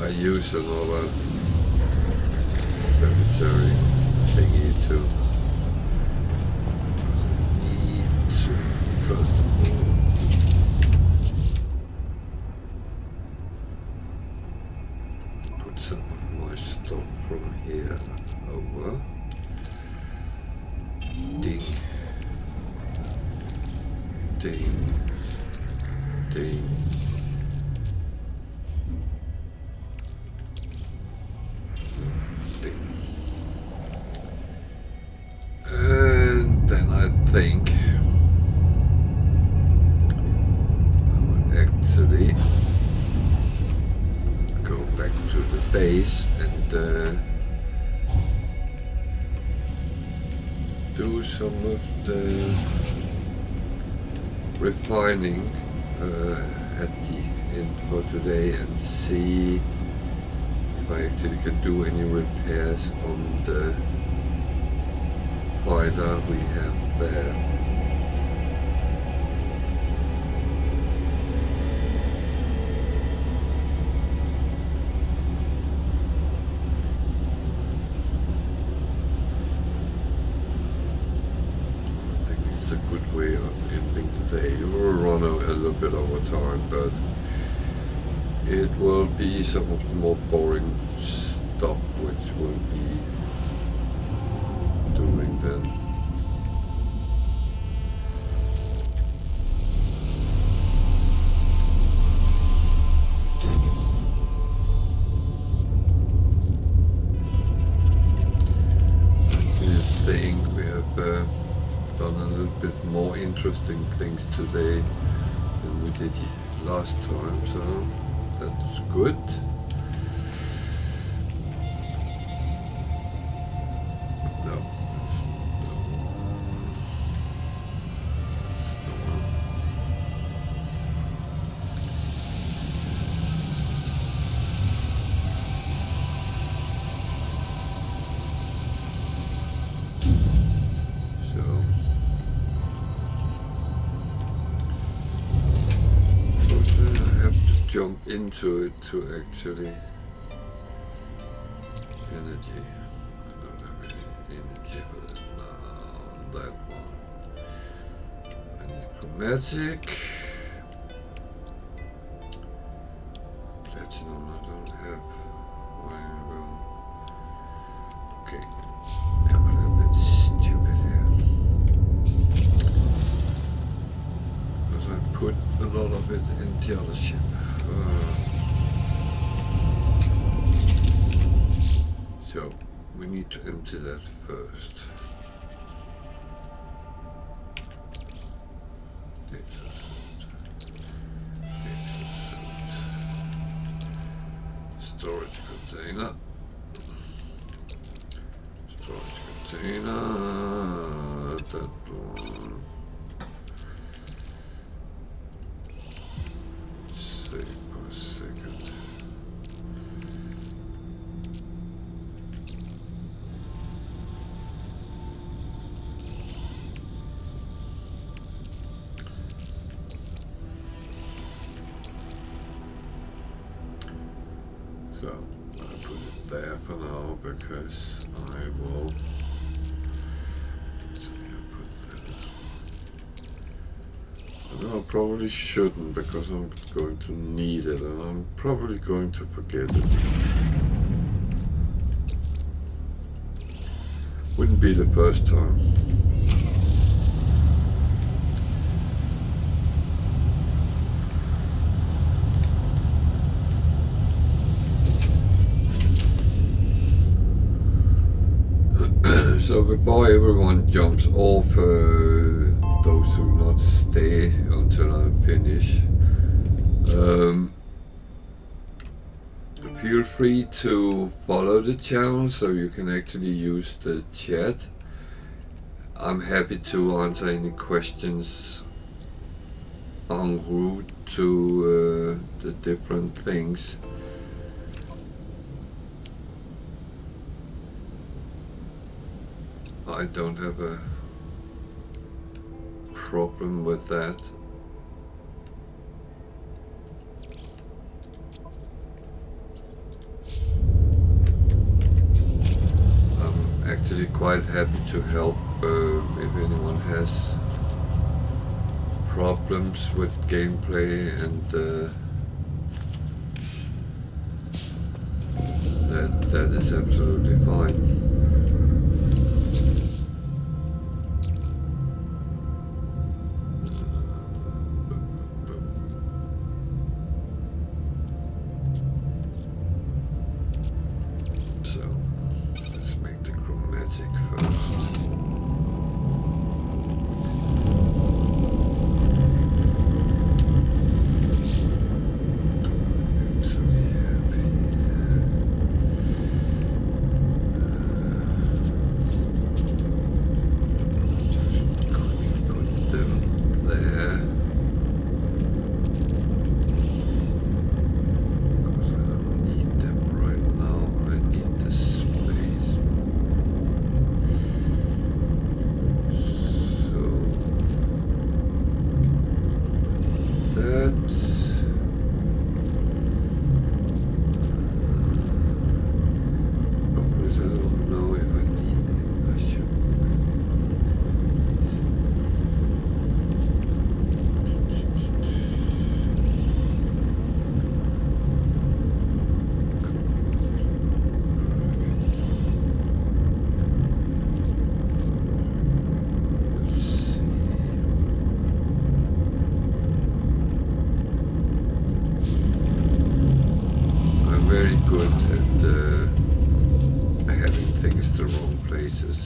I use another cemetery thingy to need to, first of all, put some of my stuff from here over. Ding. Ding. Ding. And then I think I will actually go back to the base and do some of the refining at the end for today and see if I actually can do any repairs on the fighter we have there. I think it's a good way of ending the day. We'll run a little bit over time, but it will be some of the more boring stuff which will be doing then. I think we have done a little bit more interesting things today than we did last time, so that's good. Jump into it to actually energy. I don't have any energy for that now. That one. I need chromatic. Platinum I don't have. Okay. I'm a little bit stupid here. Because I put a lot of it in the other ship. So we need to empty that first. Storage container. Storage container. That one. Save for a second. So I'll put it there for now because I will put that. No, I probably shouldn't because I'm going to need it and I'm probably going to forget it. Wouldn't be the first time. So before everyone jumps off, those who not stay until I finish, feel free to follow the channel so you can actually use the chat. I'm happy to answer any questions en route to the different things. I don't have a problem with that. I'm actually quite happy to help if anyone has problems with gameplay, and that is absolutely fine.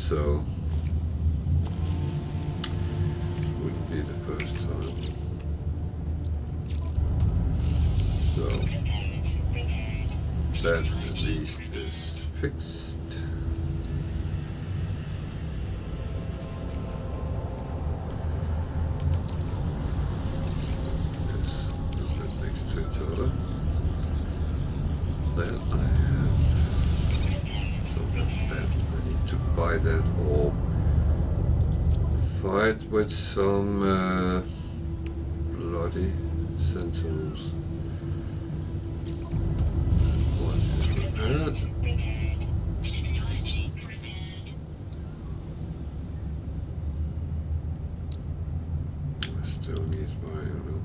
So wouldn't be the first time. So that at least is fixed. Just put that next to each other. Then I have so that I need to buy that or fight with some bloody sentinels. One is repaired. I still need violin.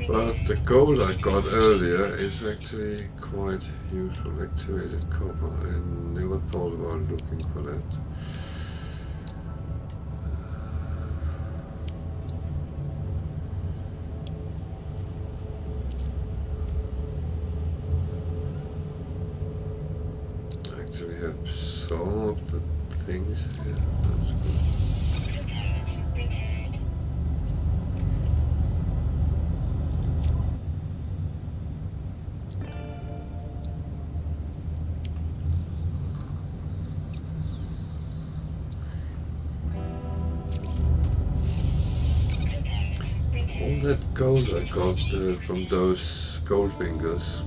But the gold I got earlier is actually quite useful. Activated copper. I never thought about looking for that. I actually have some of the things here. That's good. All that gold I got from those gold fingers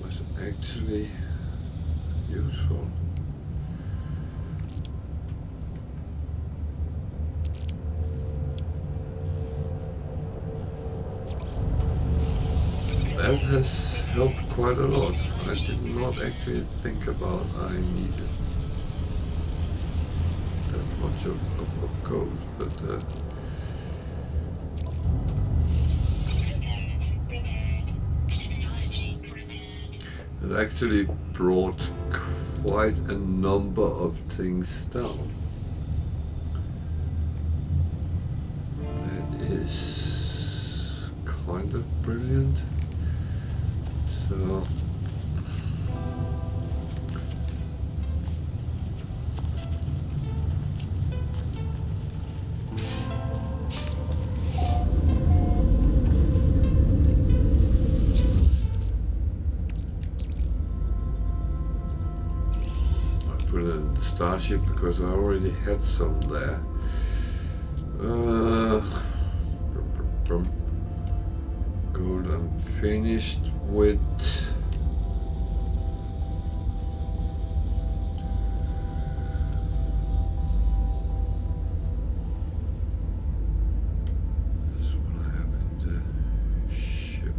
was actually useful. has helped quite a lot. I did not actually think about I needed that much of code, but Prepared. Technology prepared. it actually brought quite a number of things down. That is kind of brilliant. So put it in the starship because I already had some there. Gold I'm finished with. This is what I have in the ship.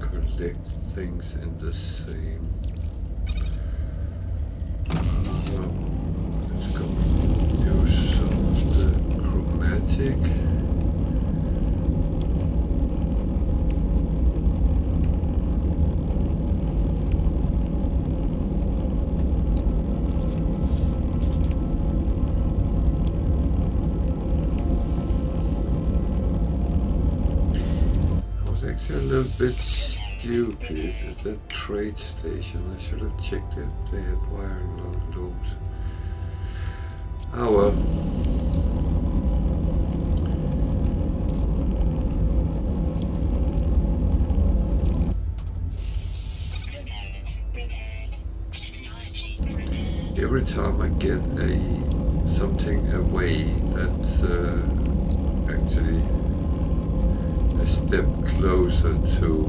Collect things in the same. Well, let's go use some of the chromatic. I was actually a little bit stupid at the trade station. I should have checked if they had wiring on looms. Oh well. Prepared. Technology prepared. Every time I get something away that's actually a step closer to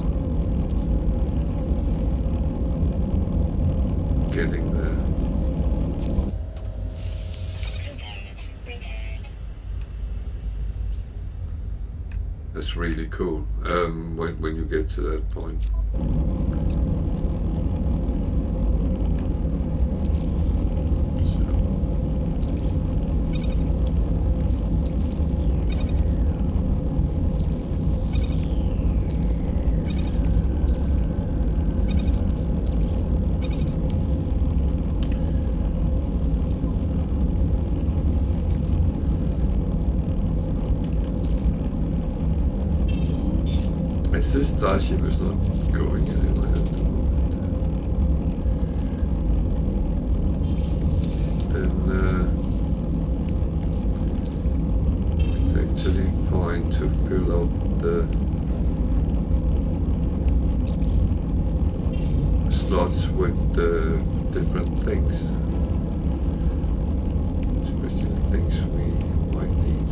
getting there. Prepared. That's really cool when you get to that point. This starship is not going anywhere at the moment. Then it's actually fine to fill out the slots with the different things, especially things we might need.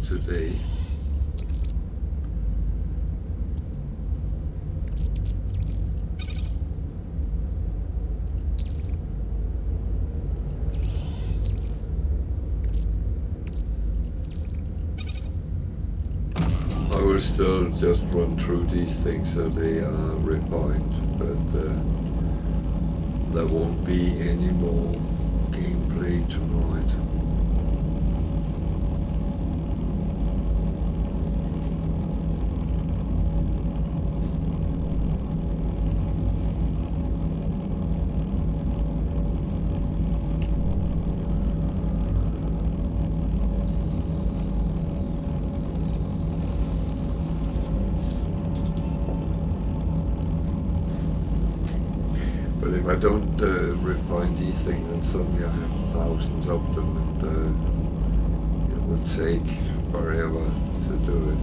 Today. I will still just run through these things so they are refined, but there won't be any more gameplay tonight. if I don't refine these things, then suddenly I have thousands of them, and it will take forever to do it.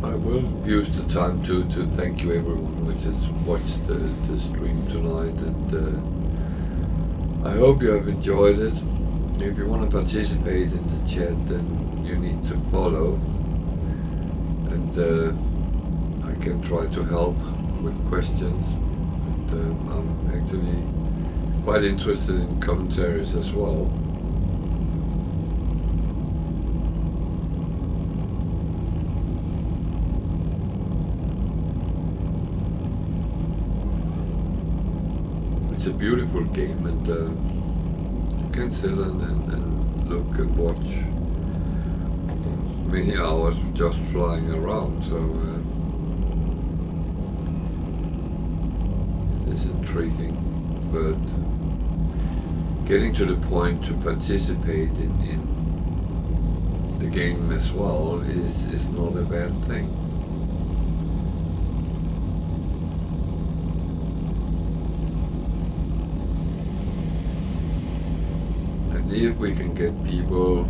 I will use the time to thank you everyone which has watched the stream tonight, and I hope you have enjoyed it. If you want to participate in the chat, then you need to follow, and I can try to help with questions, and I'm actually quite interested in commentaries as well. It's a beautiful game, and you can sit and look and watch many hours just flying around, so it is intriguing, but getting to the point to participate in the game as well is not a bad thing. If we can get people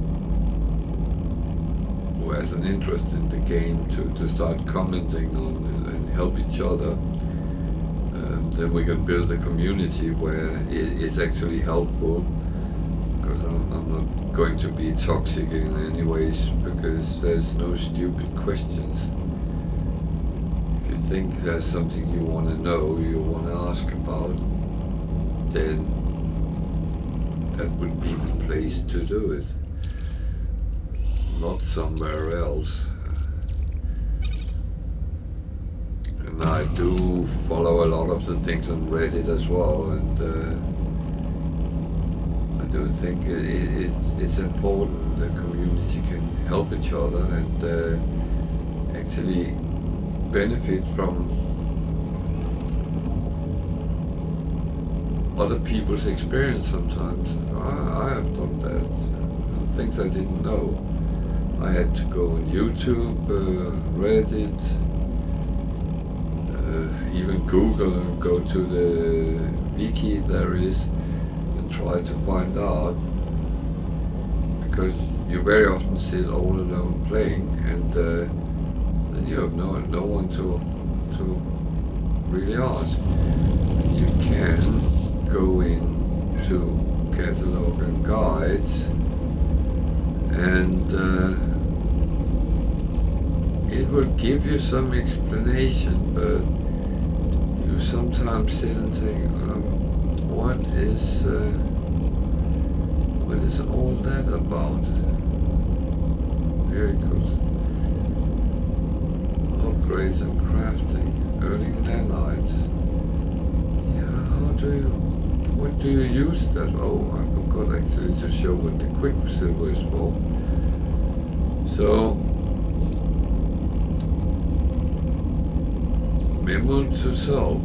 who has an interest in the game to start commenting on it and help each other, then we can build a community where it's actually helpful, because I'm not going to be toxic in any ways, because there's no stupid questions. If you think there's something you want to know, you want to ask about, then that would be the place to do it, not somewhere else. And I do follow a lot of the things on Reddit as well, and I do think it's important the community can help each other and actually benefit from other people's experience sometimes. I have done that. Things I didn't know. I had to go on YouTube, Reddit, even Google, and go to the wiki there is and try to find out, because you very often sit all alone playing, and then you have no one to really ask. You can go into catalog and guides, and it will give you some explanation, but you sometimes sit and think, what is all that about? Very good. Upgrades and crafting, earning nanites. What do you use that? Oh, I forgot actually to show what the quicksilver is for. So, memo to self.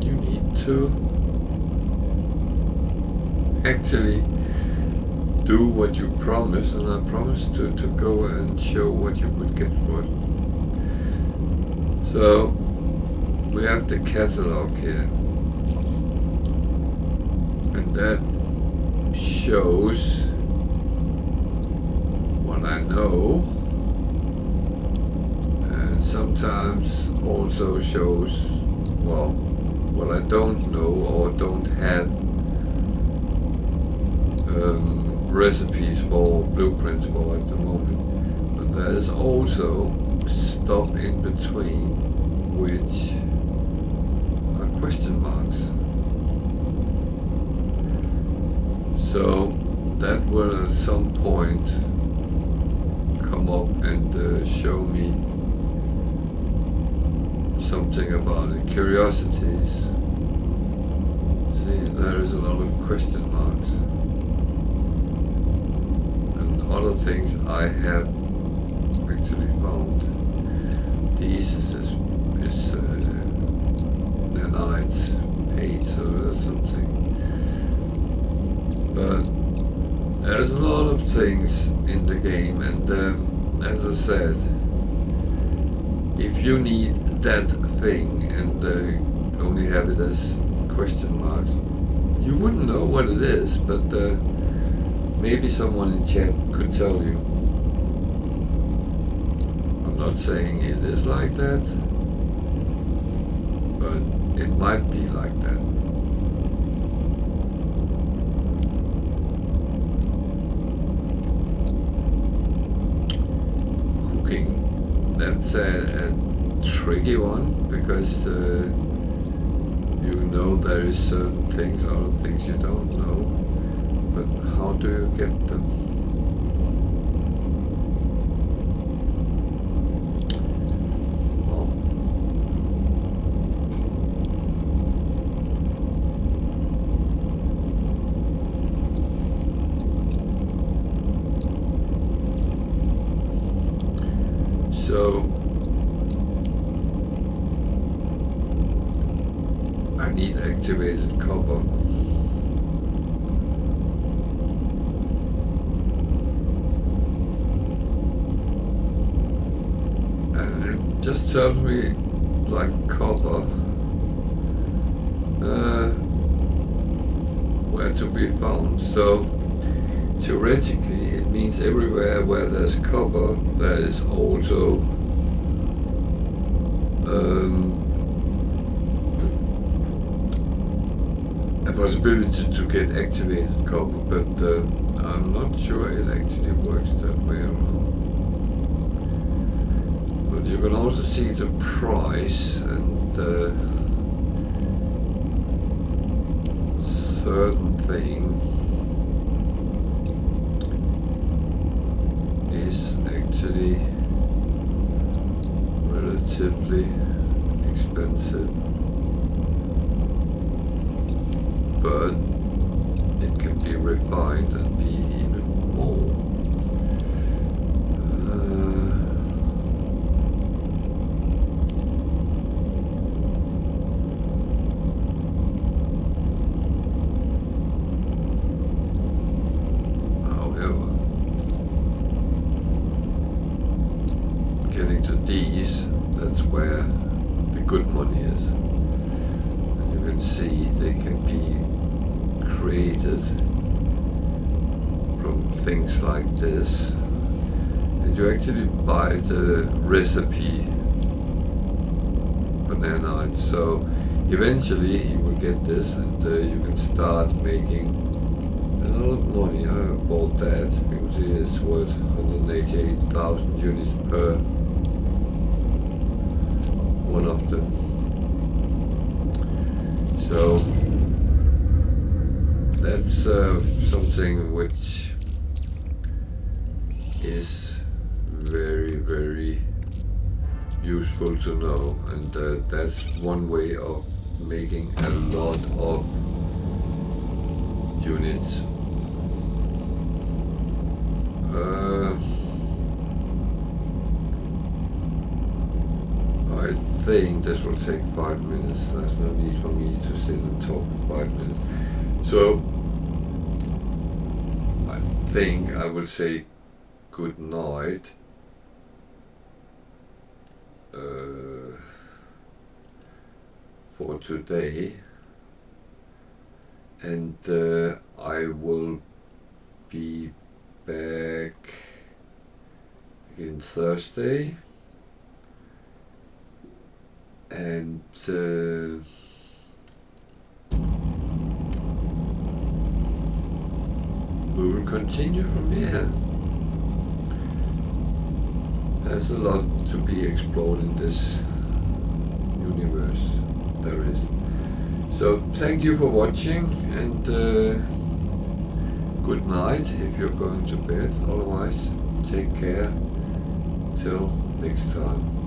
You need to actually do what you promise, and I promise to go and show what you would get for it. So we have the catalog here, and that shows what I know, and sometimes also shows, well, what I don't know or don't have recipes for, blueprints for at the moment. But there's also stuff in between which are question marks. So that will at some point come up and show me something about it. Curiosities. See, there is a lot of question marks. And other things I have actually these is nanite paint or something. But there's a lot of things in the game, and as I said, if you need that thing and only have it as question marks, you wouldn't know what it is, but maybe someone in chat could tell you. I'm not saying it is like that, but it might be like that. Cooking, that's a tricky one, because you know there is certain things, other things you don't know, but how do you get them? Well, so I need activated copper. And it just tells me like copper where to be found. So theoretically it means everywhere where there's copper there is also a possibility to get activated copper, but I'm not sure it actually works that way around. But you can also see the price, and certain thing is actually relatively expensive, but it can be refined and be even more. However, getting to these, that's where the good money is. And you can see they can be created from things like this, and you actually buy the recipe for nanite. So eventually you will get this, and you can start making a lot of money. I bought that. You can see it's worth 188,000 units per one of them. So that's something which is very, very useful to know, and that's one way of making a lot of units. I think this will take 5 minutes. There's no need for me to sit and talk for 5 minutes. So I think I will say good night for today, and I will be back again Thursday, and we will continue from here. There's a lot to be explored in this universe, there is. So thank you for watching, and good night if you're going to bed. Otherwise, take care till next time.